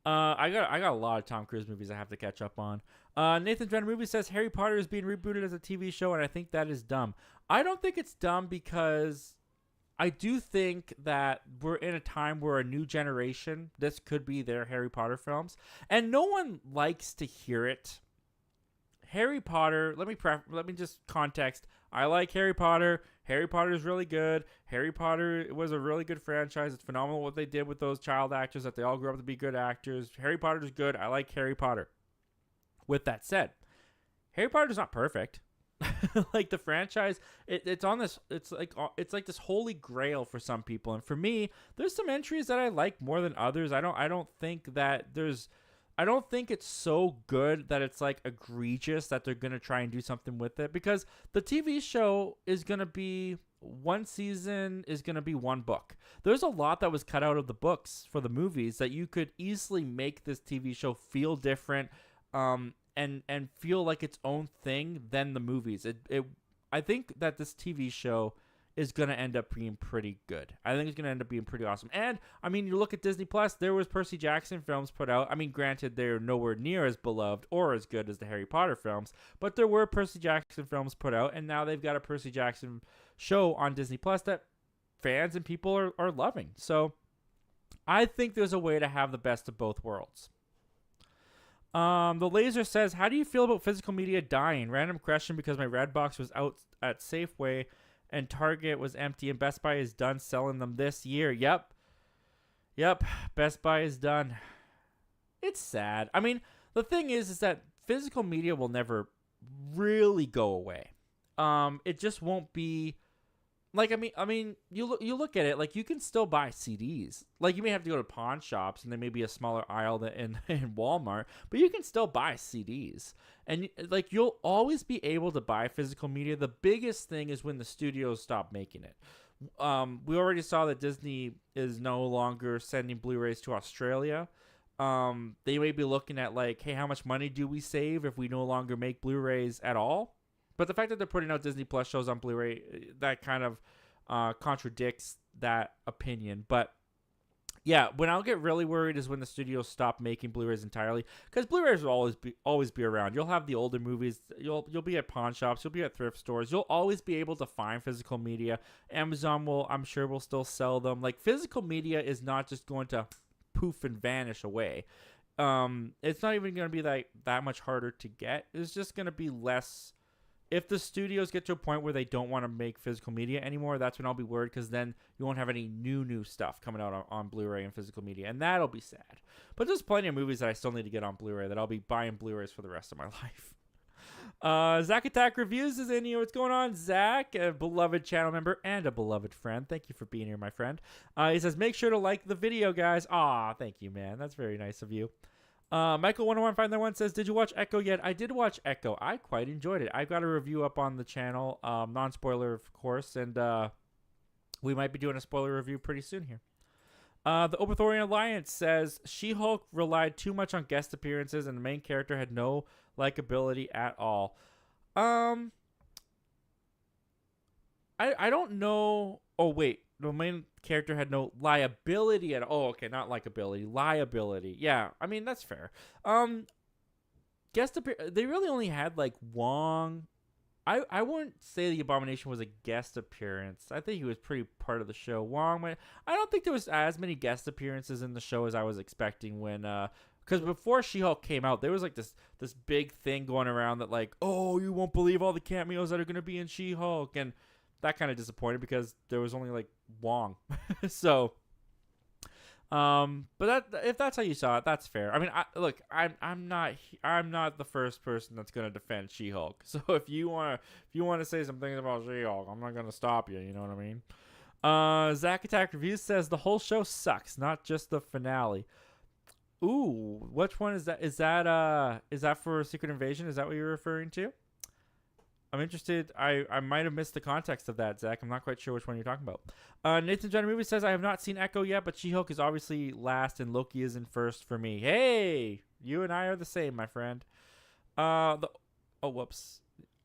I got a lot of Tom Cruise movies I have to catch up on. Nathan Drennan Movie says, Harry Potter is being rebooted as a TV show, and I think that is dumb. I don't think it's dumb because I do think that we're in a time where a new generation, this could be their Harry Potter films, and no one likes to hear it. Harry Potter, let me just context. I like Harry Potter. Harry Potter is really good. Harry Potter was a really good franchise. It's phenomenal what they did with those child actors, that they all grew up to be good actors. Harry Potter is good. I like Harry Potter. With that said, Harry Potter is not perfect. Like the franchise, it's on this. It's like this holy grail for some people, and for me, there's some entries that I like more than others. I don't think that there's I don't think it's so good that it's like egregious that they're going to try and do something with it, because the TV show is going to be one season is going to be one book. There's a lot that was cut out of the books for the movies that you could easily make this TV show feel different, and feel like its own thing than the movies. I think that this TV show is going to end up being pretty good. I think it's going to end up being pretty awesome. And, I mean, you look at Disney Plus, there was Percy Jackson films put out. I mean, granted, they're nowhere near as beloved or as good as the Harry Potter films, but there were Percy Jackson films put out, and now they've got a Percy Jackson show on Disney Plus that fans and people are loving. So, I think there's a way to have the best of both worlds. The Laser says, how do you feel about physical media dying? Random question because my Redbox was out at Safeway and Target was empty, and Best Buy is done selling them this year. Yep. Best Buy is done. It's sad. I mean, the thing is that physical media will never really go away. It just won't be like, I mean, you look at it, like, you can still buy CDs. Like, you may have to go to pawn shops, and there may be a smaller aisle in Walmart, but you can still buy CDs. And, like, you'll always be able to buy physical media. The biggest thing is when the studios stop making it. We already saw that Disney is no longer sending Blu-rays to Australia. They may be looking at, like, hey, how much money do we save if we no longer make Blu-rays at all? But the fact that they're putting out Disney Plus shows on Blu-ray, that kind of contradicts that opinion. But yeah, when I'll get really worried is when the studios stop making Blu-rays entirely, because Blu-rays will always be around. You'll have the older movies. You'll be at pawn shops. You'll be at thrift stores. You'll always be able to find physical media. Amazon I'm sure will still sell them. Like, physical media is not just going to poof and vanish away. It's not even going to be that much harder to get. It's just going to be less. If the studios get to a point where they don't want to make physical media anymore, that's when I'll be worried, because then you won't have any new stuff coming out on Blu-ray and physical media, and that'll be sad. But there's plenty of movies that I still need to get on Blu-ray that I'll be buying Blu-rays for the rest of my life. Zach Attack Reviews is in here. What's going on, Zach? A beloved channel member and a beloved friend. Thank you for being here, my friend. He says, make sure to like the video, guys. Aw, thank you, man. That's very nice of you. Michael 101 says, did you watch Echo yet? I did watch Echo. I quite enjoyed it. I've got a review up on the channel, non-spoiler, of course, and we might be doing a spoiler review pretty soon here. The Oberthorian Alliance says, She-Hulk relied too much on guest appearances and the main character had no likability at all. I don't know. Oh, wait. The main character had no liability at all. Oh, okay, not likability, liability. Yeah, I mean, that's fair. They really only had like Wong. I wouldn't say the Abomination was a guest appearance. I think he was pretty part of the show. Wong, I don't think there was as many guest appearances in the show as I was expecting when because before She-Hulk came out, there was like this big thing going around that like, oh, you won't believe all the cameos that are going to be in She-Hulk, and that kind of disappointed because there was only like Wong. So, but that, if that's how you saw it, that's fair. I mean, I'm not the first person that's gonna defend She-Hulk. So if you wanna say some things about She-Hulk, I'm not gonna stop you. You know what I mean? Zach Attack Reviews says the whole show sucks, not just the finale. Ooh, which one is that? Is that for Secret Invasion? Is that what you're referring to? I'm interested. I might have missed the context of that, Zach. I'm not quite sure which one you're talking about. Nathan John Movie says, I have not seen Echo yet, but She-Hulk is obviously last and Loki is in first for me. Hey, you and I are the same, my friend. The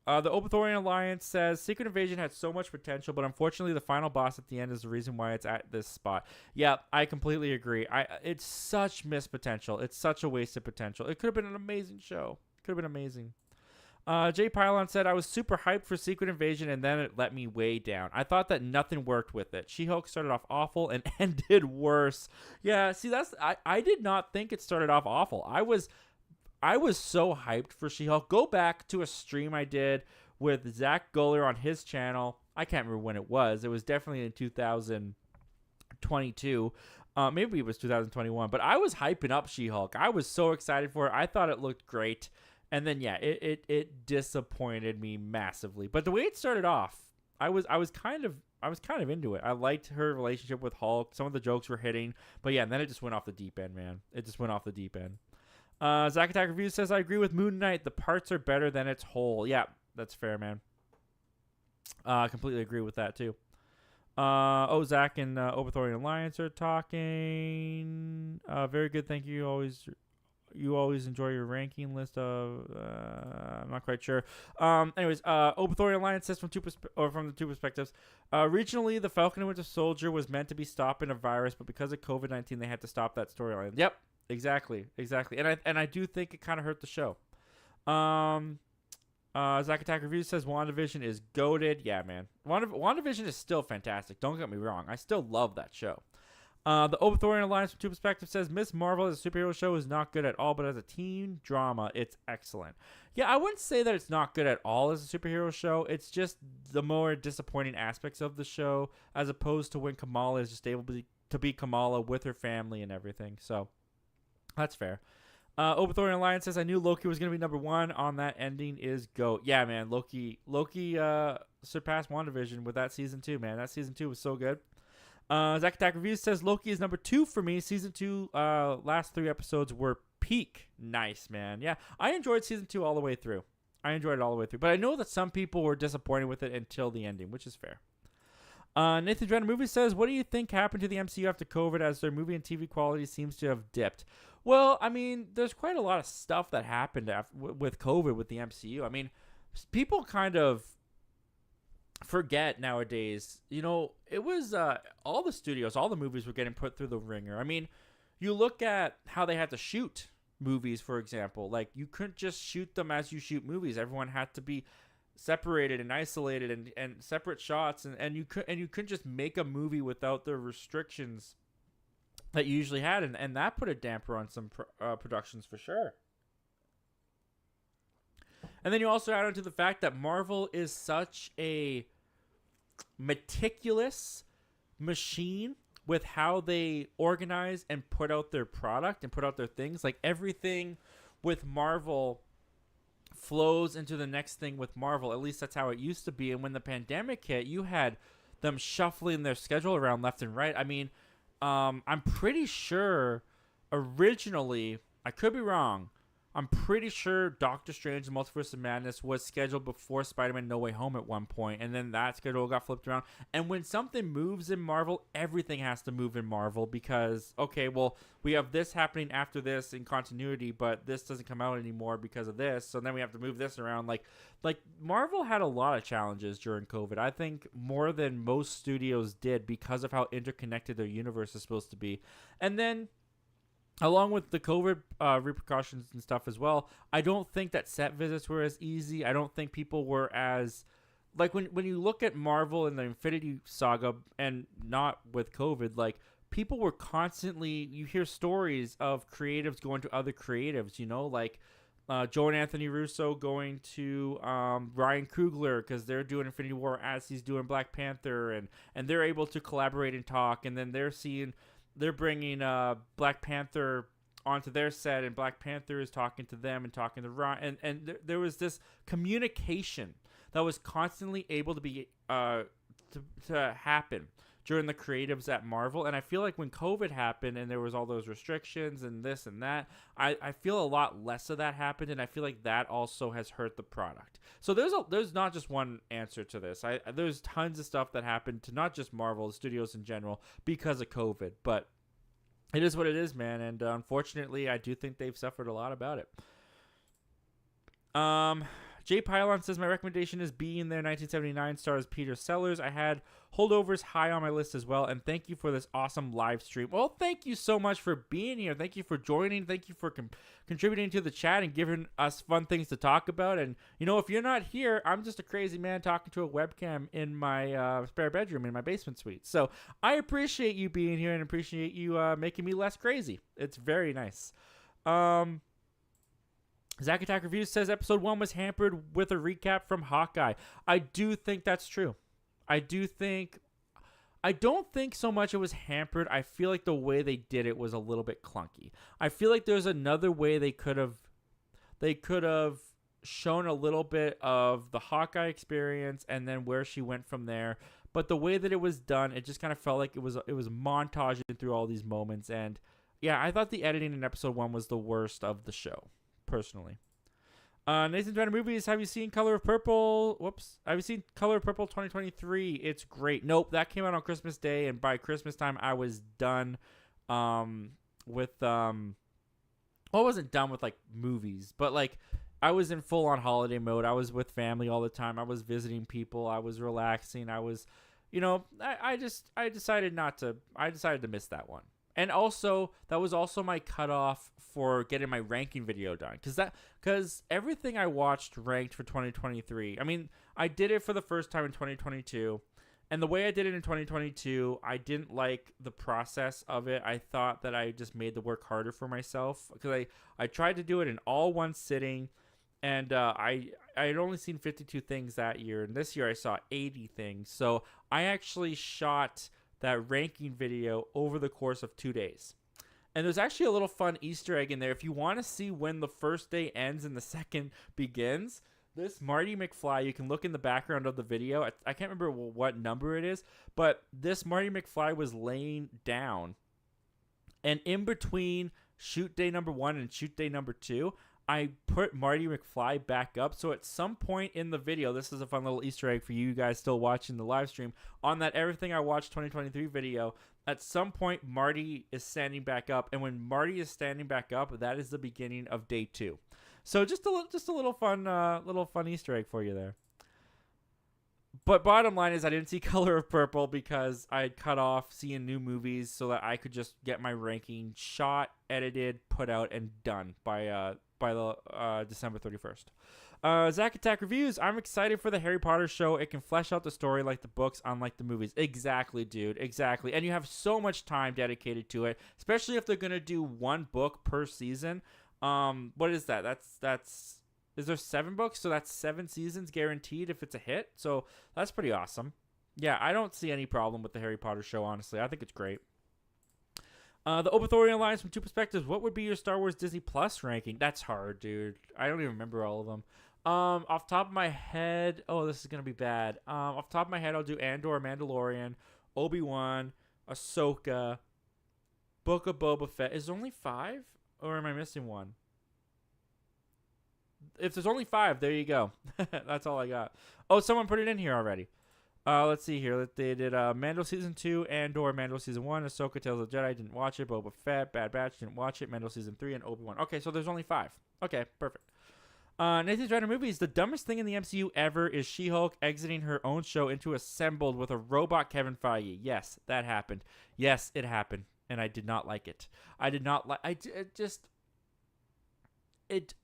Oberthorian Alliance says, Secret Invasion had so much potential, but unfortunately the final boss at the end is the reason why it's at this spot. Yeah, I completely agree. It's such missed potential. It's such a wasted potential. It could have been an amazing show. Could have been amazing. Jay Pylon said, I was super hyped for Secret Invasion, and then it let me way down. I thought that nothing worked with it. She-Hulk started off awful and ended worse. Yeah, see, I did not think it started off awful. I was so hyped for She-Hulk. Go back to a stream I did with Zach Guller on his channel. I can't remember when it was. It was definitely in 2022. Maybe it was 2021. But I was hyping up She-Hulk. I was so excited for it. I thought it looked great. And then, yeah, it disappointed me massively. But the way it started off, I was kind of into it. I liked her relationship with Hulk. Some of the jokes were hitting. But, yeah, and then it just went off the deep end, man. It just went off the deep end. Zack Attack Review says, I agree with Moon Knight. The parts are better than its whole. Yeah, that's fair, man. Completely agree with that, too. Zach and Oberthorian Alliance are talking. Very good. Thank you. You always enjoy your ranking list of. I'm not quite sure. Oberthorian Alliance says from the two perspectives. Regionally, the Falcon and Winter Soldier was meant to be stopping a virus, but because of COVID-19, they had to stop that storyline. Yep, exactly. And I do think it kind of hurt the show. Zack Attack Review says WandaVision is goated. Yeah, man. WandaVision is still fantastic. Don't get me wrong. I still love that show. The Oberthorian Alliance from Two Perspectives says Miss Marvel as a superhero show is not good at all, but as a teen drama, it's excellent. Yeah, I wouldn't say that it's not good at all as a superhero show. It's just the more disappointing aspects of the show, as opposed to when Kamala is just able to be Kamala with her family and everything. So that's fair. Oberthorian Alliance says, I knew Loki was going to be number one. On that ending is GOAT. Yeah, man. Loki surpassed WandaVision with that season 2, man. That season 2 was so good. Zack Attack Reviews says Loki is number 2 for me. Season 2, last 3 episodes were peak. Nice, man. Yeah, I enjoyed season 2 all the way through. But I know that some people were disappointed with it until the ending, which is fair. Nathan Drennan Movie says, what do you think happened to the MCU after COVID as their movie and TV quality seems to have dipped? Well, I mean, there's quite a lot of stuff that happened with COVID with the MCU. I mean, people kind of forget nowadays, it was all the studios, all the movies were getting put through the ringer. I mean, you look at how they had to shoot movies, for example. Like, you couldn't just shoot them as you shoot movies. Everyone had to be separated and isolated and separate shots, and you couldn't just make a movie without the restrictions that you usually had, and that put a damper on some productions for sure. And then you also add on to the fact that Marvel is such a meticulous machine with how they organize and put out their product and put out their things. Like, everything with Marvel flows into the next thing with Marvel. At least that's how it used to be. And when the pandemic hit, you had them shuffling their schedule around left and right. I mean, I'm pretty sure originally, I could be wrong, I'm pretty sure Doctor Strange and Multiverse of Madness was scheduled before Spider-Man No Way Home at one point, and then that schedule got flipped around. And when something moves in Marvel, everything has to move in Marvel because, okay, well, we have this happening after this in continuity, but this doesn't come out anymore because of this, so then we have to move this around. Like Marvel had a lot of challenges during COVID. I think more than most studios did because of how interconnected their universe is supposed to be. And then, along with the COVID repercussions and stuff as well, I don't think that set visits were as easy. I don't think people were as... Like, when you look at Marvel and the Infinity Saga, and not with COVID, like, people were constantly... You hear stories of creatives going to other creatives, like Joe and Anthony Russo going to Ryan Coogler because they're doing Infinity War as he's doing Black Panther, and they're able to collaborate and talk, and then they're bringing Black Panther onto their set, and Black Panther is talking to them and talking to Ryan, and there was this communication that was constantly able to be to happen during the creatives at Marvel. And I feel like when COVID happened and there was all those restrictions and this and that, I feel a lot less of that happened, and I feel like that also has hurt the product. So there's not just one answer to this. There's tons of stuff that happened to not just Marvel, studios in general, because of COVID. But it is what it is, man. And unfortunately, I do think they've suffered a lot about it. Jay Pylon says, my recommendation is B in there. 1979 stars Peter Sellers. I had Holdovers high on my list as well. And thank you for this awesome live stream. Well, thank you so much for being here. Thank you for joining. Thank you for contributing to the chat and giving us fun things to talk about. And, if you're not here, I'm just a crazy man talking to a webcam in my spare bedroom in my basement suite. So I appreciate you being here and appreciate you making me less crazy. It's very nice. Zack Attack Reviews says episode 1 was hampered with a recap from Hawkeye. I do think that's true. I don't think so much it was hampered. I feel like the way they did it was a little bit clunky. I feel like there's another way they could have shown a little bit of the Hawkeye experience and then where she went from there. But the way that it was done, it just kind of felt like it was montaging through all these moments, and Yeah, I thought the editing in episode 1 was the worst of the show, personally. Nathan's Random Movies, have you seen Color of Purple? Whoops. Have you seen Color of Purple 2023? It's great. Nope, that came out on Christmas Day, and by Christmas time, I was done with... Well, I wasn't done with, like, movies, but, like, I was in full-on holiday mode. I was with family all the time. I was visiting people. I was relaxing. I was, I decided to miss that one. And also, that was also my cutoff for getting my ranking video done. Because everything I watched ranked for 2023. I mean, I did it for the first time in 2022. And the way I did it in 2022, I didn't like the process of it. I thought that I just made the work harder for myself. Because I tried to do it in all one sitting. And I had only seen 52 things that year. And this year I saw 80 things. So I actually shot that ranking video over the course of 2 days. And there's actually a little fun Easter egg in there. If you want to see when the first day ends and the second begins, this Marty McFly, you can look in the background of the video. I can't remember what number it is, but this Marty McFly was laying down. And in between shoot day number 1 and shoot day number 2, I put Marty McFly back up. So at some point in the video, this is a fun little Easter egg for you guys still watching the live stream, on that Everything I Watched 2023 video, at some point Marty is standing back up. And when Marty is standing back up, that is the beginning of day 2. So just a little fun Easter egg for you there. But bottom line is I didn't see Color of Purple because I had cut off seeing new movies so that I could just get my ranking shot, edited, put out, and done by the December 31st. Zach Attack Reviews. I'm excited for the Harry Potter show. It can flesh out the story like the books, unlike the movies. Exactly, dude. Exactly. And you have so much time dedicated to it, especially if they're going to do one book per season. What is that? Is there 7 books? So that's 7 seasons guaranteed if it's a hit. So that's pretty awesome. Yeah, I don't see any problem with the Harry Potter show, honestly. I think it's great. The Obithorian Alliance from 2 perspectives. What would be your Star Wars Disney Plus ranking? That's hard, dude. I don't even remember all of them. Off top of my head, this is going to be bad. Off top of my head, I'll do Andor, Mandalorian, Obi-Wan, Ahsoka, Book of Boba Fett. Is there only 5? Or am I missing one? If there's only 5, there you go. That's all I got. Oh, someone put it in here already. Let's see here. They did Mando Season 2, Andor, Mando Season 1, Ahsoka, Tales of the Jedi, didn't watch it, Boba Fett, Bad Batch, didn't watch it, Mando Season 3, and Obi-Wan. Okay, so there's only 5. Okay, perfect. Nathan's Random Movies. The dumbest thing in the MCU ever is She-Hulk exiting her own show into Assembled with a robot Kevin Feige. Yes, that happened. Yes, it happened. And I did not like it. I did not like... It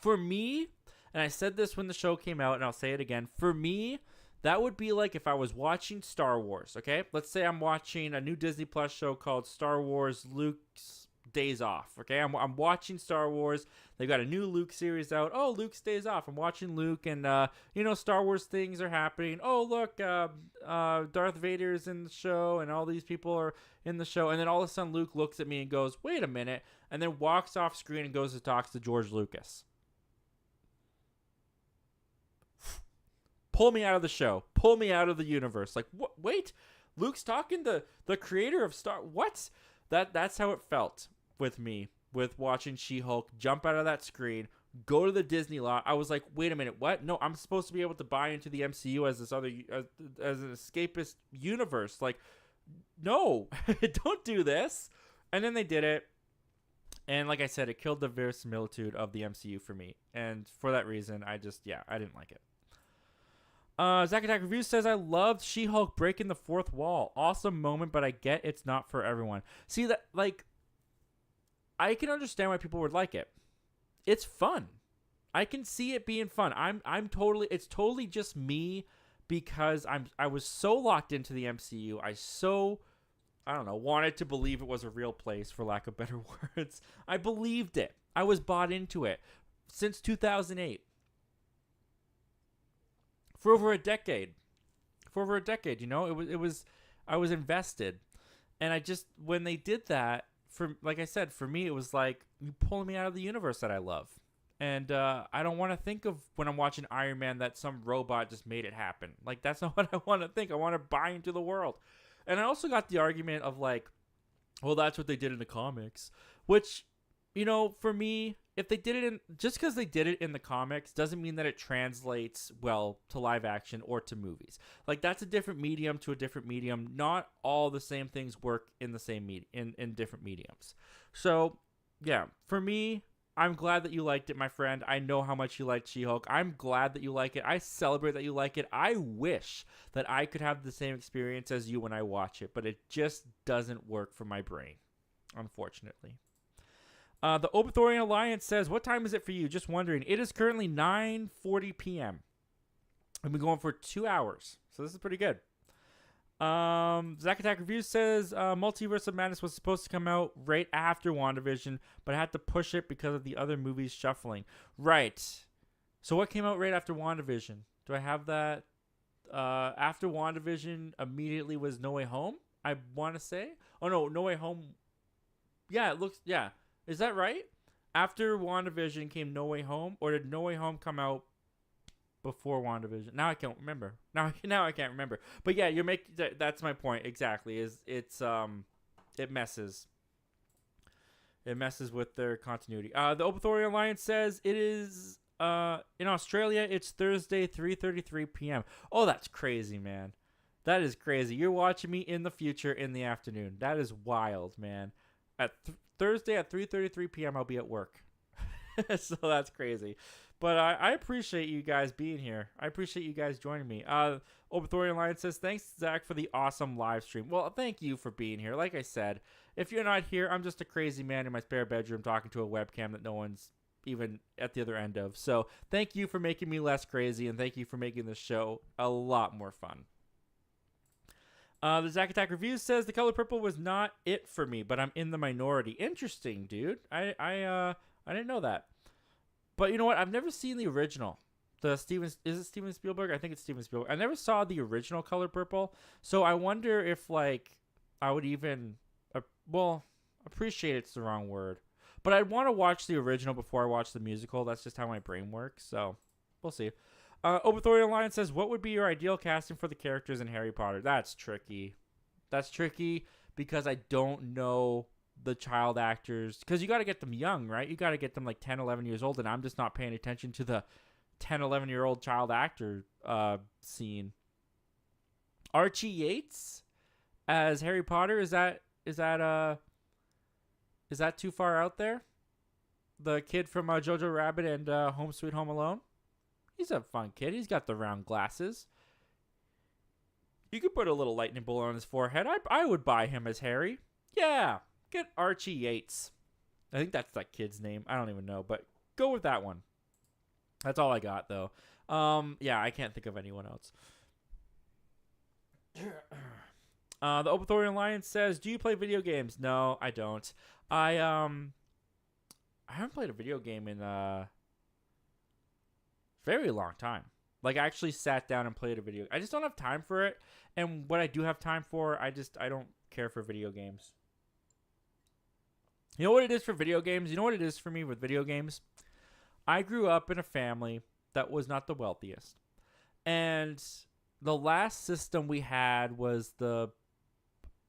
for me, and I said this when the show came out, and I'll say it again, for me, that would be like if I was watching Star Wars, okay? Let's say I'm watching a new Disney Plus show called Star Wars Luke's Days Off, okay? I'm watching Star Wars. They've got a new Luke series out. Oh, Luke's Days Off. I'm watching Luke, and, Star Wars things are happening. Oh, look, Darth Vader's in the show, and all these people are in the show. And then all of a sudden, Luke looks at me and goes, wait a minute, and then walks off screen and goes to talk to George Lucas. Pull me out of the show. Pull me out of the universe. Like, what? Wait, Luke's talking to the creator of Star... What? That's how it felt with me, with watching She-Hulk jump out of that screen, go to the Disney lot. I was like, wait a minute, what? No, I'm supposed to be able to buy into the MCU as this other... as an escapist universe. Like, no, don't do this. And then they did it. And like I said, it killed the verisimilitude of the MCU for me. And for that reason, I didn't like it. Zack Attack Reviews says, I loved She-Hulk breaking the fourth wall. Awesome moment, but I get it's not for everyone. See, that, like, I can understand why people would like it. It's fun. I can see it being fun. It's totally just me because I was so locked into the MCU. Wanted to believe it was a real place, for lack of better words. I believed it. I was bought into it since 2008. For over a decade, I was invested. And when they did that, like I said, for me, it was like, you pulling me out of the universe that I love. And I don't want to think of, when I'm watching Iron Man, that some robot just made it happen. Like, that's not what I want to think. I want to buy into the world. And I also got the argument of, like, well, that's what they did in the comics, which, for me, if they did it just because they did it in the comics doesn't mean that it translates well to live action or to movies. Like, that's a different medium to a different medium. Not all the same things work in the same in different mediums. So, yeah, for me, I'm glad that you liked it, my friend. I know how much you liked She-Hulk. I'm glad that you like it. I celebrate that you like it. I wish that I could have the same experience as you when I watch it, but it just doesn't work for my brain, unfortunately. The Obithorian Alliance says, what time is it for you? Just wondering. It is currently 9:40 p.m. I've been going for 2 hours, so this is pretty good. Zack Attack Reviews says Multiverse of Madness was supposed to come out right after WandaVision, but I had to push it because of the other movies shuffling. Right. So what came out right after WandaVision? Do I have that? After WandaVision immediately was No Way Home, I want to say. Oh, no, No Way Home. Yeah, it looks, yeah. Is that right? After WandaVision came No Way Home, or did No Way Home come out before WandaVision? Now I can't remember. Now I can't remember. But yeah, that's my point exactly. It messes with their continuity. The Obithorian Alliance says it is in Australia. It's Thursday, 3:33 p.m. Oh, that's crazy, man. That is crazy. You're watching me in the future in the afternoon. That is wild, man. At Thursday at 3:33 p.m. I'll be at work. So that's crazy. But I appreciate you guys being here. I appreciate you guys joining me. Obithorian Alliance says, thanks, Zach, for the awesome live stream. Well, thank you for being here. Like I said, if you're not here, I'm just a crazy man in my spare bedroom talking to a webcam that no one's even at the other end of. So thank you for making me less crazy, and thank you for making this show a lot more fun. The Zack Attack Reviews says, the color purple was not it for me, but I'm in the minority. Interesting, dude. I didn't know that. But you know what? I've never seen the original. Is it Steven Spielberg? I think it's Steven Spielberg. I never saw the original Color Purple, so I wonder if I would even appreciate it's the wrong word, but I'd want to watch the original before I watch the musical. That's just how my brain works. So we'll see. Obithorian Alliance says, what would be your ideal casting for the characters in Harry Potter? That's tricky. That's tricky because I don't know the child actors, because you got to get them young, right? You got to get them 10, 11 years old, and I'm just not paying attention to the 10, 11-year-old child actor scene. Archie Yates as Harry Potter, is that too far out there? The kid from Jojo Rabbit and Home Sweet Home Alone? He's a fun kid. He's got the round glasses. You could put a little lightning bolt on his forehead. I would buy him as Harry. Yeah. Get Archie Yates. I think that's that kid's name. I don't even know, but go with that one. That's all I got, though. Yeah, I can't think of anyone else. The Obithorian Alliance says, do you play video games? No, I don't. I haven't played a video game in a very long time. I actually sat down and played a video. I just don't have time for it. And what I do have time for, I don't care for video games. You know what it is for video games? You know what it is for me with video games? I grew up in a family that was not the wealthiest. And the last system we had was the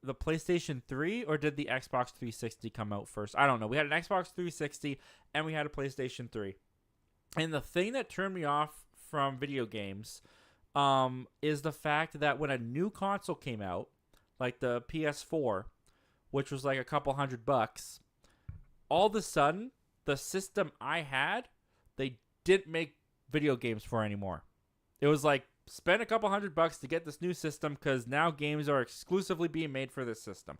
PlayStation 3, or did the Xbox 360 come out first? I don't know. We had an Xbox 360 and we had a PlayStation 3. And the thing that turned me off from video games is the fact that when a new console came out, like the PS4, which was a couple $100, all of a sudden, the system I had, they didn't make video games for anymore. It was spend a couple $100 to get this new system because now games are exclusively being made for this system.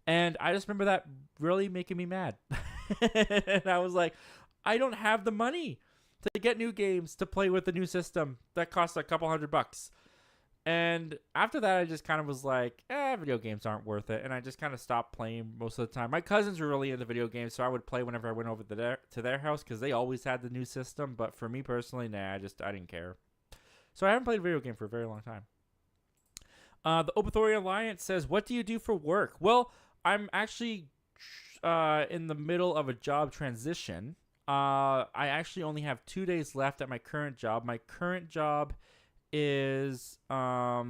And I just remember that really making me mad. And I was like, I don't have the money to get new games to play with the new system that costs a couple $100. And after that, I just kind of was like, video games aren't worth it. And I just kind of stopped playing most of the time. My cousins were really into video games, so I would play whenever I went over to their house because they always had the new system. But for me personally, I didn't care. So I haven't played a video game for a very long time. The Obithorian Alliance says, what do you do for work? Well, I'm actually in the middle of a job transition. I actually only have 2 days left at my current job. My current job is why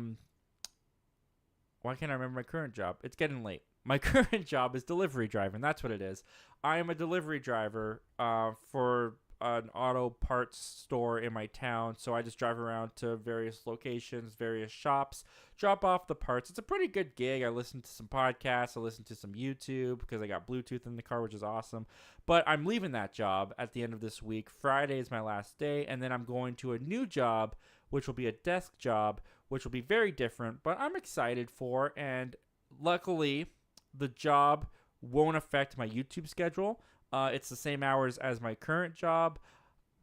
can't I remember my current job? It's getting late. my current job is delivery driving. That's what it is. I am a delivery driver for an auto parts store in my town. So I just drive around to various locations, various shops, drop off the parts. It's a pretty good gig. I listen to some podcasts. I listen to some YouTube because I got Bluetooth in the car, which is awesome. But I'm leaving that job at the end of this week. Friday is my last day. And then I'm going to a new job, which will be a desk job, which will be very different. But I'm excited for. And luckily, the job won't affect my YouTube schedule. It's the same hours as my current job.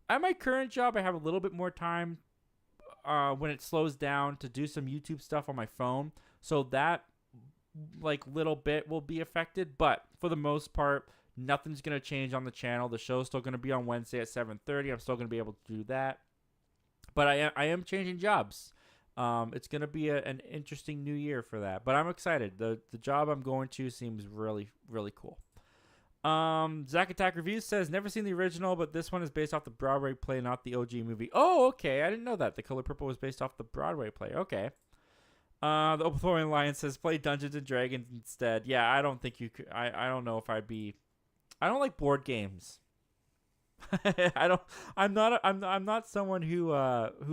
At my current job, I have a little bit more time when it slows down to do some YouTube stuff on my phone. So that little bit will be affected. But for the most part, nothing's going to change on the channel. The show's still going to be on Wednesday at 7:30. I'm still going to be able to do that. But I am changing jobs. It's going to be an interesting new year for that. But I'm excited. The job I'm going to seems really, really cool. Zack Attack Reviews says, never seen the original, but this one is based off the Broadway play, not the OG movie. Oh, okay. I didn't know that. The Color Purple was based off the Broadway play. Okay. The Opethorian Lion says, play Dungeons and Dragons instead. Yeah, I don't think you could. I don't know if I'd be. I don't like board games. I'm not someone who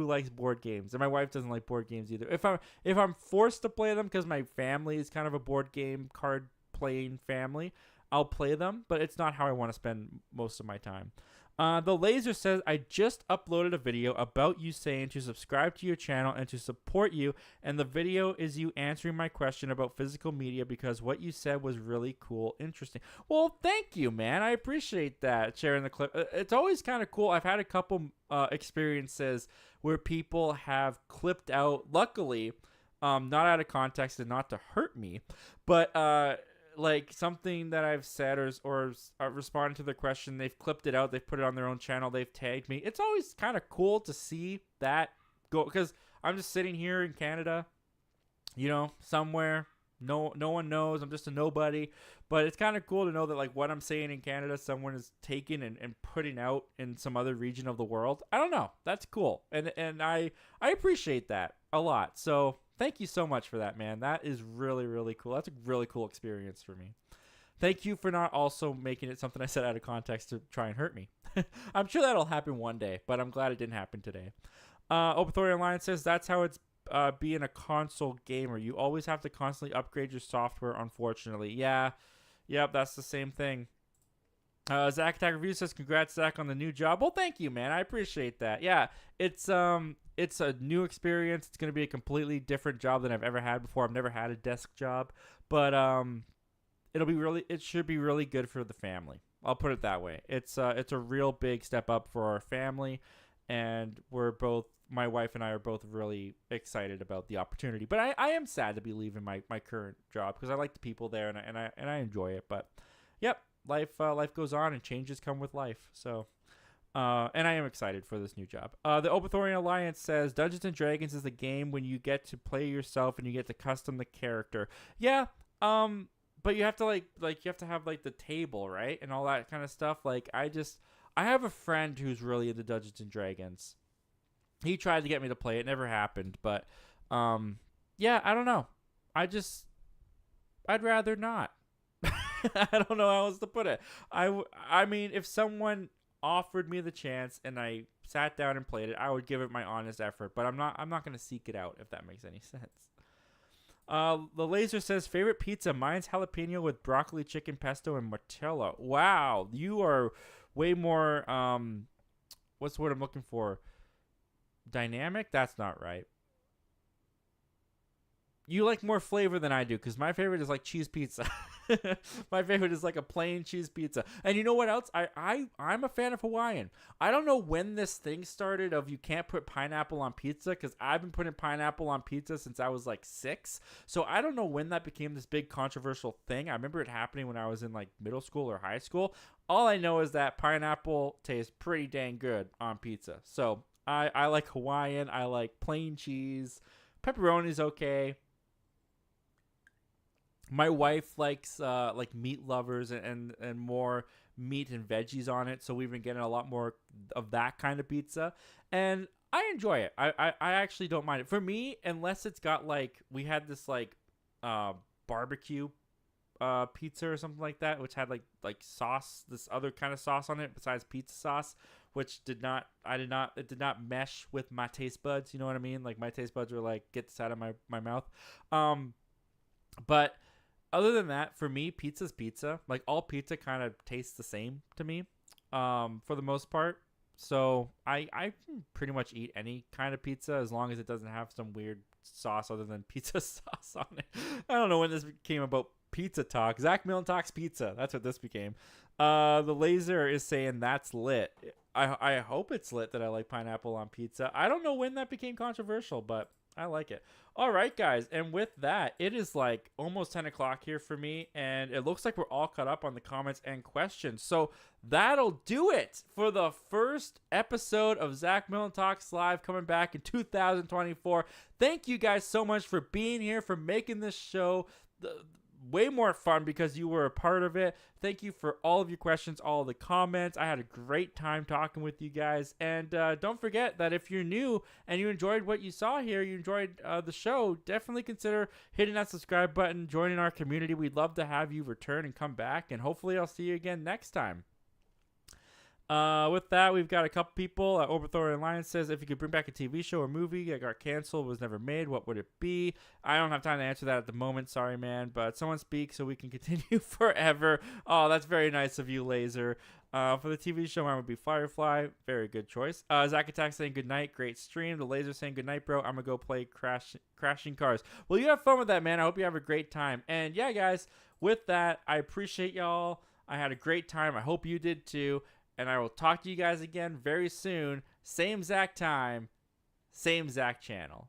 likes board games, and my wife doesn't like board games either. If I'm forced to play them because my family is kind of a board game card playing family, I'll play them, but it's not how I want to spend most of my time. The Laser says, I just uploaded a video about you saying to subscribe to your channel and to support you, and the video is you answering my question about physical media because what you said was really cool, interesting. Well, thank you, man. I appreciate that, sharing the clip. It's always kind of cool. I've had a couple experiences where people have clipped out, luckily, not out of context and not to hurt me, but something that I've said or responded to the question, they've clipped it out, they've put it on their own channel, they've tagged me. It's always kind of cool to see that go, because I'm just sitting here in Canada, somewhere, no one knows, I'm just a nobody, but it's kind of cool to know that what I'm saying in Canada, someone is taking and putting out in some other region of the world. I don't know, that's cool, and I appreciate that a lot. So thank you so much for that, man. That is really, really cool. That's a really cool experience for me. Thank you for not also making it something I said out of context to try and hurt me. I'm sure that'll happen one day, but I'm glad it didn't happen today. Opethorian Lion says, that's how it's being a console gamer. You always have to constantly upgrade your software, unfortunately. Yeah. Yep, that's the same thing. Zack Attack Review says, congrats, Zach, on the new job. Well, thank you, man. I appreciate that. Yeah, it's a new experience. It's going to be a completely different job than I've ever had before. I've never had a desk job, but it should be really good for the family. I'll put it that way. It's a real big step up for our family, and my wife and I are both really excited about the opportunity. But I am sad to be leaving my current job because I like the people there and I enjoy it. But yep, life goes on and changes come with life. So. And I am excited for this new job. The Opethorian Alliance says, Dungeons and Dragons is a game when you get to play yourself and you get to custom the character. Yeah, but you have to you have to have the table, right? And all that kind of stuff. I have a friend who's really into Dungeons and Dragons. He tried to get me to play it, never happened, but yeah, I don't know. I'd rather not. I don't know how else to put it. I mean, if someone offered me the chance and I sat down and played it, I would give it my honest effort, but I'm not going to seek it out, if that makes any sense. The Laser says, favorite pizza, mine's jalapeno with broccoli, chicken pesto, and mozzarella. Wow, you are way more what's the word I'm looking for? Dynamic? That's not right. You like more flavor than I do, because my favorite is cheese pizza. My favorite is a plain cheese pizza. And you know what else? I'm a fan of Hawaiian. I don't know when this thing started of you can't put pineapple on pizza, because I've been putting pineapple on pizza since I was 6. So I don't know when that became this big controversial thing. I remember it happening when I was in middle school or high school. All I know is that pineapple tastes pretty dang good on pizza. So I like Hawaiian. I like plain cheese. Pepperoni's okay. My wife likes meat lovers and more meat and veggies on it, so we've been getting a lot more of that kind of pizza, and I enjoy it. I actually don't mind it. For me, unless it's got we had this barbecue pizza or something like that, which had like sauce, this other kind of sauce on it besides pizza sauce, which it did not mesh with my taste buds. You know what I mean? Like my taste buds were like, get this out of my mouth. But other than that, for me, pizza's pizza. Like all pizza kind of tastes the same to me, for the most part. So I can pretty much eat any kind of pizza as long as it doesn't have some weird sauce other than pizza sauce on it. I don't know when this became about pizza talk. Zach Milne talks pizza. That's what this became. The laser is saying that's lit. I hope it's lit that I like pineapple on pizza. I don't know when that became controversial, but I like it. All right, guys. And with that, it is like almost 10 o'clock here for me. And it looks like we're all caught up on the comments and questions. So that'll do it for the first episode of Zach Milne Talks Live coming back in 2024. Thank you guys so much for being here, for making this show way more fun because you were a part of it. Thank you for all of your questions, all of the comments. I had a great time talking with you guys. And don't forget that if you're new and you enjoyed what you saw here, you enjoyed the show, definitely consider hitting that subscribe button, joining our community. We'd love to have you return and come back, and hopefully I'll see you again next time. With that, we've got a couple people. Overthrower Alliance says, if you could bring back a TV show or movie that got canceled, was never made, what would it be? I don't have time to answer that at the moment. Sorry, man. But someone speak so we can continue forever. Oh, that's very nice of you, Laser. For the TV show, mine would be Firefly. Very good choice. Zach Attack saying good night. Great stream. The Laser saying good night, bro. I'm going to go play Crashing Cars. Well, you have fun with that, man. I hope you have a great time. And yeah, guys, with that, I appreciate y'all. I had a great time. I hope you did too. And I will talk to you guys again very soon. Same Zach time, same Zach channel.